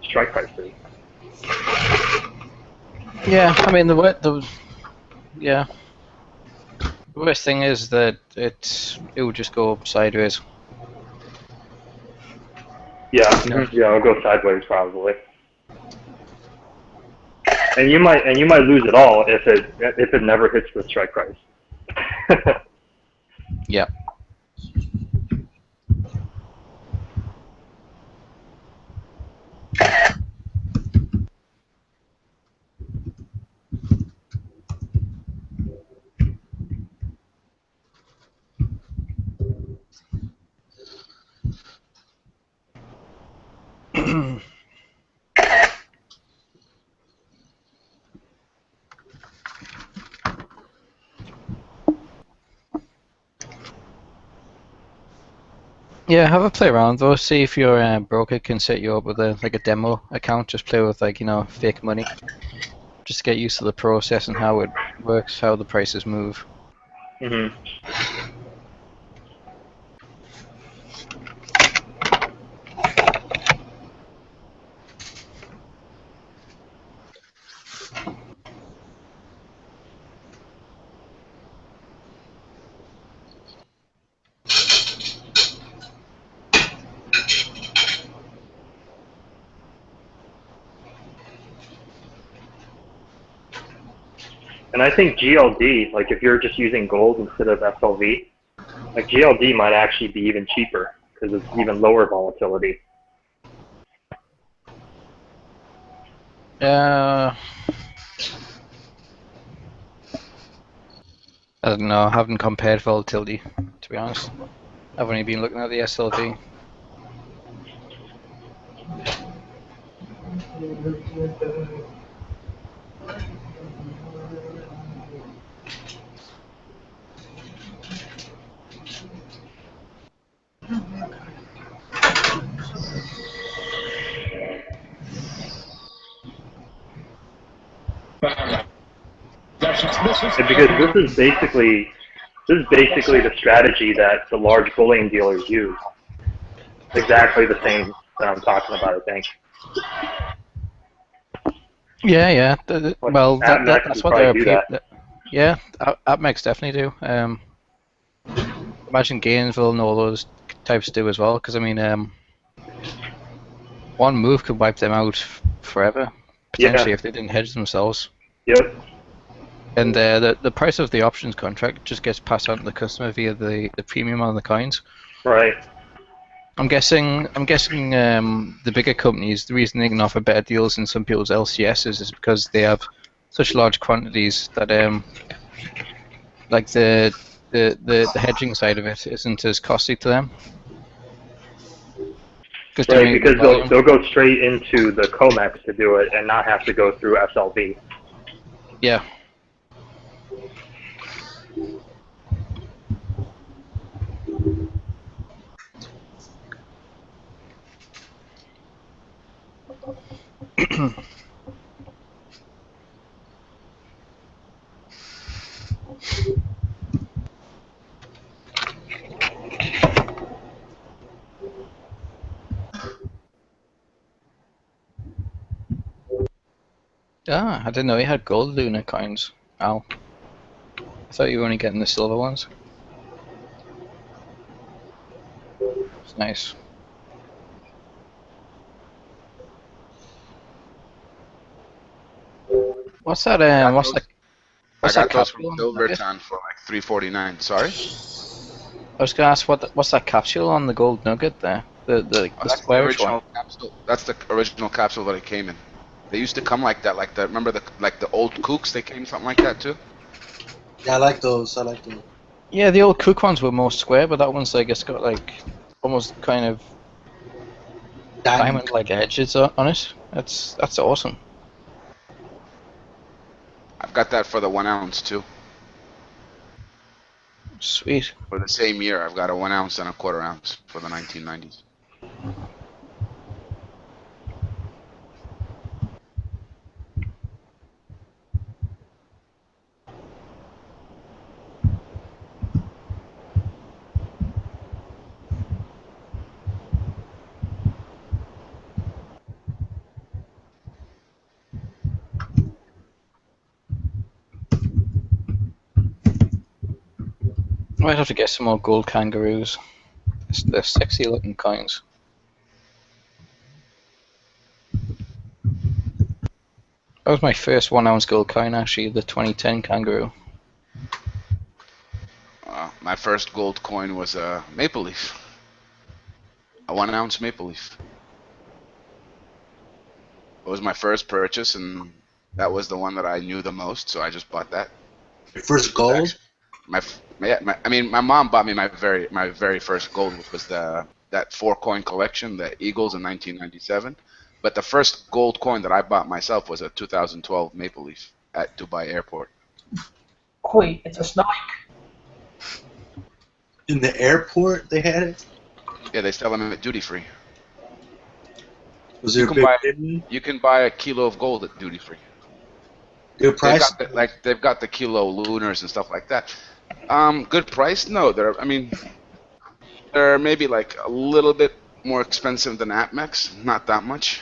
strike price is. Yeah, I mean the worst thing is that it would just go sideways. Yeah, No. yeah, it'll go sideways probably. And you might lose it all if it never hits the strike price. Yeah. Yeah, have a play around though. See if your broker can set you up with a demo account. Just play with fake money. Just get used to the process and how it works, how the prices move. Mhm. And I think GLD, like if you're just using gold instead of SLV, like GLD might actually be even cheaper because it's even lower volatility. I don't know. I haven't compared volatility, to be honest. I've only been looking at the SLV. Because this is basically the strategy that the large bullion dealers use. Exactly the same that I'm talking about, I think. Yeah, yeah. Well, AppMex that's would what probably they're do that. Yeah, AppMex definitely do. Imagine Gainesville and all those types do as well. Because I mean, one move could wipe them out forever, potentially, Yeah. if they didn't hedge themselves. Yep. And the price of the options contract just gets passed on to the customer via the premium on the coins. Right. I'm guessing the bigger companies, the reason they can offer better deals than some people's LCSs is because they have such large quantities that like the hedging side of it isn't as costly to them. Right, because they'll go straight into the COMEX to do it and not have to go through SLV. Yeah. Ah, I didn't know you had gold Lunar coins, Al. I thought you were only getting the silver ones. It's nice. What's that? What's that? I What's got that those from capsule? Silver Tan for like $3.49. Sorry. I was gonna ask what's that capsule on the gold nugget there? The That's the squarish one. original capsule. That's the original capsule that it came in. They used to come like that, remember the old kooks? They came something like that too. Yeah, I like those. I like those. Yeah, the old Cook ones were more square, but that one's like it's got like almost kind of diamond-like edges on it. That's awesome. I've got that for the 1 ounce too. Sweet. For the same year, I've got a 1 ounce and a 1/4 ounce for the 1990s. I might have to get some more gold kangaroos. They're sexy-looking coins. That was my first 1 ounce gold coin, actually, the 2010 kangaroo. My first gold coin was a maple leaf, a 1 ounce maple leaf. It was my first purchase, and that was the one that I knew the most, so I just bought that. Your first gold? My mom bought me my very first gold, which was that 4-coin collection, the Eagles in 1997. But the first gold coin that I bought myself was a 2012 maple leaf at Dubai Airport. Wait, it's a snake. In the airport, they had it. Yeah, they sell them at duty free. Was there you can buy a kilo of gold at duty free. Good price. They've got the kilo lunars and stuff like that. Good price? No, they're maybe like a little bit more expensive than AppMex, not that much.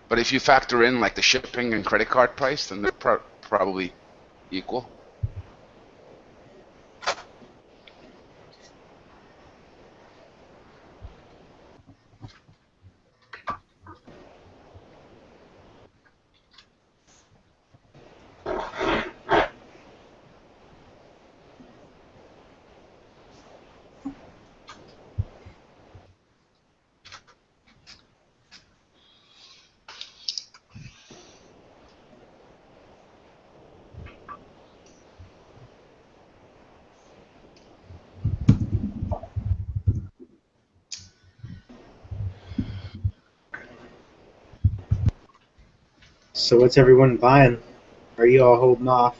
But if you factor in like the shipping and credit card price, then they're probably equal. So what's everyone buying? Are you all holding off?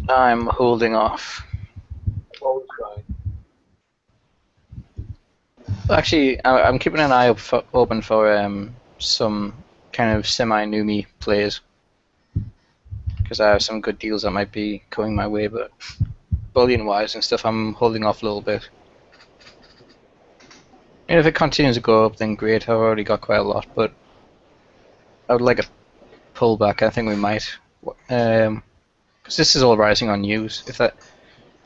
I'm holding off. Always fine. Actually, I'm keeping an eye open for some kind of semi-Numi plays because I have some good deals that might be coming my way, but bullion-wise and stuff, I'm holding off a little bit. And if it continues to go up, then great. I've already got quite a lot, but I would like a pullback. I think we might, because this is all rising on news.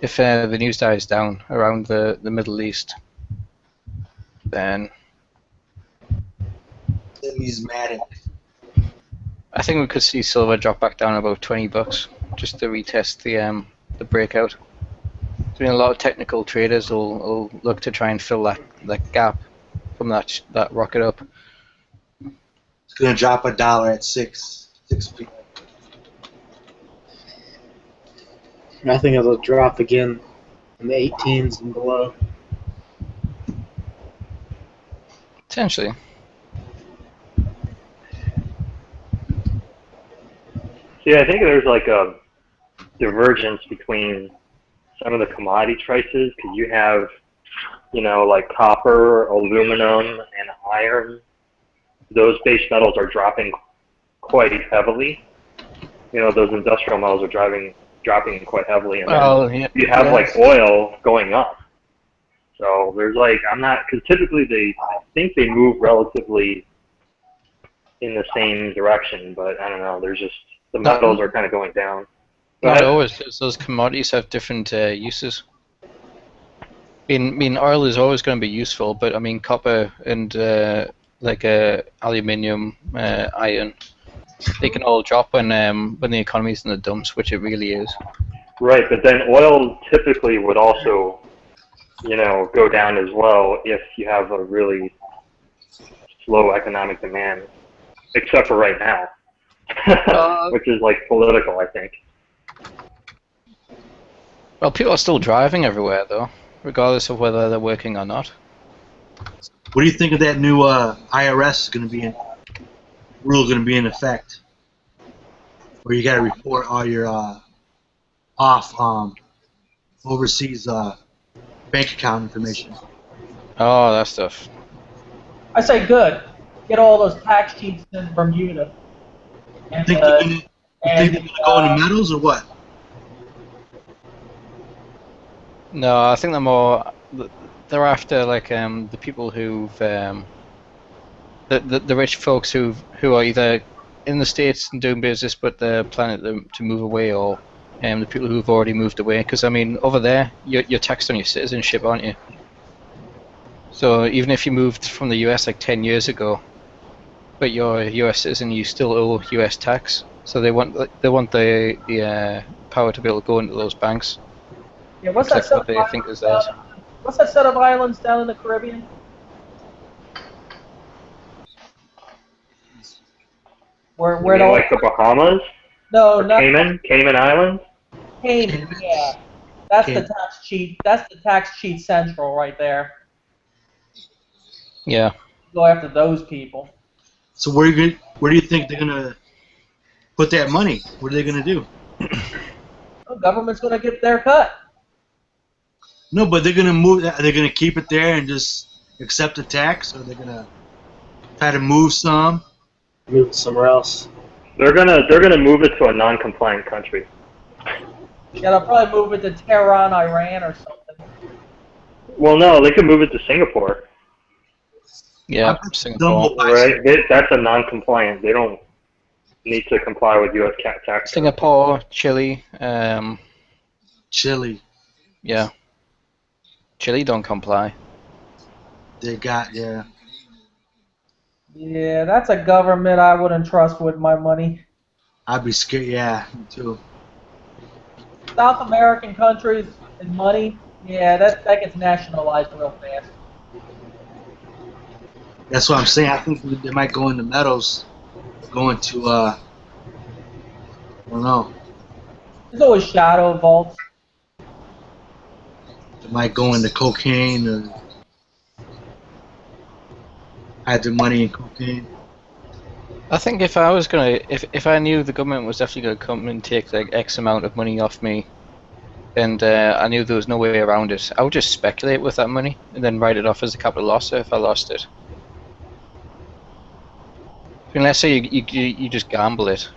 If the news dies down around the Middle East, then He's mad at. I think we could see silver drop back down about $20 just to retest the breakout. I mean, a lot of technical traders will look to try and fill that gap from that rocket up. It's gonna drop $1 at 6 p.m. I think it'll drop again in the 18s and below. Potentially. See, I think there's like a divergence between some of the commodity prices because you have, like copper, aluminum, and iron. Those base metals are dropping quite heavily. Those industrial metals are dropping quite heavily, and then you have like oil going up. So there's like because typically I think they move relatively in the same direction, but I don't know. There's just the metals are kind of going down. Not always. Those commodities have different uses. I mean, oil is always going to be useful, but I mean, copper and aluminium, iron, they can all drop when the economy's in the dumps, which it really is. Right, but then oil typically would also, go down as well if you have a really slow economic demand, except for right now, which is like political, I think. Well, people are still driving everywhere, though, regardless of whether they're working or not. What do you think of that new IRS rule going to be in effect, where you got to report all your overseas bank account information? Oh, that stuff. I say good. Get all those tax sheets in Bermuda. And, Think they're going to go into metals or what? No, I think they're after like the people who've the rich folks who are either in the States and doing business but they're planning to move away, or the people who've already moved away. Because I mean, over there you're taxed on your citizenship, aren't you? So even if you moved from the US like 10 years ago, but you're a US citizen, you still owe US tax. So they want the power to be able to go into those banks. Yeah, what's that set of islands down in the Caribbean? Where like the Bahamas? No, not Cayman Islands. Cayman. Yeah, that's the tax cheat. That's the tax cheat central right there. Yeah. Go after those people. So where do you think they're gonna put that money? What are they gonna do? The government's gonna get their cut. No, but they're gonna move. Are they gonna keep it there and just accept the tax, or they're gonna try to move some? Move it somewhere else. They're gonna move it to a non-compliant country. Yeah, they'll probably move it to Tehran, Iran, or something. Well, no, they could move it to Singapore. Yeah, Singapore. Right, that's a non-compliant. They don't need to comply with U.S. tax. Singapore, Chile. Chile. Yeah. Chile don't comply. They got Yeah, that's a government I wouldn't trust with my money. I'd be scared. Yeah, me too. South American countries and money, yeah, that gets nationalized real fast. That's what I'm saying. I think they might go into metals, go into I don't know. There's always shadow vaults. They might go into cocaine or hide their money in cocaine. I think if I was gonna, if I knew the government was definitely gonna come and take like X amount of money off me, and I knew there was no way around it, I would just speculate with that money and then write it off as a capital loss if I lost it. I mean, let's say you just gamble it,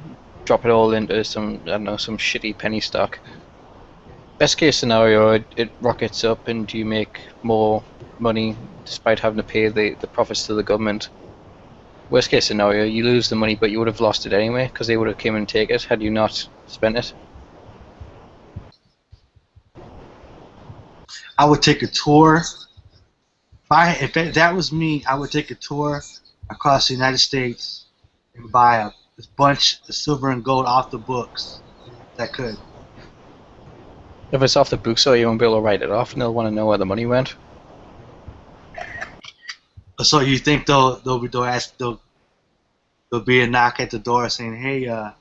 drop it all into some, I don't know, some shitty penny stock. Best case scenario, it rockets up and you make more money despite having to pay the profits to the government. Worst case scenario, you lose the money, but you would have lost it anyway because they would have came and take it had you not spent it. I would take a tour. If that was me, I would take a tour across the United States and buy a bunch of silver and gold off the books. That could. If it's off the books, so you won't be able to write it off, and they'll want to know where the money went. So you think they'll be a knock at the door saying, "Hey, what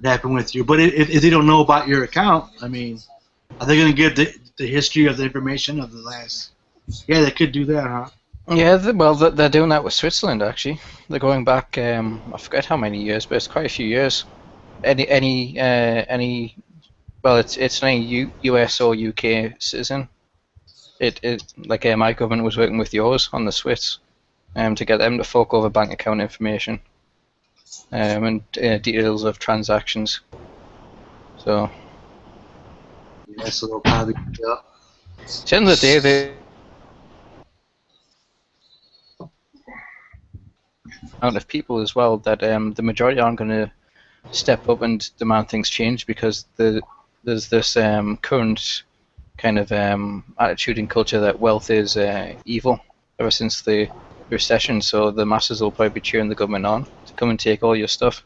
happened with you?" But if they don't know about your account, I mean, are they going to give the history of the information of the last? Yeah, they could do that, huh? Yeah, well, they're doing that with Switzerland actually. They're going back, I forget how many years, but it's quite a few years. Well, it's any US or UK citizen. Like my government was working with yours on the Swiss, to get them to fork over bank account information, and details of transactions. So. Yeah, so they'll probably. Yeah. At the end of the day, the amount of people as well that the majority aren't going to step up and demand things change because there's this current kind of attitude and culture that wealth is evil ever since the recession. So the masses will probably be cheering the government on to come and take all your stuff.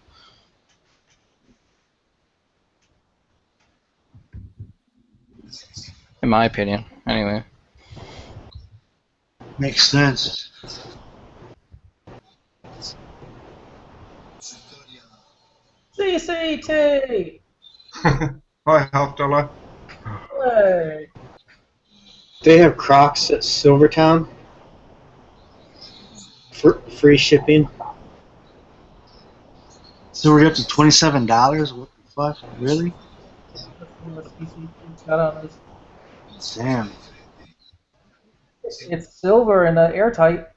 In my opinion, anyway. Makes sense. CCT! Hi, Half-Dollar. Hey! They have Crocs at Silvertown. Free shipping. So we're up to $27. What the fuck? Really? Damn. It's silver and airtight.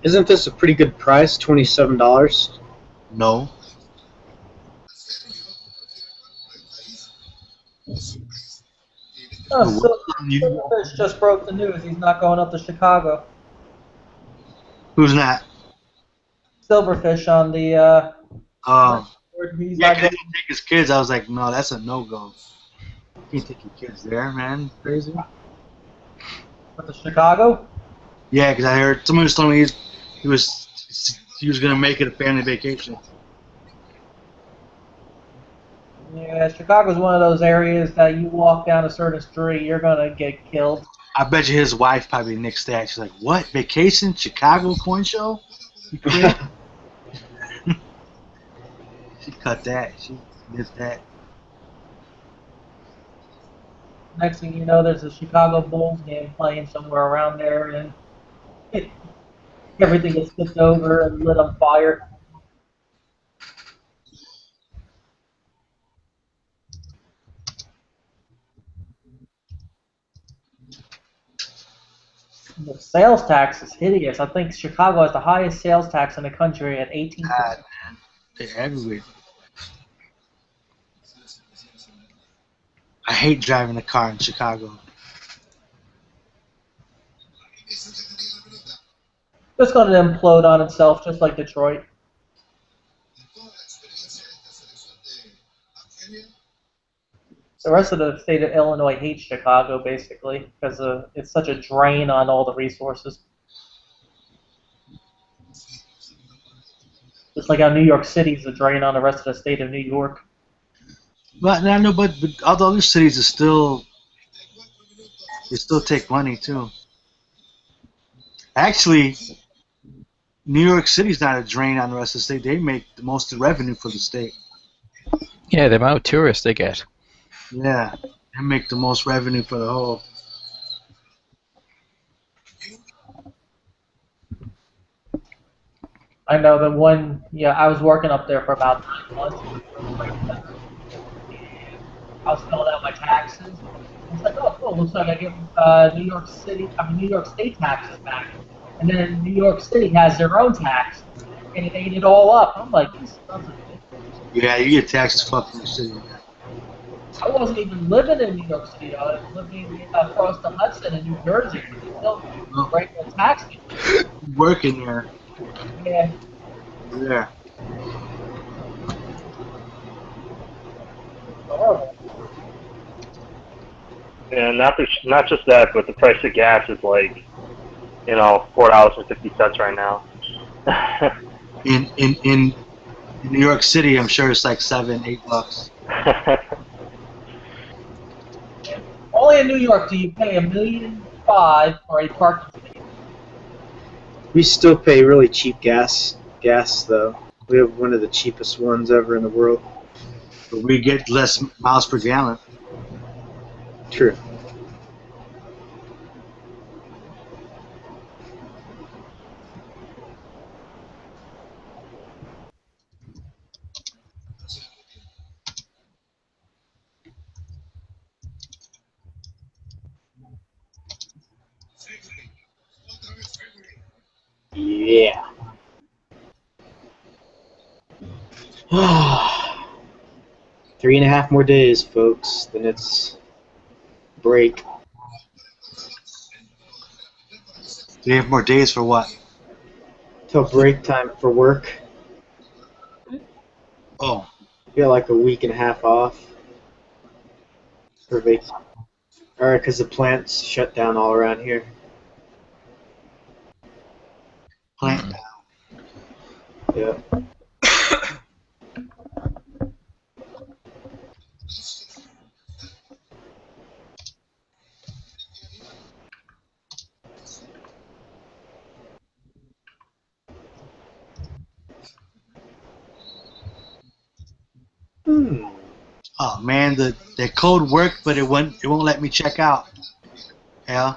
Isn't this a pretty good price? $27. No. Oh, Silverfish just broke the news. He's not going up to Chicago. Who's that? Silverfish on the. He's yeah, not because he didn't take his kids. I was like, no, that's a no-go. You can't take your kids there, man. Crazy. With the Chicago? Yeah, because I heard someone was telling me he was gonna make it a family vacation. Yeah, Chicago's one of those areas that you walk down a certain street, you're gonna get killed. I bet you his wife probably nixed that. She's like, what? Vacation? Chicago coin show? You crazy? She cut that. She did that. Next thing you know, there's a Chicago Bulls game playing somewhere around there, and everything gets tipped over and lit on fire. The sales tax is hideous. I think Chicago has the highest sales tax in the country at 18%. God, man. They're everywhere. I hate driving a car in Chicago. It's going to implode on itself, just like Detroit. The rest of the state of Illinois hates Chicago, basically, because it's such a drain on all the resources. Just like how New York City is a drain on the rest of the state of New York. But I know, but all the other cities they still take money too. Actually, New York City's not a drain on the rest of the state. They make the most of the revenue for the state. Yeah, the amount of tourists they get. Yeah, and make the most revenue for the whole. I know that one. Yeah, I was working up there for about 9 months. I was filling out my taxes. It's like, oh, cool. Looks like I get New York State taxes back. And then New York City has their own tax, and it ate it all up. I'm like, these sons of bitches. Yeah, you get taxes fucking the city. I wasn't even living in New York City. I was living across the Hudson in New Jersey. They still break the tax. Working there. Yeah. Yeah. Horrible. And not just that, but the price of gas is like, $4.50 right now. In New York City, I'm sure it's like $7-8. Only in New York do you pay $1.5 million for a parking space. We still pay really cheap gas though. We have one of the cheapest ones ever in the world. But we get less miles per gallon. True. Yeah. 3.5 more days, folks. Then it's break. 3 more days for what? Till break time for work. Oh. We got like a week and a half off. For vacation. Alright, because the plants shut down all around here. Plant down. Yeah. Oh man, the code worked, but it won't let me check out. Yeah.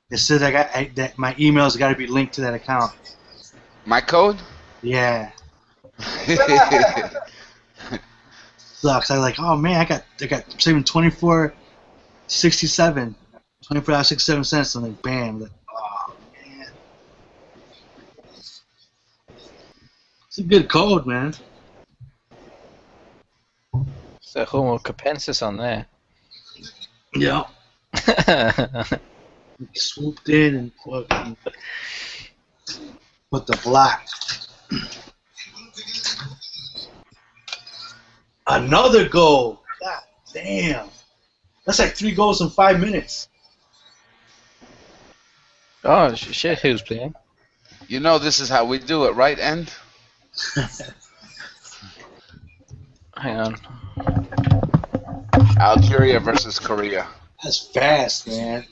It says that my email's got to be linked to that account. My code? Yeah. Sucks. I was like, oh man, I got saving 24.67, $24.67. I'm like, bam. Like, oh man. It's a good code, man. It's a homo capensis on there. Yeah. Swooped in and fucking put the block. Another goal. God damn. That's like 3 goals in 5 minutes. Oh shit! Who's playing? You know this is how we do it, right, End? Hang on. Algeria versus Korea. That's fast, man.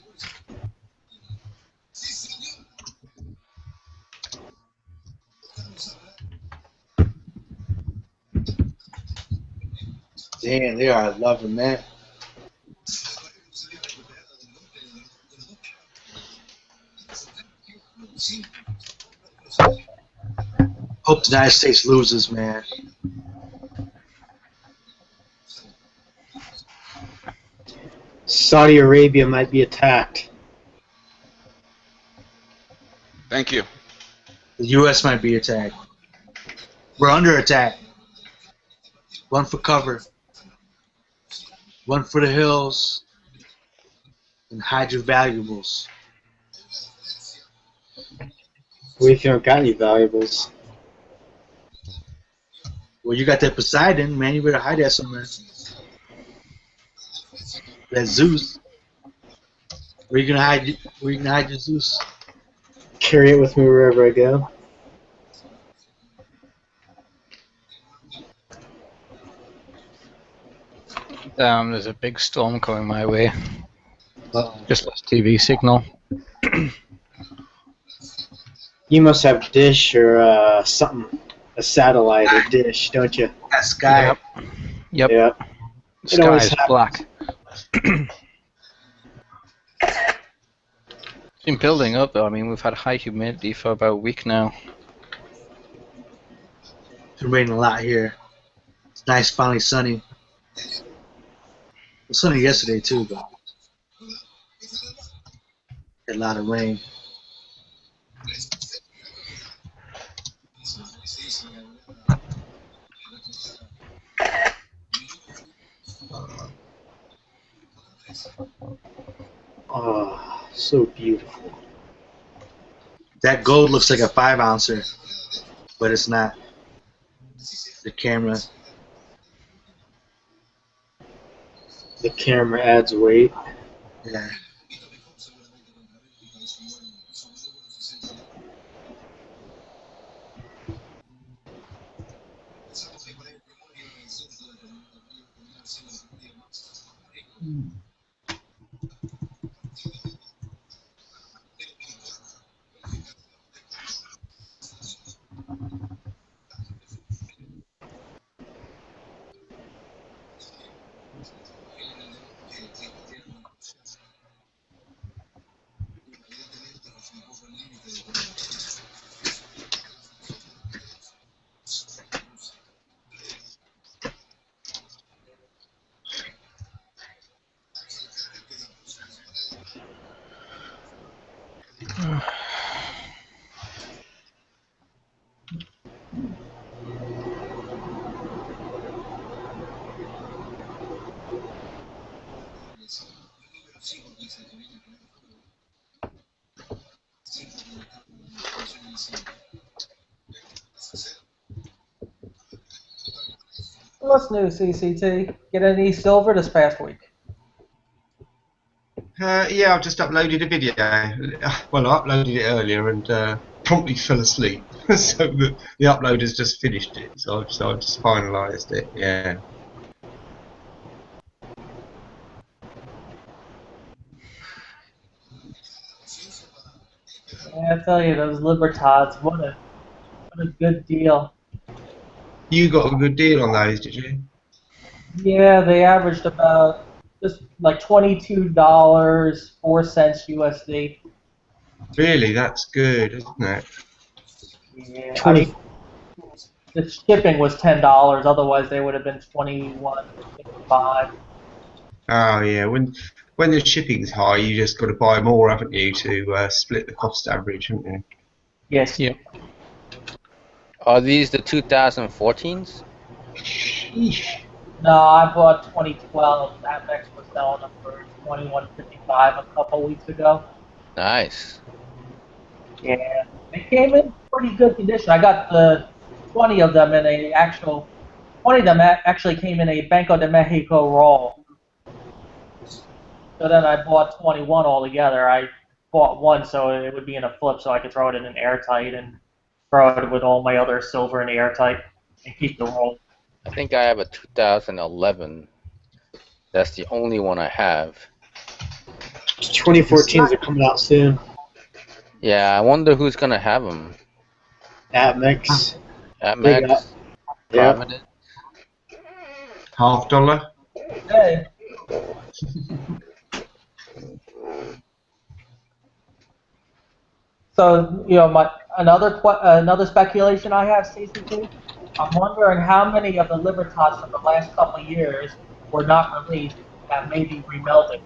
Damn, they are loving that. Hope the United States loses, man. Saudi Arabia might be attacked. Thank you. The U.S. might be attacked. We're under attack. One for cover. One for the hills. And hide your valuables. What if you don't got any valuables? Well, you got that Poseidon, man. You better hide that somewhere. That Zeus. Where you gonna hide? Where you gonna hide your Zeus? Carry it with me wherever I go. There's a big storm coming my way. Just lost TV signal. You must have dish or something, a satellite or dish, don't you? That sky. Yep. Yeah. The sky is black. It's been building up though. I mean, we've had high humidity for about a week now. It's been raining a lot here. It's nice, finally sunny. It was sunny yesterday too, but had a lot of rain. Oh, so beautiful. That gold looks like a 5-ouncer, but it's not. The camera. The camera adds weight. Yeah. What's new, CCT? Get any silver this past week? Yeah, I've just uploaded a video. Well, I uploaded it earlier and promptly fell asleep. So the upload has just finished it. So I've just finalised it. Yeah. Yeah, I tell you, those Libertads, what a good deal. You got a good deal on those, did you? Yeah, they averaged about just like $22.04 USD. Really, that's good, isn't it? Yeah, 20. the shipping was $10. Otherwise, they would have been 21.55. Oh yeah. When the shipping's high, you just got to buy more, haven't you, to split the cost average, haven't you? Yes. Yep. Are these the 2014s? Sheesh. No, I bought 2012. That Max was selling them for 21.55 a couple weeks ago. Nice. Yeah, they came in pretty good condition. I got the 20 of them in a actual. 20 of them actually came in a Banco de Mexico roll. So then I bought 21 altogether. I bought one so it would be in a flip so I could throw it in an airtight and throw it with all my other silver in the airtight and keep the roll. I think I have a 2011. That's the only one I have. 2014s are coming out soon. Yeah, I wonder who's gonna have them. Atmix. At They got- Max, Yeah. Provident. $50. Hey. So another speculation I have, CCT. I'm wondering how many of the Libertas from the last couple of years were not released that may be remelted.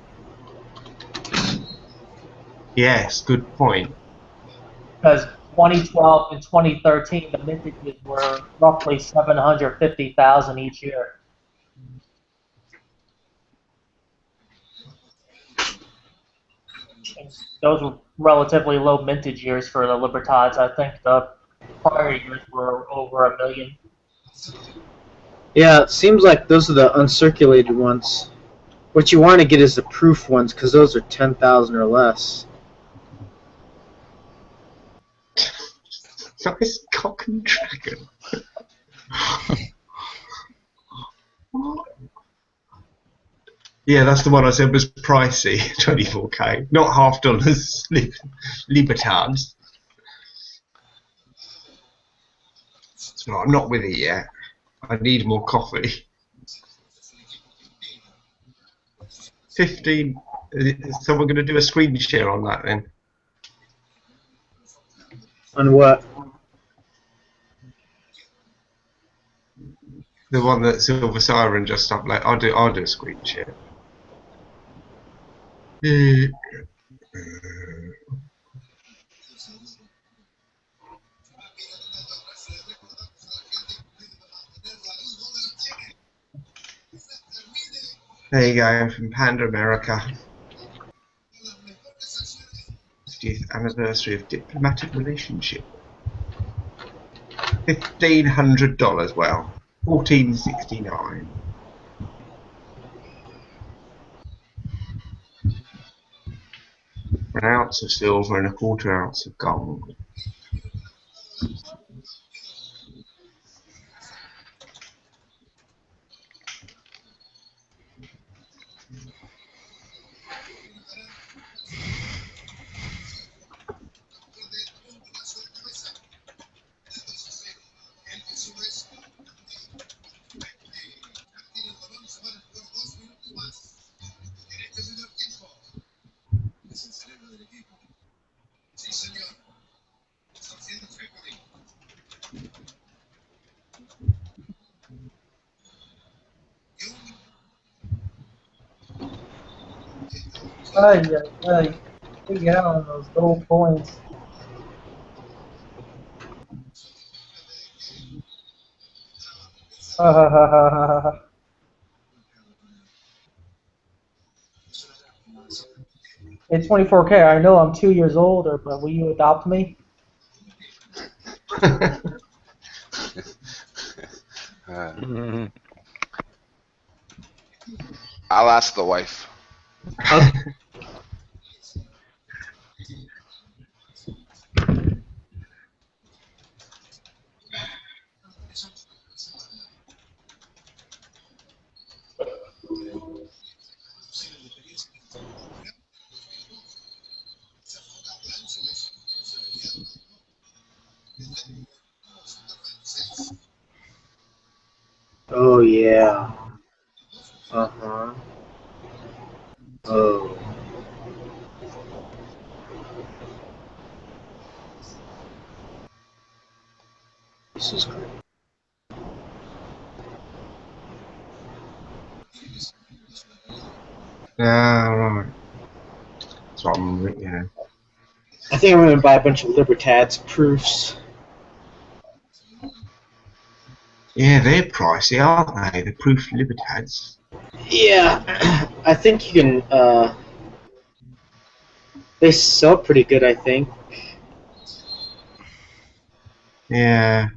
Yes, good point. Because 2012 and 2013, the mintages were roughly 750,000 each year. And those were relatively low mintage years for the Libertads. I think the prior years were over 1 million. Yeah, it seems like those are the uncirculated ones. What you want to get is the proof ones because those are 10,000 or less. Nice cock and dragon. Yeah, that's the one I said was pricey, 24k. Not $50 Libertads. So I'm not with it yet. I need more coffee. 15. Is someone going to do a screen share on that then? On what? The one that Silver Siren just uploaded. I'll do a screen share. There you go, from Panda America. 50th anniversary of diplomatic relationship. $1,500. Well, $14.69. An ounce of silver and a quarter ounce of gold. Ay, yeah, on those gold coins. Ha ha ha ha ha ha. It's 24K. I know I'm 2 years older, but will you adopt me? I'll ask the wife. Oh yeah. Uh-huh. Oh. This is great. Yeah, right. That's what I'm, yeah. I think I'm going to buy a bunch of Libertads proofs. Yeah, they're pricey, aren't they? The proof Libertads. Yeah, I think you can, they sell pretty good, I think. Yeah.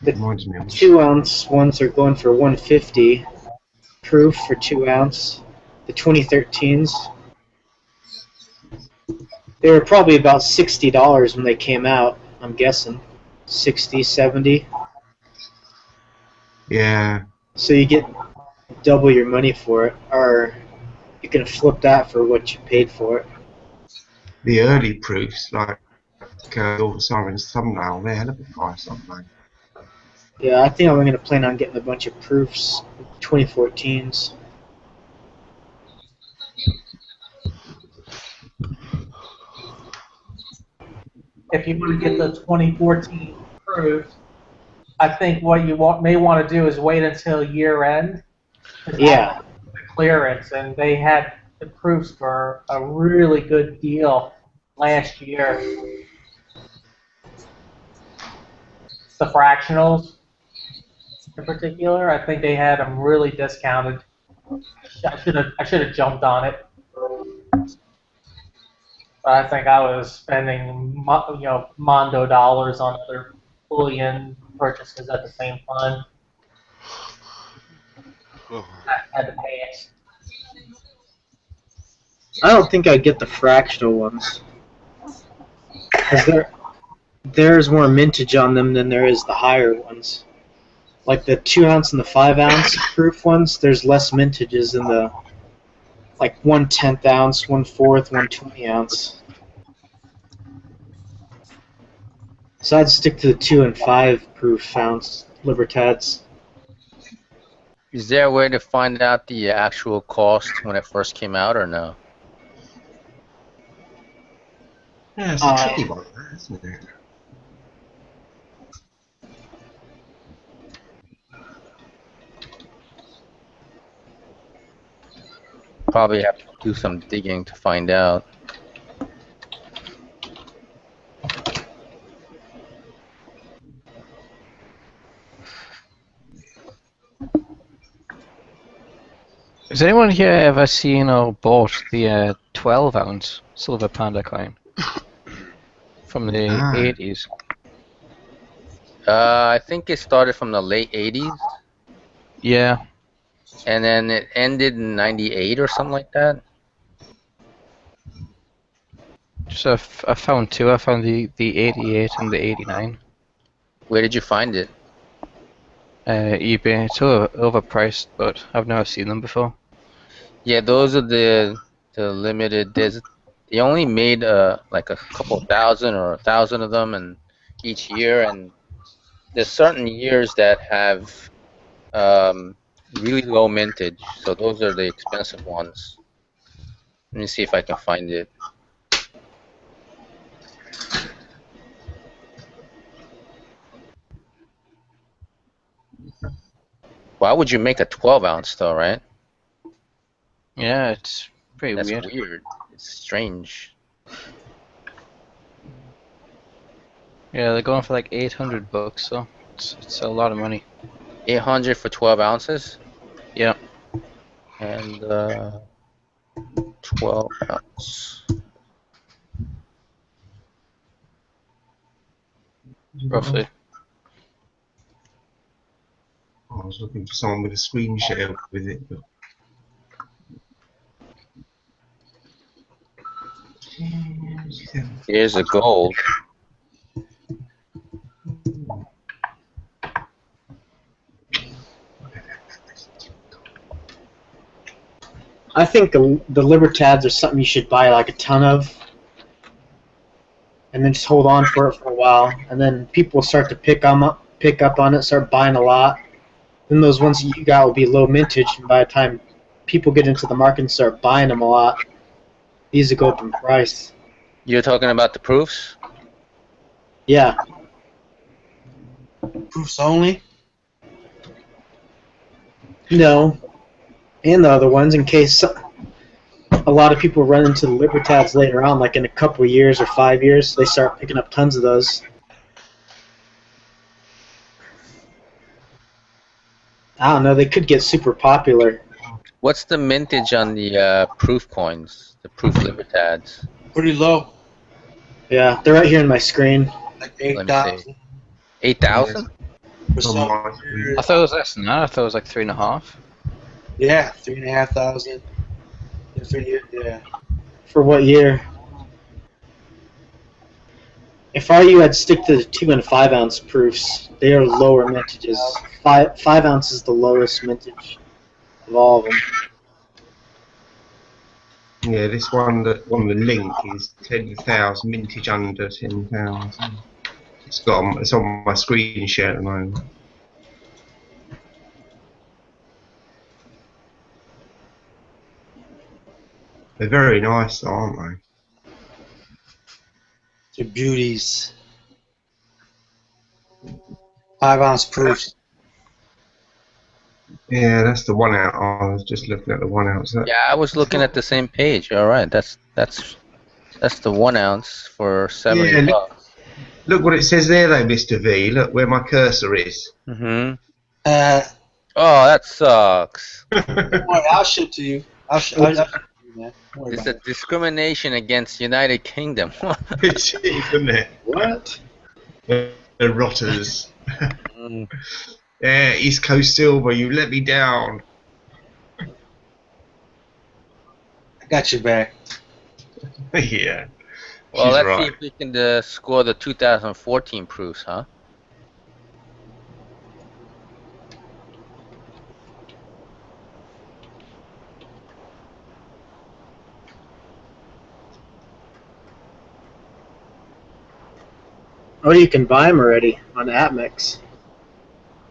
The Reminds me of 2-ounce ones are going for $150 proof for 2 ounce. The 2013s. They were probably about $60 when they came out, I'm guessing. 60, 70. Yeah. So you get double your money for it, or you can flip that for what you paid for it. The early proofs, like Silver Siren's thumbnail, they're hell of a price, aren't they? Yeah, I think I'm going to plan on getting a bunch of proofs, 2014s. If you want to get the 2014 proofs, I think what you may want to do is wait until year end. Yeah. The clearance, and they had the proofs for a really good deal last year. The fractionals, in particular, I think they had them really discounted. I should have jumped on it. But I think I was spending Mondo dollars on other bullion purchases at the same time. I had to pay it. I don't think I'd get the fractional ones. Because there's more mintage on them than there is the higher ones. Like the 2 ounce and the 5 ounce proof ones, there's less mintages in the like 1/10 ounce, 1/4, 1/20 ounce. So I'd stick to the 2 and 5 proof ounce Libertads. Is there a way to find out the actual cost when it first came out, or no? Yeah, it's a tricky one, isn't it? Probably have to do some digging to find out. Has anyone here ever seen or bought the 12-ounce Silver Panda coin from the Ah. 80s? I think it started from the late 80s, Yeah, and then it ended in 98 or something like that. just I found two. I found the 88 and the 89. Where did you find it? eBay. It's overpriced, but I've never seen them before. Yeah, those are the limited. They only made like a couple thousand or 1,000 of them, and each year, and there's certain years that have really low mintage. So those are the expensive ones. Let me see if I can find it. Why would you make a 12-ounce though, right? Yeah, it's pretty That's weird. weird. It's strange. Yeah, they're going for like $800, so it's a lot of money. 800 for 12 ounces? Yeah. And 12 ounce. Roughly. I was looking for someone with a screen share with it. But... Here's the gold. I think the Libertads are something you should buy like a ton of, and then just hold on for it for a while, and then people will start to pick up on it, start buying a lot. Then those ones that you got will be low mintage, and by the time people get into the market and start buying them a lot, these will go up in price. You're talking about the proofs? Yeah. Proofs only? No. And the other ones, in case a lot of people run into the Libertads later on, like in a couple of years or 5 years, they start picking up tons of those. I don't know, they could get super popular. What's the mintage on the proof coins, the proof Libertads? Pretty low. Yeah, they're right here in my screen. Like Let me 8,000. see. 8,000? For some. I thought it was less than that. I thought it was like 3.5. Yeah, 3,500. Yeah. For what year? If I were you, I'd stick to the 2 and 5 ounce proofs. They are lower mintages. 5 ounce is the lowest mintage of all of them. Yeah, this one, the link is 10,000, mintage under 10,000. It's on my screen share at the moment. They're very nice, though, aren't they? They're beauties. 5 ounce proofs. Yeah, that's the 1 ounce. I was just looking at the 1 ounce. Yeah, I was looking at the same page. All right, that's the 1 ounce for 70 Yeah, bucks. Look what it says there, though, Mr. V. Look where my cursor is. Mm-hmm. Uh, Oh, that sucks. don't worry, I'll ship to you. I'll ship to you, man. Don't worry It's about a discrimination against United Kingdom. It is, isn't it? What? The rotters. Mm. Yeah, East Coast Silver, you let me down. I got your back. Yeah. Well, She's let's right. see if we can score the 2014 proofs, huh? Oh, you can buy them already on AppMix.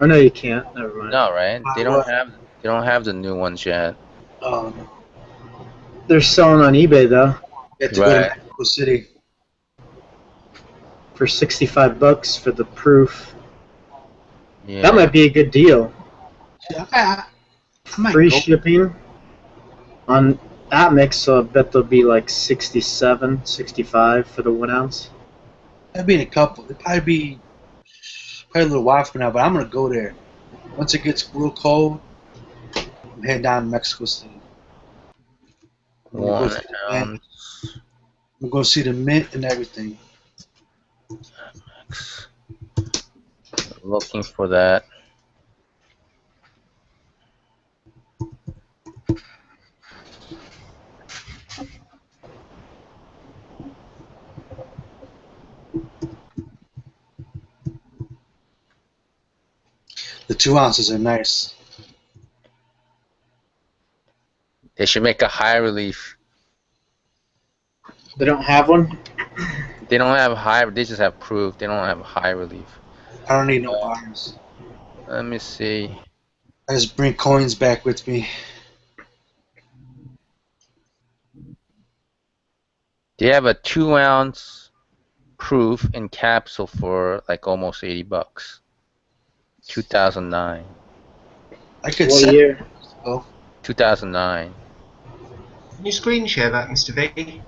Oh, no, you can't. Never mind. No, right? They don't have You don't have the new ones yet. No. They're selling on eBay though. You have to go to Right. Mexico City. For $65 for the proof. Yeah. That might be a good deal. Yeah, I might Free go. shipping on Atmix, so I bet they'll be like 67, 65 for the 1 ounce. That'd be in a couple. It'd probably be a little while from now, but I'm gonna go there. Once it gets real cold, I'm heading down to Mexico City. I'm gonna go 1 see the mint. ounce. I'm gonna see the mint and everything. Looking for that. The 2 ounces are nice. They should make a high relief. They don't have one? They don't have high. They just have proof. They don't have high relief. I don't need no bars. Let me see. I just bring coins back with me. They have a 2 ounce proof in capsule for like almost $80. 2009. I could What sell year? 2009. Can you screen share that, Mr. V?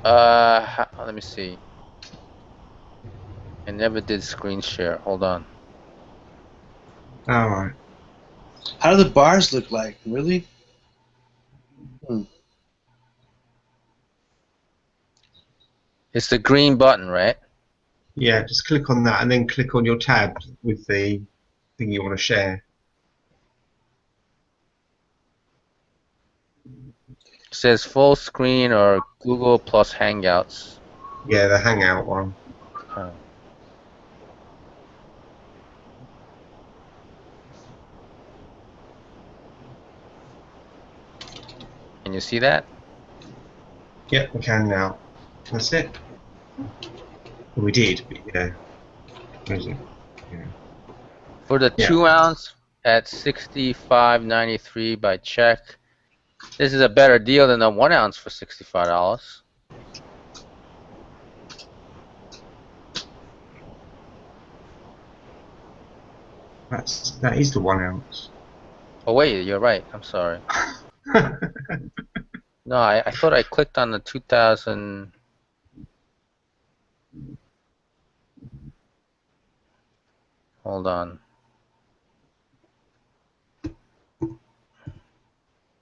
Let me see. I never did screen share. Hold on. Alright. How do the bars look like? Really? It's the green button, right? Yeah, just click on that and then click on your tab with the thing you want to share. It says full screen or Google plus Hangouts. Yeah, the Hangout one. Oh. Can you see that? Yep, we can now. That's it. Well, we did, but yeah. Where is it? Yeah. For the Yeah. 2 ounce at $65.93 by check. This is a better deal than the 1 ounce for $65. That is the 1 ounce. Oh wait, you're right. I'm sorry. No, I thought I clicked on the 2000. Hold on.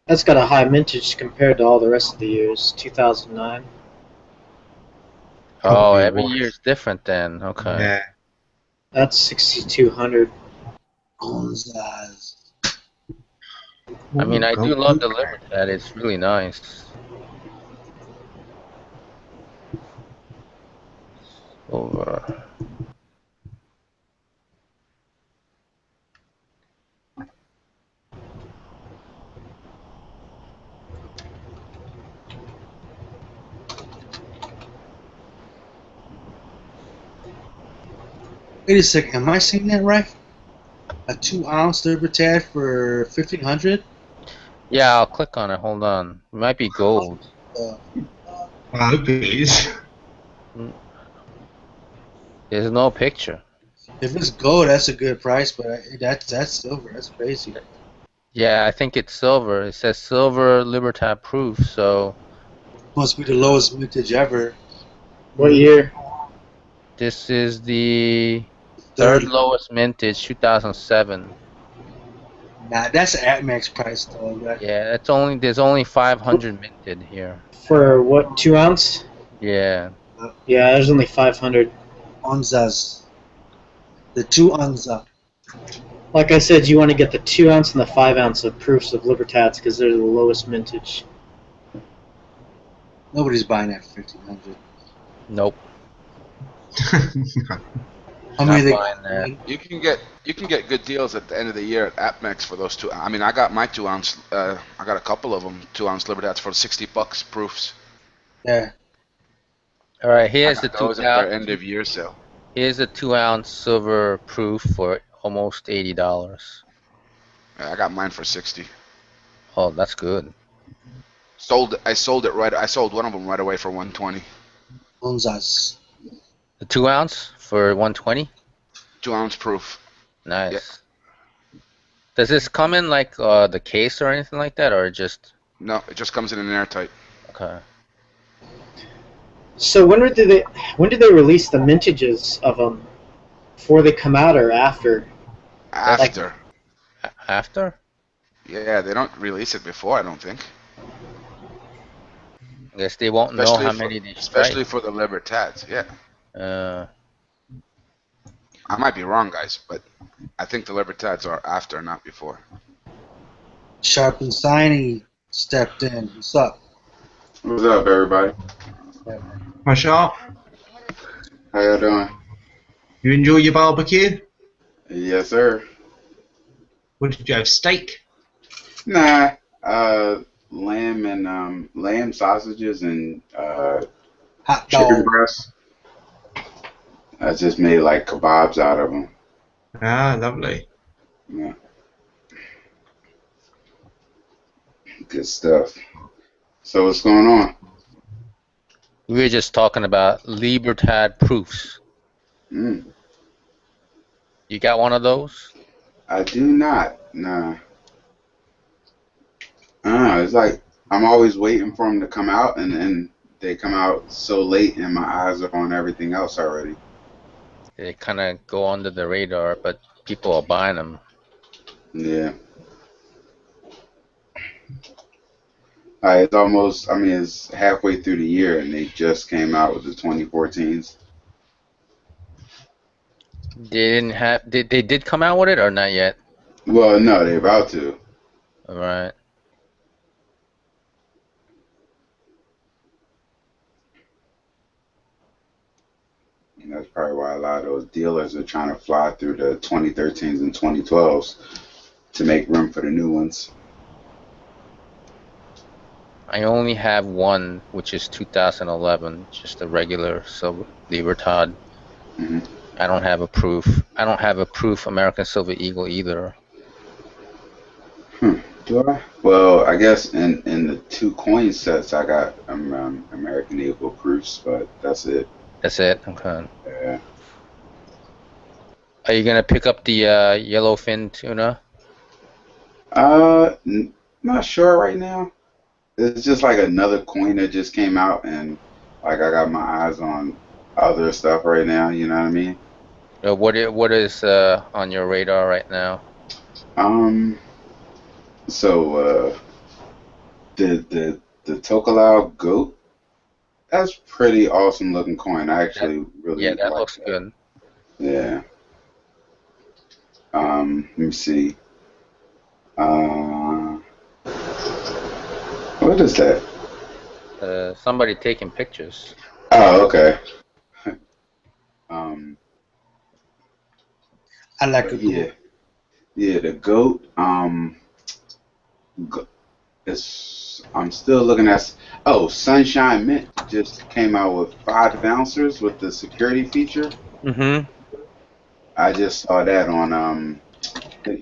That's got a high mintage compared to all the rest of the years. 2009. Oh, Probably every was. year is different then. Okay. Yeah. That's 6,200. I mean, I do Go- love the Libertad. It's really nice. Over. Wait a second, am I seeing that right? A 2 ounce Libertad for 1,500? Yeah, I'll click on it. Hold on. It might be gold. I hope it is. There's no picture. If it's gold, that's a good price, but that's silver. That's crazy. Yeah, I think it's silver. It says Silver Libertad proof, so Must be the lowest mintage ever. What year? this is the third lowest mintage, 2007. Nah, that's at max price though. Right? Yeah, there's only 500 minted here. For what, 2 ounce? Yeah. Yeah, there's only 500. Onzas. The 2 onza. Like I said, you want to get the 2 ounce and the 5 ounce of proofs of Libertads because they're the lowest mintage. Nobody's buying that for 1,500. Nope. How many they buying that. You can get good deals at the end of the year at AppMex for those 2. I mean, I got my 2 ounce. I got a couple of them 2 ounce Libertads for $60 proofs. Yeah. All right, here's I the got 2 those at their end of year sale. Here's a 2 ounce silver proof for almost $80. I got mine for 60. Oh, that's good. I sold one of them right away for 120. Bonzas. The 2 ounce for 120. 2-ounce proof. Nice. Yeah. Does this come in like the case or anything like that, or just? No, it just comes in an airtight. Okay. So when did they release the mintages of them? Before they come out or after? After. After? Yeah, they don't release it before, I don't think. I guess they won't know how many they strike. Especially for the Libertads, yeah. I might be wrong, guys, but I think the Libertads are after, not before. Sharp and Shiny stepped in. What's up? What's up, everybody? Hi, Sharp. How y'all doing? You enjoy your barbecue? Yes, sir. What did you have? Steak? Nah, lamb and lamb sausages and Hot chicken dog. breast. I just made like kebabs out of them. Ah, lovely. Yeah. Good stuff. So what's going on? We were just talking about Libertad proofs. Mm. You got one of those? I do not. Nah. It's like I'm always waiting for them to come out, and then they come out so late, and my eyes are on everything else already. They kind of go under the radar, but people are buying them. Yeah. It's halfway through the year, and they just came out with the 2014s. They didn't have. They did come out with it or not yet? Well, no, they're about to. All right. And that's probably why a lot of those dealers are trying to fly through the 2013s and 2012s to make room for the new ones. I only have one, which is 2011, just a regular Silver Libertad. Mm-hmm. I don't have a proof. I don't have a proof American Silver Eagle either. Do I? Well, I guess in the 2 coin sets I got American Eagle proofs, but that's it. That's it. Okay. Yeah. Are you gonna pick up the yellowfin tuna? Not sure right now. It's just like another coin that just came out, and like I got my eyes on other stuff right now. You know what I mean? What is on your radar right now? So the Tokelau goat, that's pretty awesome looking coin. I actually really that like looks that. good. Yeah. Let me see. What is that? Somebody taking pictures. Oh, okay. I like it. Yeah. Yeah, the goat. I'm still looking at. Oh, Sunshine Mint just came out with 5 ounces with the security feature. Mm-hmm. I just saw that on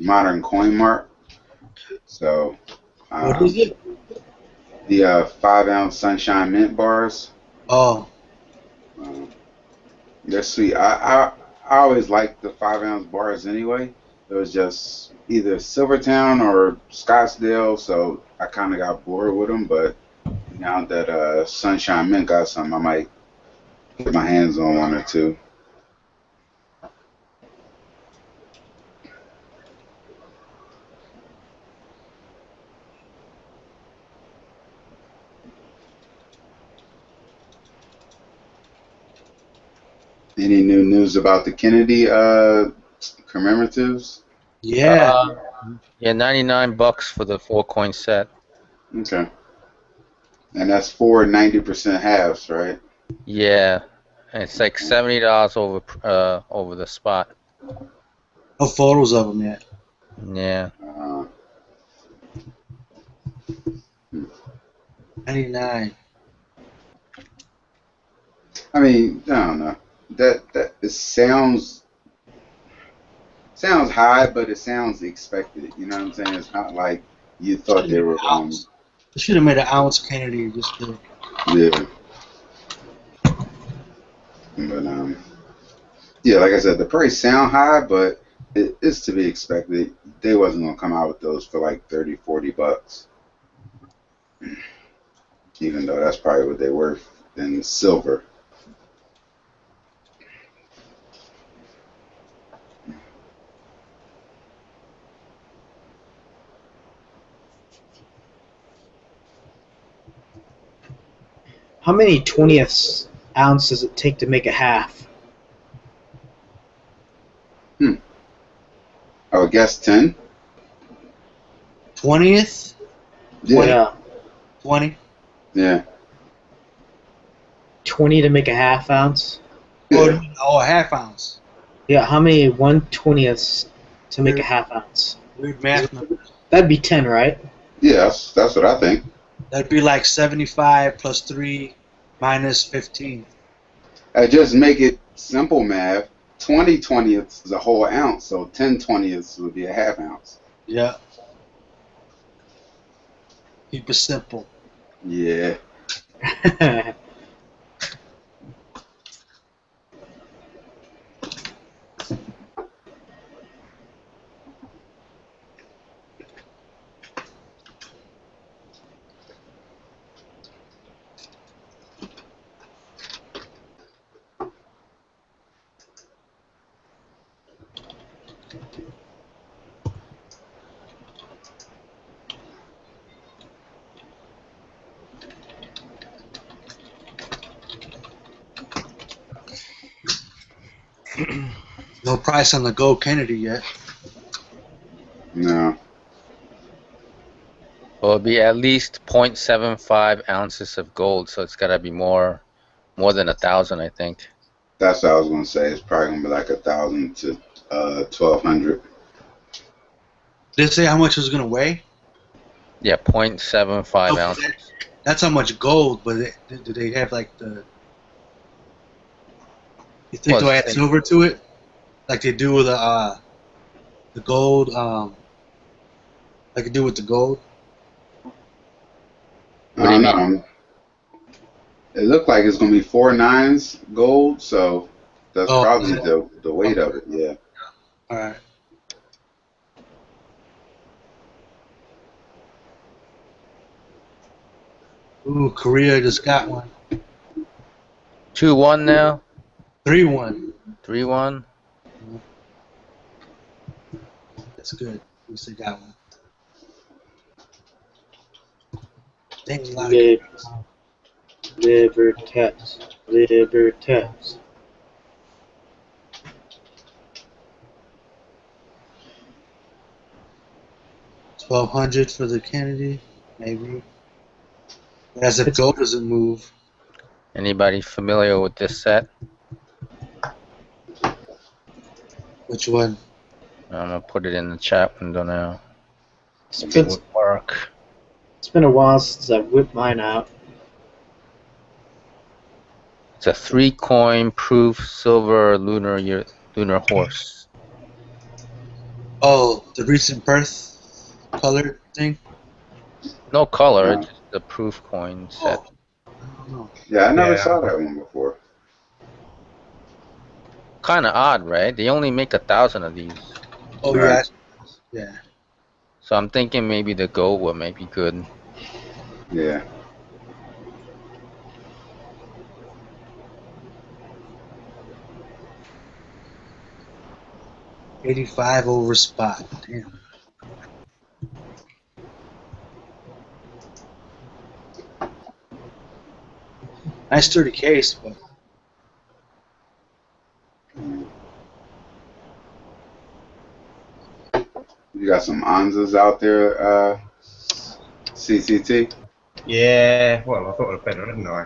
Modern Coin Mark. So. What is it? The 5-ounce Sunshine Mint bars. Oh. They're sweet. I always liked the 5-ounce bars anyway. It was just either Silvertown or Scottsdale, so I kind of got bored with them. But now that Sunshine Mint got some, I might get my hands on 1 or 2. Any new news about the Kennedy commemoratives? Yeah. Yeah, $99 for the 4-coin set. Okay. And that's 4 90% halves, right? Yeah, and it's like $70 over the spot. No photos of them yet. Yeah. 99. I mean, I don't know. That it sounds sounds high, but it sounds expected. You know what I'm saying? It's not like you thought they were. They should have made an ounce Kennedy just to. Yeah. But yeah, like I said, the price sound high, but it's to be expected. They wasn't gonna come out with those for like 30, $40, even though that's probably what they're worth in silver. How many 20th ounce does it take to make a half? I would guess 10. 20th? Yeah. 20? Yeah. 20 to make a half ounce? Yeah. Oh, a half ounce. Yeah, how many 1/20ths to make a half ounce? Weird math numbers. That'd be 10, right? Yeah, that's what I think. That'd be like 75 plus 3 minus 15. I just make it simple math. 20 20ths is a whole ounce, so 10 20ths would be a half ounce. Yeah. Keep it simple. Yeah. No price on the Gold Kennedy yet. No. Well, it'll be at least 0.75 ounces of gold, so it's gotta be more than 1,000, I think. That's what I was gonna say. It's probably gonna be like 1,000 to 1,200. Did they say how much it was gonna weigh? Yeah, 0.75 Okay. ounces. That's how much gold, but do they have like the? You think Well, they'll add it's- silver to it, like they do with the gold? Like they do with the gold. What do you mean? It looked like it's gonna be 4 9s gold, so that's Oh, probably yeah. the weight of it. Yeah. All right. Ooh, Korea just got one. 2-1 now. 3-1. 3-1. That's good. At least they got one. Thanks a lot. Libertads. Libertads. $1,200 for the Kennedy, maybe. As if gold doesn't move. Anybody familiar with this set? Which one? I'm gonna put it in the chat window now. It's It been, would work. it's been a while since I've whipped mine out. It's a 3-coin proof silver lunar horse. Oh, the recent birth color thing? No color, it's just the proof coin set. I don't know. Yeah, I never Yeah. saw that one before. Kind of odd, right? They only make 1,000 of these. Oh, Right. yeah. So I'm thinking maybe the gold one might be good. Yeah. Yeah. 85 over spot. Damn. Nice sturdy case, but You got some Anzas out there, CCT? Yeah, well, I thought I'd better, didn't I?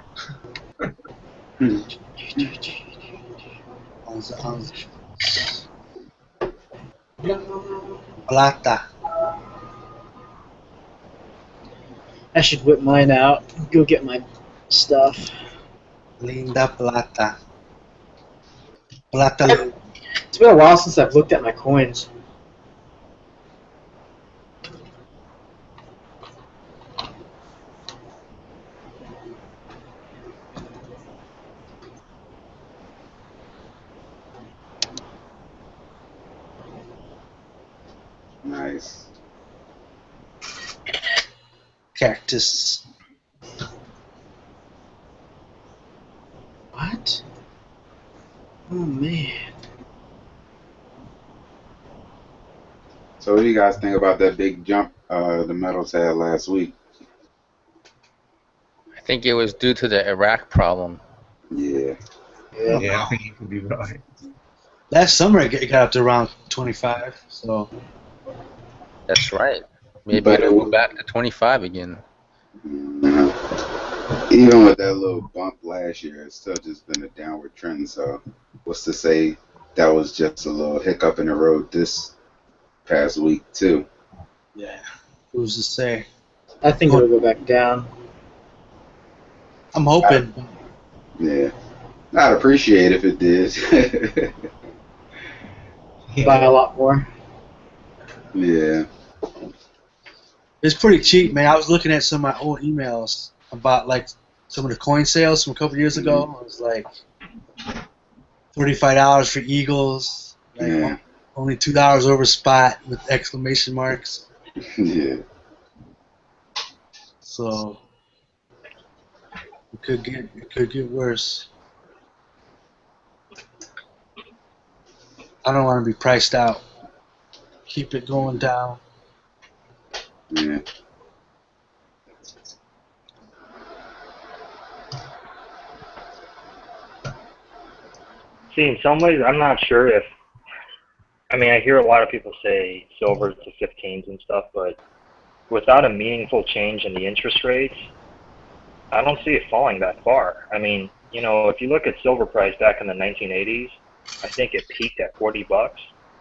Plata. I should whip mine out. Go get my stuff. Linda plata. Plata. It's been a while since I've looked at my coins. Nice. Cactus. What? Oh man. So what do you guys think about that big jump the metals had last week? I think it was due to the Iraq problem. Yeah. Yeah, I think you could be right. Last summer it got up to around 25. So That's right. Maybe But it'll go back to 25 again. even with that little bump last year, it's still just been a downward trend. So what's to say that was just a little hiccup in the road this past week too? yeah, who's to say? I think it'll go back down. I'm hoping. Yeah. I'd appreciate if it did. Buy a lot more. Yeah. It's pretty cheap, man. I was looking at some of my old emails about like some of the coin sales from a couple years ago. It was like $35 for Eagles, like Yeah. only $2 over spot with exclamation marks. Yeah. So it could get worse. I don't want to be priced out. Keep it going down. Yeah. See, in some ways, I'm not sure if. I mean, I hear a lot of people say silver to 15s and stuff, but without a meaningful change in the interest rates, I don't see it falling that far. I mean, you know, if you look at silver price back in the 1980s, I think it peaked at $40,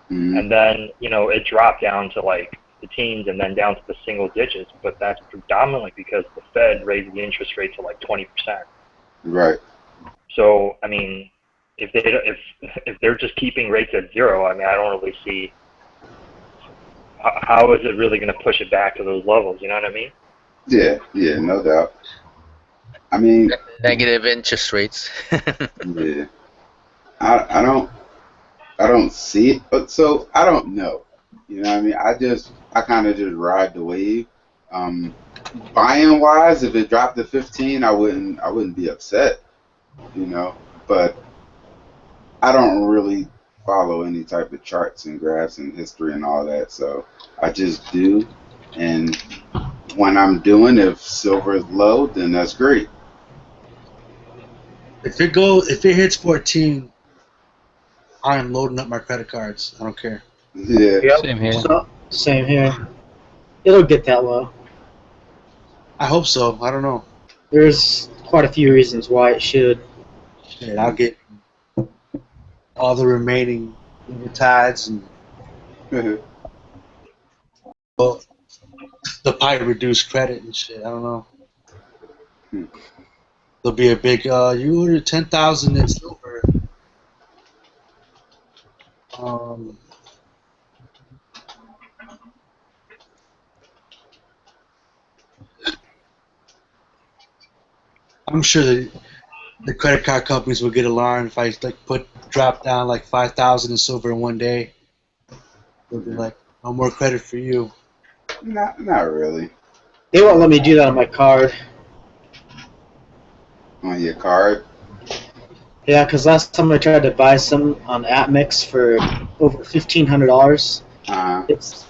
and then you know it dropped down to like the teens and then down to the single digits. But that's predominantly because the Fed raised the interest rate to like 20%. Right. So I mean, if they're just keeping rates at zero, I mean, I don't really see how is it really going to push it back to those levels. You know what I mean? Yeah. Yeah. No doubt. I mean. Negative interest rates. Yeah. I don't see it, but so I don't know. You know what I mean? I kind of just ride the wave. Buying wise, if it dropped to 15, I wouldn't be upset. You know, but I don't really follow any type of charts and graphs and history and all that. So I just do, and when I'm doing, if silver is low, then that's great. If it hits 14, I'm loading up my credit cards. I don't care. Yeah. Yep. Same here. So, same here. It'll get that low. I hope so. I don't know. There's quite a few reasons why it should. Shit, I'll get all the remaining Libertads and well, the pie reduced credit and shit. I don't know. There'll be a big. You ordered 10,000 in silver. I'm sure the credit card companies will get alarmed if I like drop down like 5,000 in silver in one day. They'll be like, no more credit for you. Not really. They won't let me do that on my card. On your card. Yeah, because last time I tried to buy some on AppMix for over $1,500,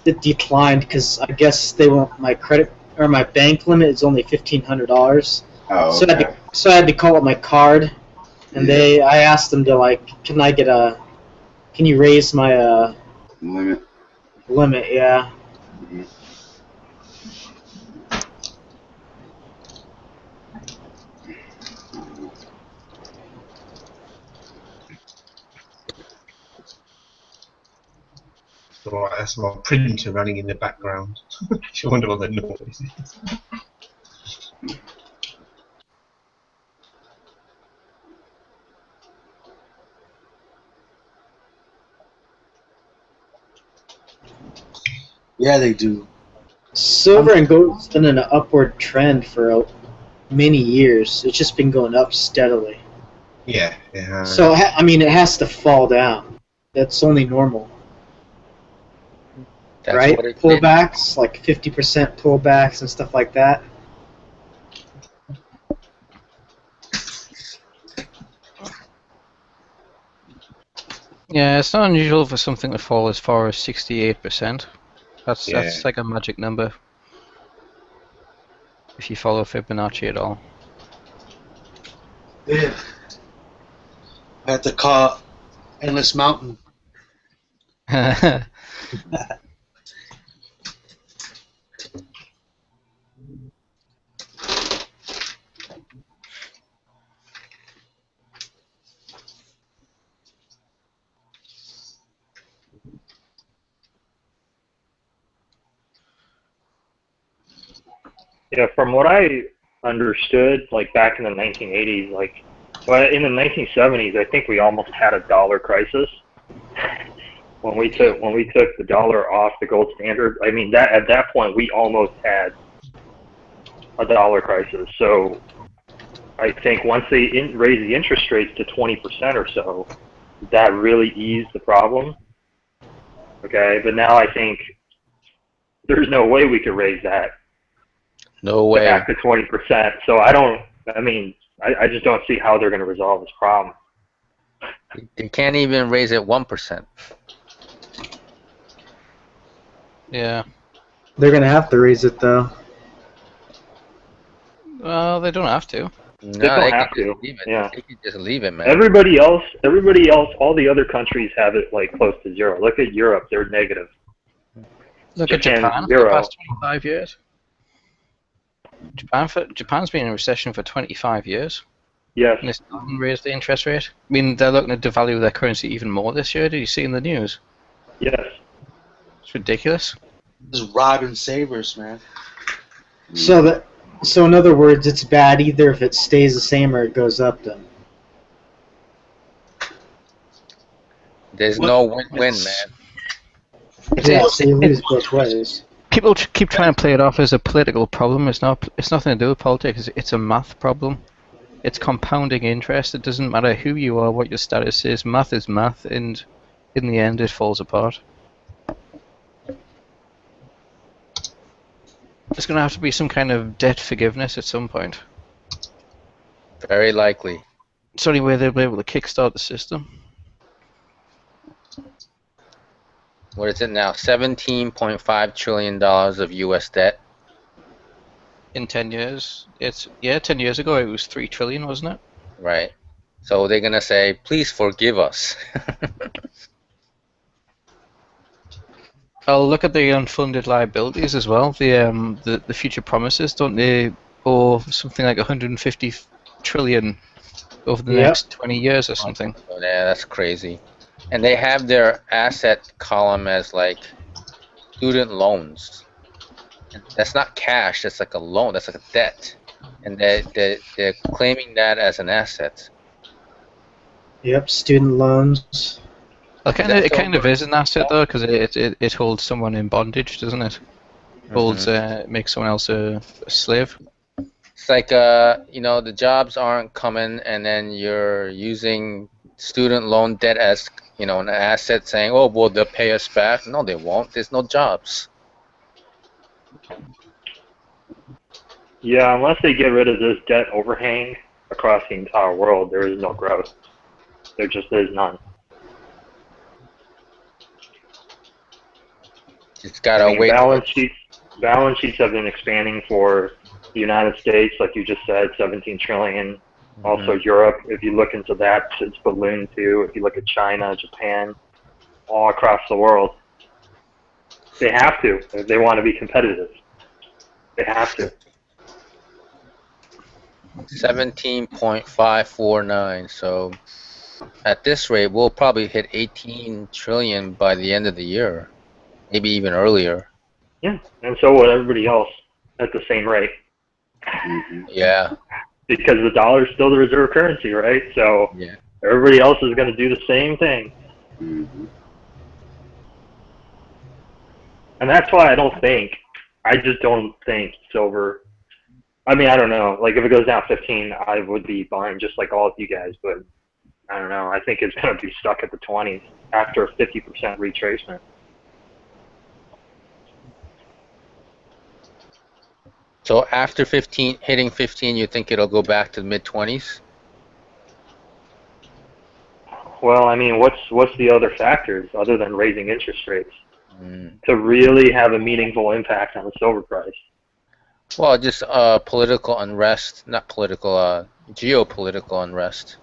it declined because I guess they want my credit or my bank limit is only $1,500. Oh, okay. So I had to call up my card, and I asked them to like, can you raise my limit? Limit, yeah. Mm-hmm. Alright, that's my printer running in the background. You wonder what the noise is. Yeah, they do. Silver and gold's been in an upward trend for many years. It's just been going up steadily. Yeah, it has. So I mean, it has to fall down. That's only normal, That's right? what it did. Pullbacks, like 50% pullbacks and stuff like that. Yeah, it's not unusual for something to fall as far as 68%. That's Yeah. that's like a magic number. If you follow Fibonacci at all. Yeah. I had to call Endless Mountain. Yeah, from what I understood, like back in the 1980s, well, in the 1970s, I think we almost had a dollar crisis when we took the dollar off the gold standard. I mean, that at that point we almost had a dollar crisis. So I think once they raised the interest rates to 20% or so, that really eased the problem. Okay, but now I think there's no way we could raise that. No way. Back to 20%. So I just don't see how they're going to resolve this problem. They can't even raise it 1%. Yeah. They're gonna have to raise it though. Well, they don't have to. No, They don't they have can to. just leave it. Yeah. They can just leave it, man. Everybody else, all the other countries have it like close to zero. Look at Europe; they're negative. Look at Japan's Japan for the zero. past 25 years. Japan's been in recession for 25 years. Yes. And they still haven't raised the interest rate. I mean, they're looking to devalue their currency even more this year. Did you see in the news? Yes. It's ridiculous. Just robbing savers, man. So in other words, it's bad either if it stays the same or it goes up. Then There's no win-win, man. yeah, so you lose both ways. People keep trying to play it off as a political problem. It's not. It's nothing to do with politics. It's a math problem. It's compounding interest. It doesn't matter who you are, what your status is. Math is math, and in the end, it falls apart. There's going to have to be some kind of debt forgiveness at some point. Very likely. It's the only way they'll be able to kickstart the system. What is it now? $17.5 trillion of U.S. debt. In 10 years, 10 years ago it was 3 trillion, wasn't it? Right. So they're gonna say, "Please forgive us." I'll look at the unfunded liabilities as well. The future promises, don't they owe something like 150 trillion over the next 20 years or something? Oh, yeah, that's crazy. And they have their asset column as like student loans. And that's not cash. That's like a loan. That's like a debt, and they're claiming that as an asset. Yep, student loans. Well, it kind of is an asset though, because it holds someone in bondage, doesn't it? Holds makes someone else a slave. It's like the jobs aren't coming, and then you're using student loan debt as an asset, saying, "Oh, well, they'll pay us back." No, they won't. There's no jobs. Yeah, unless they get rid of this debt overhang across the entire world, there is no growth. There just is none. It's gotta wait. Balance sheets have been expanding for the United States, like you just said, 17 trillion. Also Europe, if you look into that, it's ballooned too. If you look at China, Japan, all across the world. They have to if they want to be competitive. They have to. 17.549. So at this rate, we'll probably hit 18 trillion by the end of the year, maybe even earlier. Yeah, and so will everybody else at the same rate. Yeah. Because the dollar is still the reserve currency, right? So everybody else is going to do the same thing. And that's why I just don't think silver. I mean, I don't know. Like, if it goes down 15, I would be buying just like all of you guys. But I don't know. I think it's going to be stuck at the 20s after a 50% retracement. So after hitting 15, you think it'll go back to the mid-20s? Well, I mean, what's the other factors other than raising interest rates to really have a meaningful impact on the silver price? Well, just political unrest, not political, geopolitical unrest.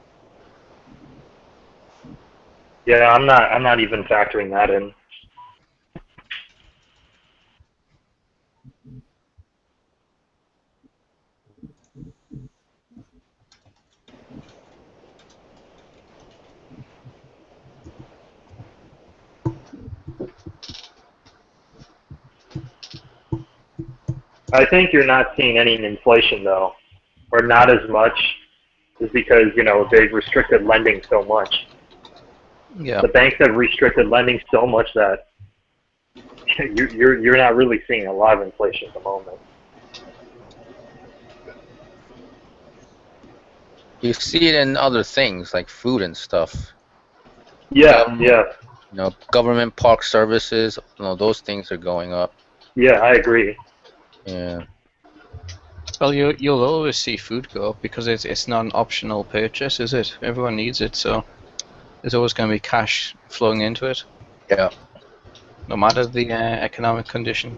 Yeah, I'm not even factoring that in. I think you're not seeing any inflation though, or not as much, is because they've restricted lending so much. Yeah. The banks have restricted lending so much that you're not really seeing a lot of inflation at the moment. You see it in other things like food and stuff. Yeah, yeah. Government park services, those things are going up. Yeah, I agree. Yeah. Well, you'll always see food go up because it's not an optional purchase, is it? Everyone needs it, so there's always going to be cash flowing into it. Yeah. No matter the economic condition.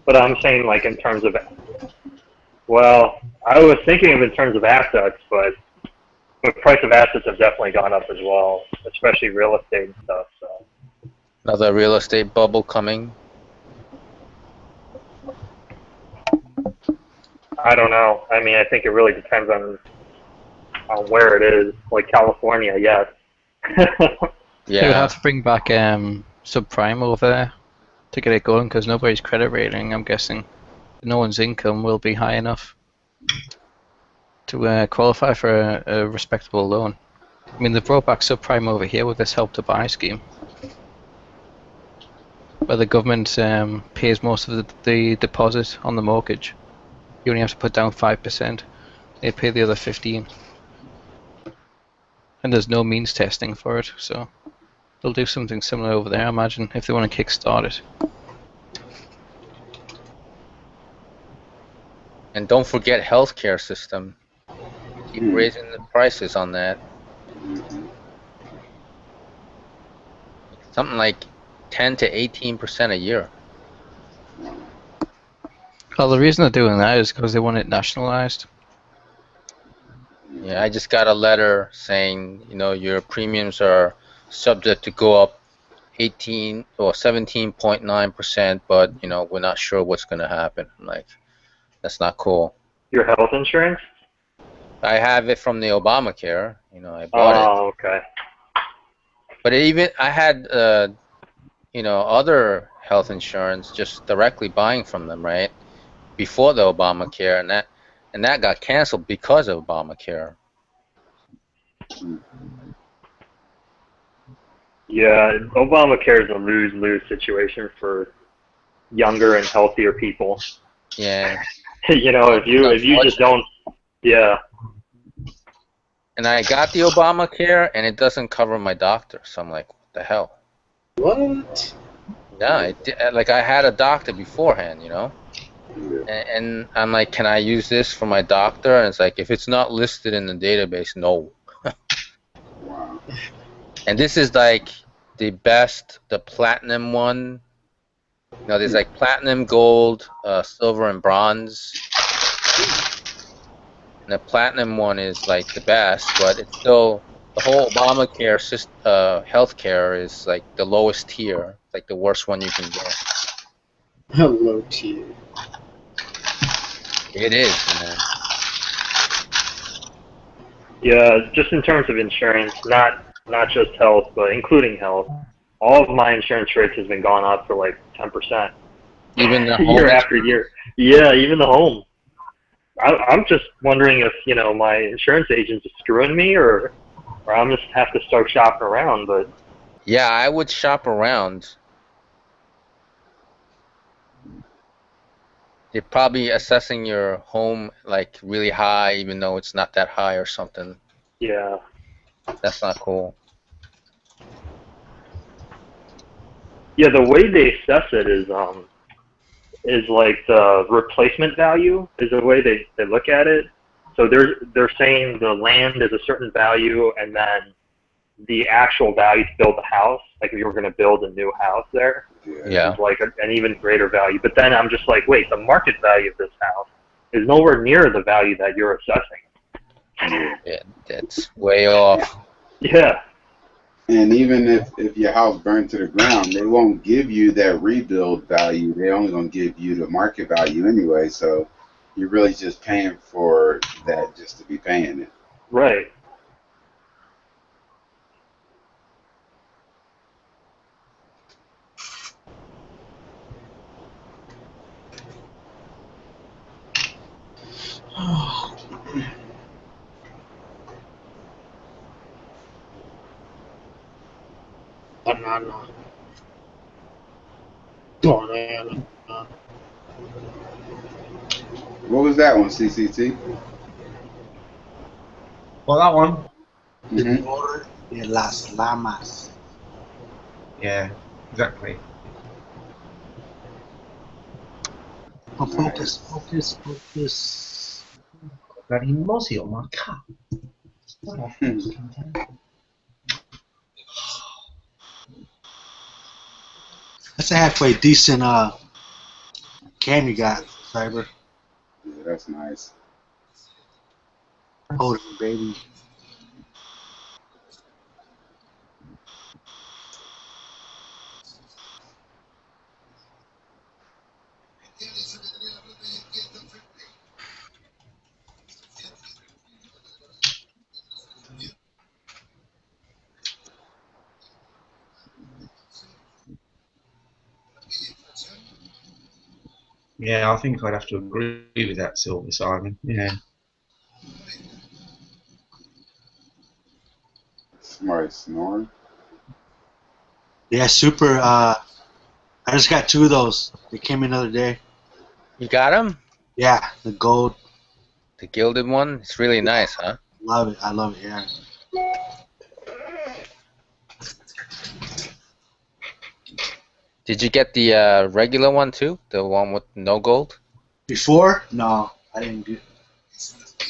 But I'm saying like in terms of, well, I was thinking of in terms of assets, but the price of assets have definitely gone up as well, especially real estate and stuff. So. Another real estate bubble coming. I don't know. I mean, I think it really depends on where it is. Like California, yes. They would have to bring back subprime over there to get it going because nobody's credit rating, I'm guessing. No one's income will be high enough to qualify for a respectable loan. I mean, they've brought back subprime over here with this Help to Buy scheme, where the government pays most of the deposit on the mortgage. You only have to put down 5%. They pay the other 15%. And there's no means testing for it, so they'll do something similar over there, I imagine, if they want to kickstart it. And don't forget healthcare system. Keep raising the prices on that. Something like 10 to 18% a year. Well, the reason they're doing that is because they want it nationalized. Yeah, I just got a letter saying, your premiums are subject to go up 18 or 17.9%, but we're not sure what's going to happen. I'm like, that's not cool. Your health insurance? I have it from the Obamacare. I bought it. Oh, okay. But I had, other health insurance just directly buying from them, right? Before the Obamacare, and that got canceled because of Obamacare. Yeah, Obamacare is a lose-lose situation for younger and healthier people. Yeah. if you just don't, yeah. And I got the Obamacare, and it doesn't cover my doctor. So I'm like, what the hell? What? Yeah, I had a doctor beforehand, and I'm like, can I use this for my doctor? And it's like, if it's not listed in the database, no. And this is like the best, the platinum one. There's like platinum, gold, silver, and bronze. And the platinum one is like the best, but it's still, the whole Obamacare healthcare is like the lowest tier, like the worst one you can get. Low tier. It is, man. Yeah, just in terms of insurance, not just health, but including health. All of my insurance rates has been gone up for like 10%. Even the home year after year. Yeah, even the home. I'm just wondering if my insurance agent is screwing me, or or I'm just have to start shopping around. But Yeah, I would shop around. They're probably assessing your home like really high, even though it's not that high or something. yeah, That's not cool. yeah, the way they assess it is like the replacement value is the way they look at it. So they're saying the land is a certain value, and then the actual value to build the house, like if you were going to build a new house there, Yeah. is like an even greater value. But then I'm just like, wait, the market value of this house is nowhere near the value that you're assessing. Yeah, that's way off. Yeah. And even if your house burned to the ground, they won't give you that rebuild value. They're only going to give you the market value anyway. So you're really just paying for that just to be paying it. Right. Banana. Banana. What was that one, CCT? Well, that one. Mm-hmm. Temor de las Lamas. Yeah, exactly. Oh, focus, focus, focus. Bloody mozzie on my cup. That's a halfway decent cam you got, Cyber. Yeah, that's nice. Hold on, baby. Yeah, I think I'd have to agree with that, Silver Simon. Yeah. Somebody snoring. Yeah, super. I just got 2 of those. They came in the other day. You got them? Yeah, the gold. The gilded one? It's really nice, huh? Love it. I love it. Yeah. Did you get the regular one too? The one with no gold? Before? No, I didn't do.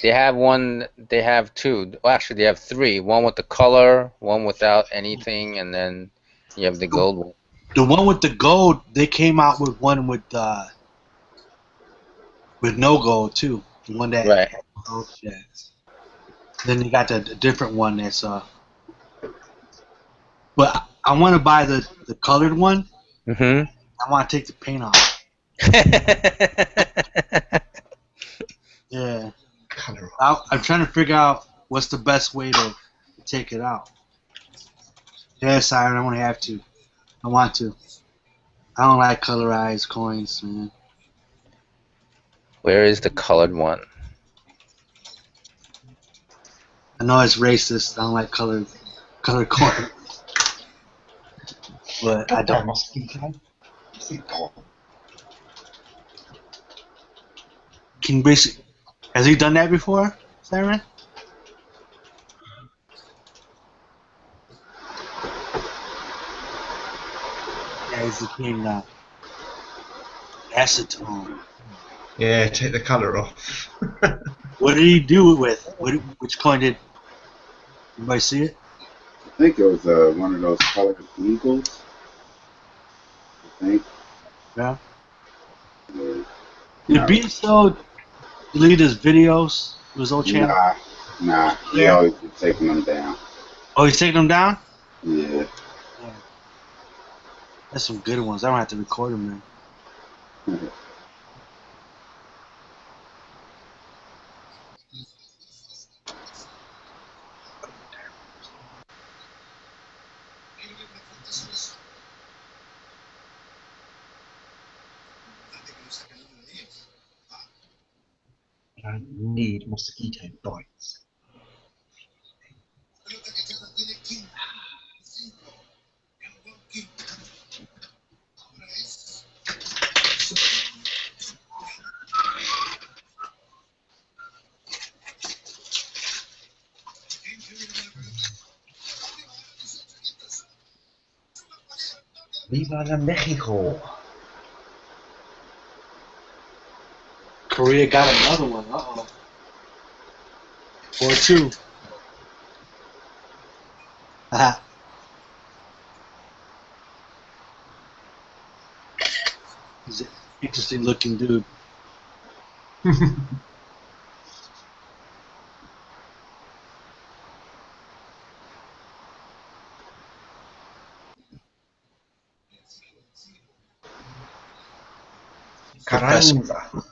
They have one. They have 2. Well, actually, they have 3. One with the color, one without anything, and then you have the gold one. The one with the gold, they came out with one with no gold too. The one that Right. gold, yeah. Then they got the different one that's But I want to buy the colored one. Mm-hmm. I want to take the paint off. Yeah. Color. I'm trying to figure out what's the best way to take it out. Yes, I want to have to. I want to. I don't like colorized coins, man. Where is the colored one? I know it's racist. I don't like colored coins. But I don't. Can basically, has he done that before, Simon? Yeah, he's the king now. Acetone. Yeah, take the colour off. What did he do it with? Which coin did? Anybody see it? I think it was one of those colored eagles. I think. Yeah. Yeah. Did No. BSO delete his videos? His old channel? Nah. He Yeah. always been taking them down. Oh, he's taking them down? Yeah. That's some good ones. I don't have to record them then. I don't need mosquito bites. Viva la Mexico. Korea got another one. Uh-oh. 4-2. Haha. He's an interesting looking dude. Professor. Carranza.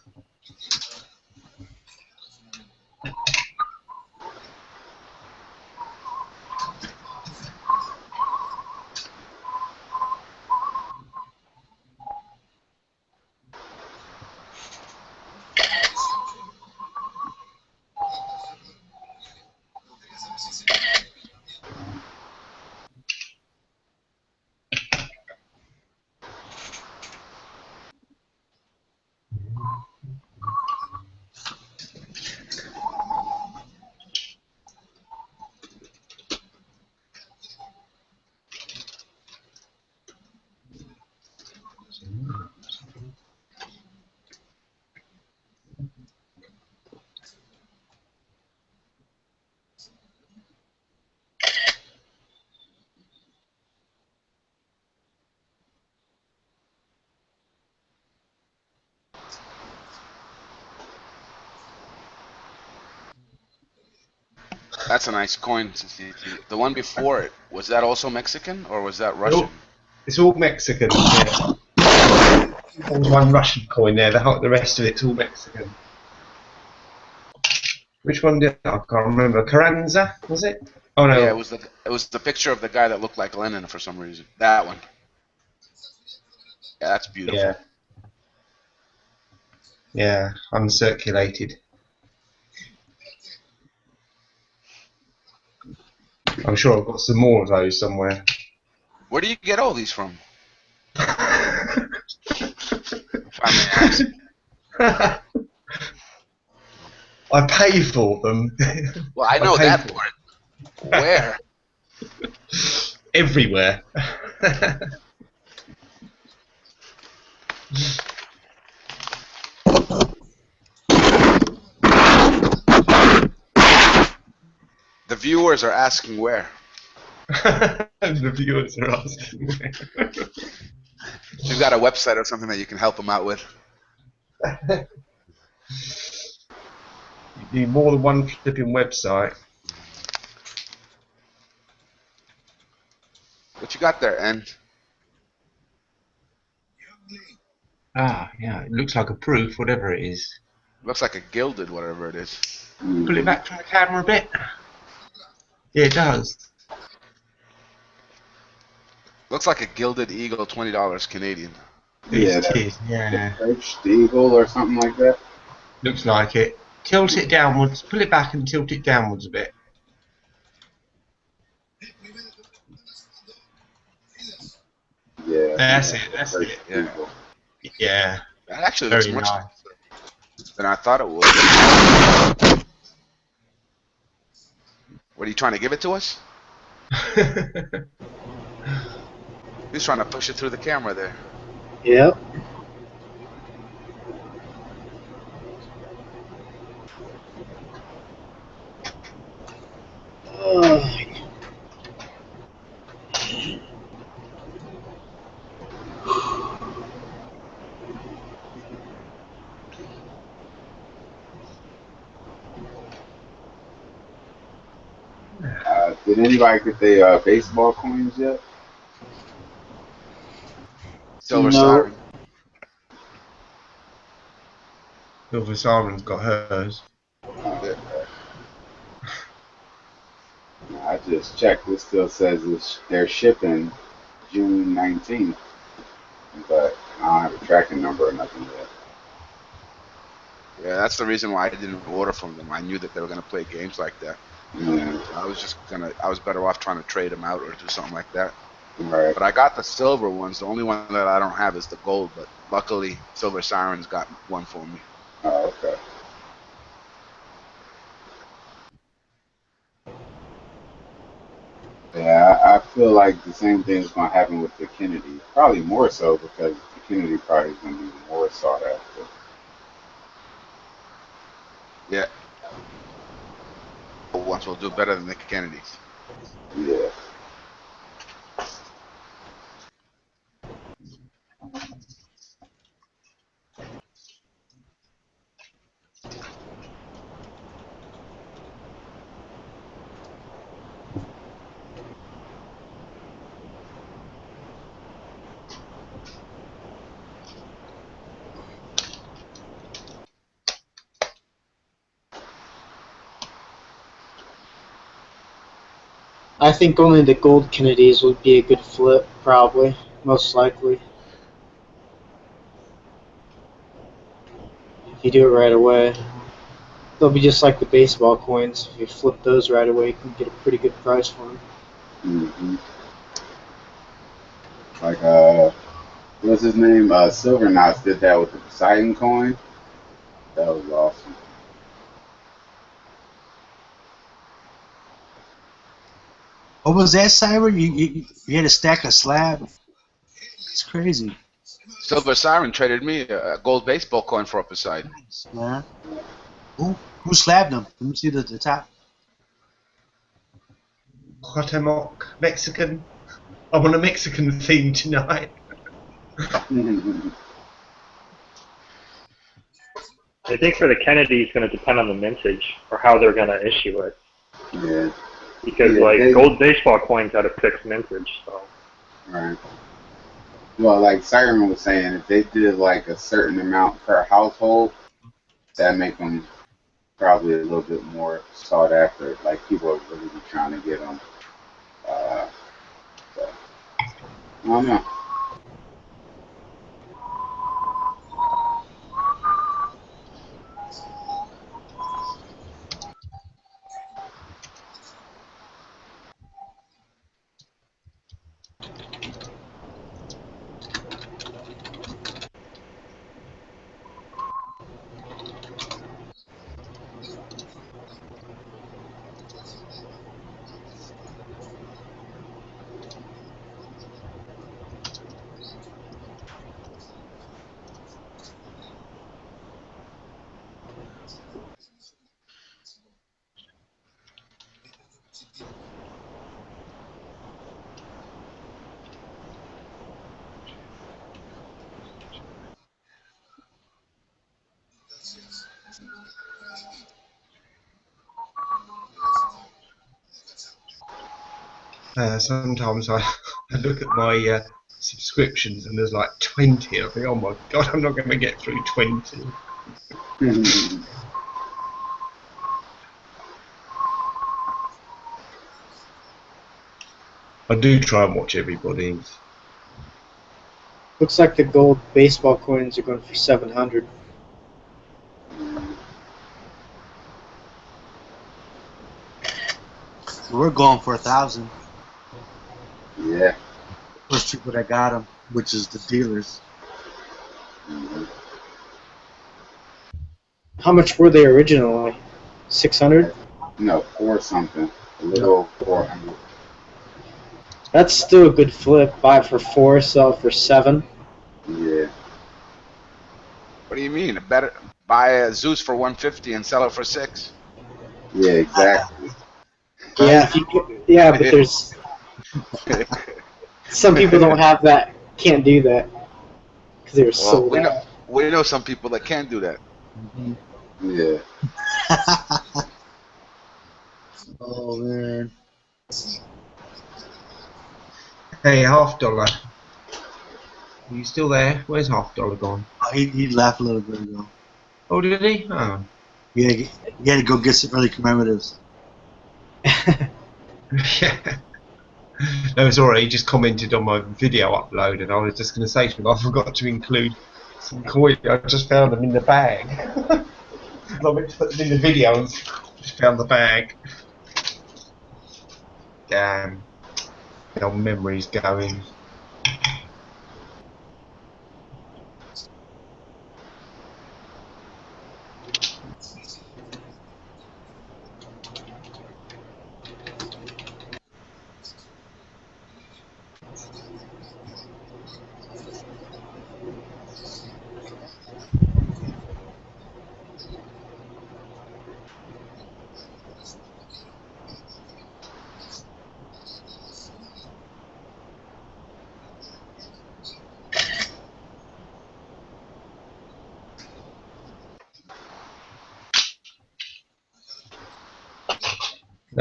That's a nice coin. The one before it, was that also Mexican or was that Russian? It's all Mexican. Yeah. There's one Russian coin there. The rest of it's all Mexican. Which one did I can't remember? Carranza, was it? Oh no. Yeah, it was the picture of the guy that looked like Lenin for some reason. That one. Yeah, that's beautiful. Yeah. Yeah, uncirculated. I'm sure I've got some more of those somewhere. Where do you get all these from? If I may ask. I pay for them. Well, I know that part. Where? Everywhere. The viewers are asking where. The viewers are asking where. You've got a website or something that you can help them out with. You need more than one flipping website. What you got there, En? Ah, yeah, it looks like a proof, whatever it is. Looks like a gilded, whatever it is. Pull it back from the camera a bit. Yeah, it does. Looks like a gilded eagle, $20 Canadian. Yeah, It is, yeah. Perched eagle or something like that. Looks like it. Tilt it downwards, pull it back and tilt it downwards a bit. Yeah. That's it, that's it. Yeah. Yeah. That actually looks Very much nice. nicer than I thought it would. What, are you trying to give it to us? He's trying to push it through the camera there. Yep. Did anybody get the baseball coins yet? Silver No. Siren. Silver Siren's got hers. I just checked. It still says they're shipping June 19th, but I don't have a tracking number or nothing yet. Yeah, that's the reason why I didn't order from them. I knew that they were gonna play games like that. Yeah. I was better off trying to trade them out or do something like that. Right. But I got the silver ones. The only one that I don't have is the gold. But luckily, Silver Siren's got one for me. Oh, okay. Yeah, feel like the same thing is going to happen with the Kennedy. Probably more so because the Kennedy probably is going to be more sought after. Yeah. Ones will do better than the Kennedys. Yeah. I think only the gold Kennedys would be a good flip, probably, most likely. If you do it right away. They'll be just like the baseball coins. If you flip those right away, you can get a pretty good price for them. Hmm. Like, what's his name? Silver Knots did that with the Poseidon coin. That was awesome. What was that, Cyber? You had a stack of slab? It's crazy. Silver Siren traded me a gold baseball coin for a Poseidon. Yeah. Who slabbed them? Let me see the top. Cuauhtemoc, Mexican. I'm on a Mexican theme tonight. I think for the Kennedy, it's going to depend on the mintage or how they're going to issue it. Yeah. Because gold baseball coins had a fixed mintage, so. Right. Well, like Siren was saying, if they did like a certain amount per household, that make them probably a little bit more sought after. Like people would really be trying to get them. So, I don't know. Sometimes I look at my subscriptions and there's like 20. I think, oh my god, I'm not going to get through 20. I do try and watch everybody's. Looks like the gold baseball coins are going for 700. We're going for 1,000. Yeah. First people that got them, which is the dealers. How much were they originally? 600? No, 4 something. A little 400. That's still a good flip. Buy it for 4, sell it for 7. Yeah. What do you mean? Better buy a Zeus for 150 and sell it for 6. Yeah, exactly. Yeah, but there's some people don't have that, can't do that because they were sold out. We know some people that can't do that. Mm-hmm. Yeah. Oh man. Hey, $half. Are you still there? Where's $half gone? Oh, he left a little bit ago. Oh, did he? Oh. He had to go get some early commemoratives. Yeah. No, it's alright. He just commented on my video upload, and I was just going to say to him, I forgot to include some coins. I just found them in the bag. I meant to put them in the video and just found the bag. Damn. How memory's going.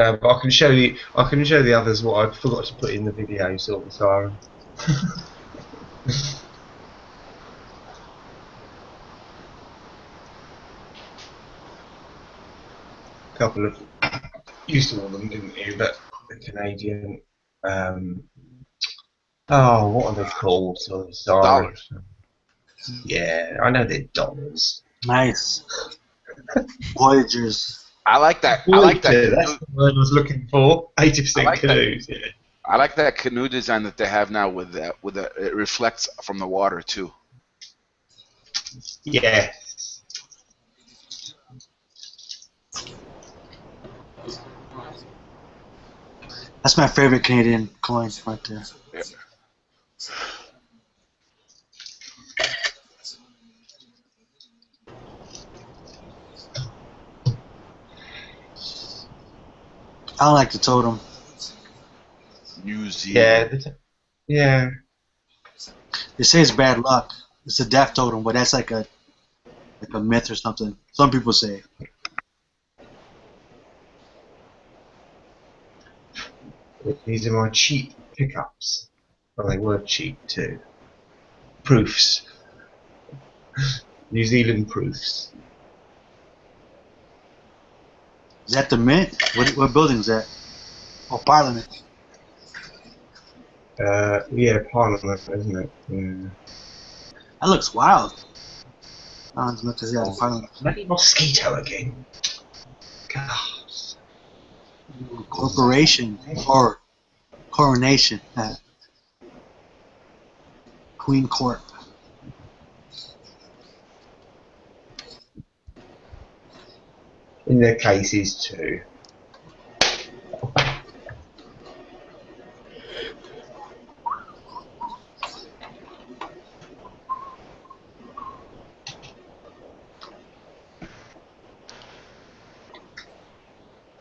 But I can show you. I can show the others what I forgot to put in the video. Silver Siren. Couple of used to all them, didn't you? But the Canadian. Oh, what are they called? Silver Siren. Dollars. Yeah, I know they're dollars. Nice. Voyagers. I like that. I like that. Voyager, that's Canoe, the word I was looking for. I 80% like that. canoes. Yeah. I like that canoe design that they have now with that. It reflects from the water too. Yeah. That's my favorite Canadian coin right there. Yeah. I don't like the totem. New Zealand. Yeah. They say it's bad luck. It's a death totem, but that's like a myth or something. Some people say. These are my cheap pickups. Well, they were cheap too. Proofs. New Zealand proofs. Is that the mint? What building is that? Oh, Parliament. Yeah, Parliament, isn't it? Yeah. That looks wild. Sounds much as the Parliament. Bloody mosquito again. God. Corporation or coronation. Queen Court. In their cases too.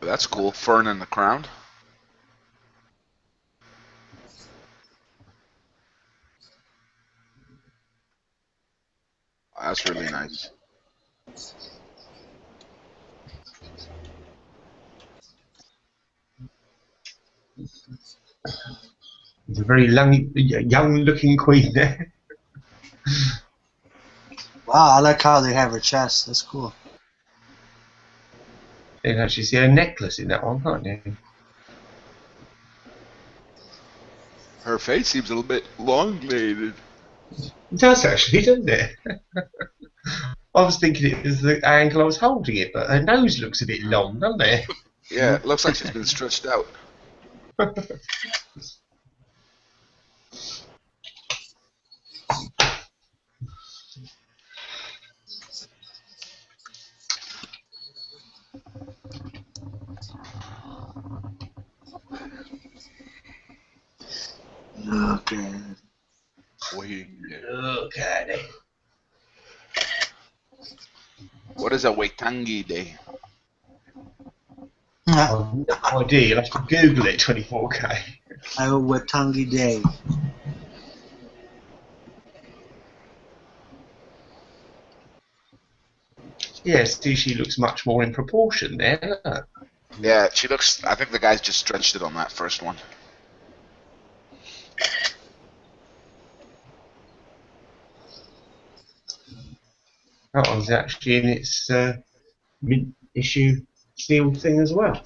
That's cool. Fern in the crown. That's really nice. It's a very young-looking queen there. Wow, I like how they have her chest. That's cool. You can actually see a necklace in that one, can't you? Her face seems a little bit elongated. It does actually, doesn't it? I was thinking it was the angle I was holding it, but her nose looks a bit long, doesn't it? Yeah, it looks like she's been stretched out. Look at it. Look at it. What is a Waitangi Day? I've no idea. You'll have to Google it. 24K. Watangi Day. Yeah, see, she looks much more in proportion there. Look. Yeah, she looks. I think the guys just stretched it on that first one. That one's actually in its mid-issue sealed thing as well.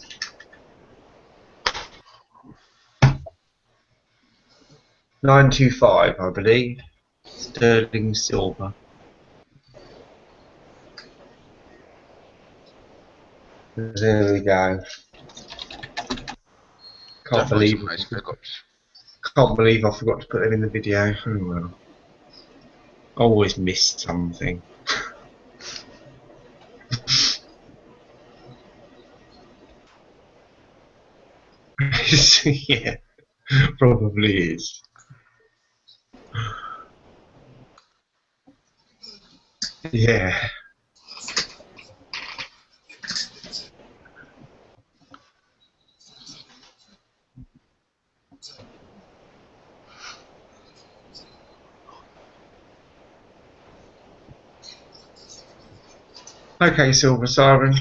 $925, I believe. Sterling silver. There we go. Can't Definitely believe some nice pickups. Can't believe I forgot to put them in the video. Oh well. I always missed something. Yeah, probably is. Yeah. Okay, Silver Siren.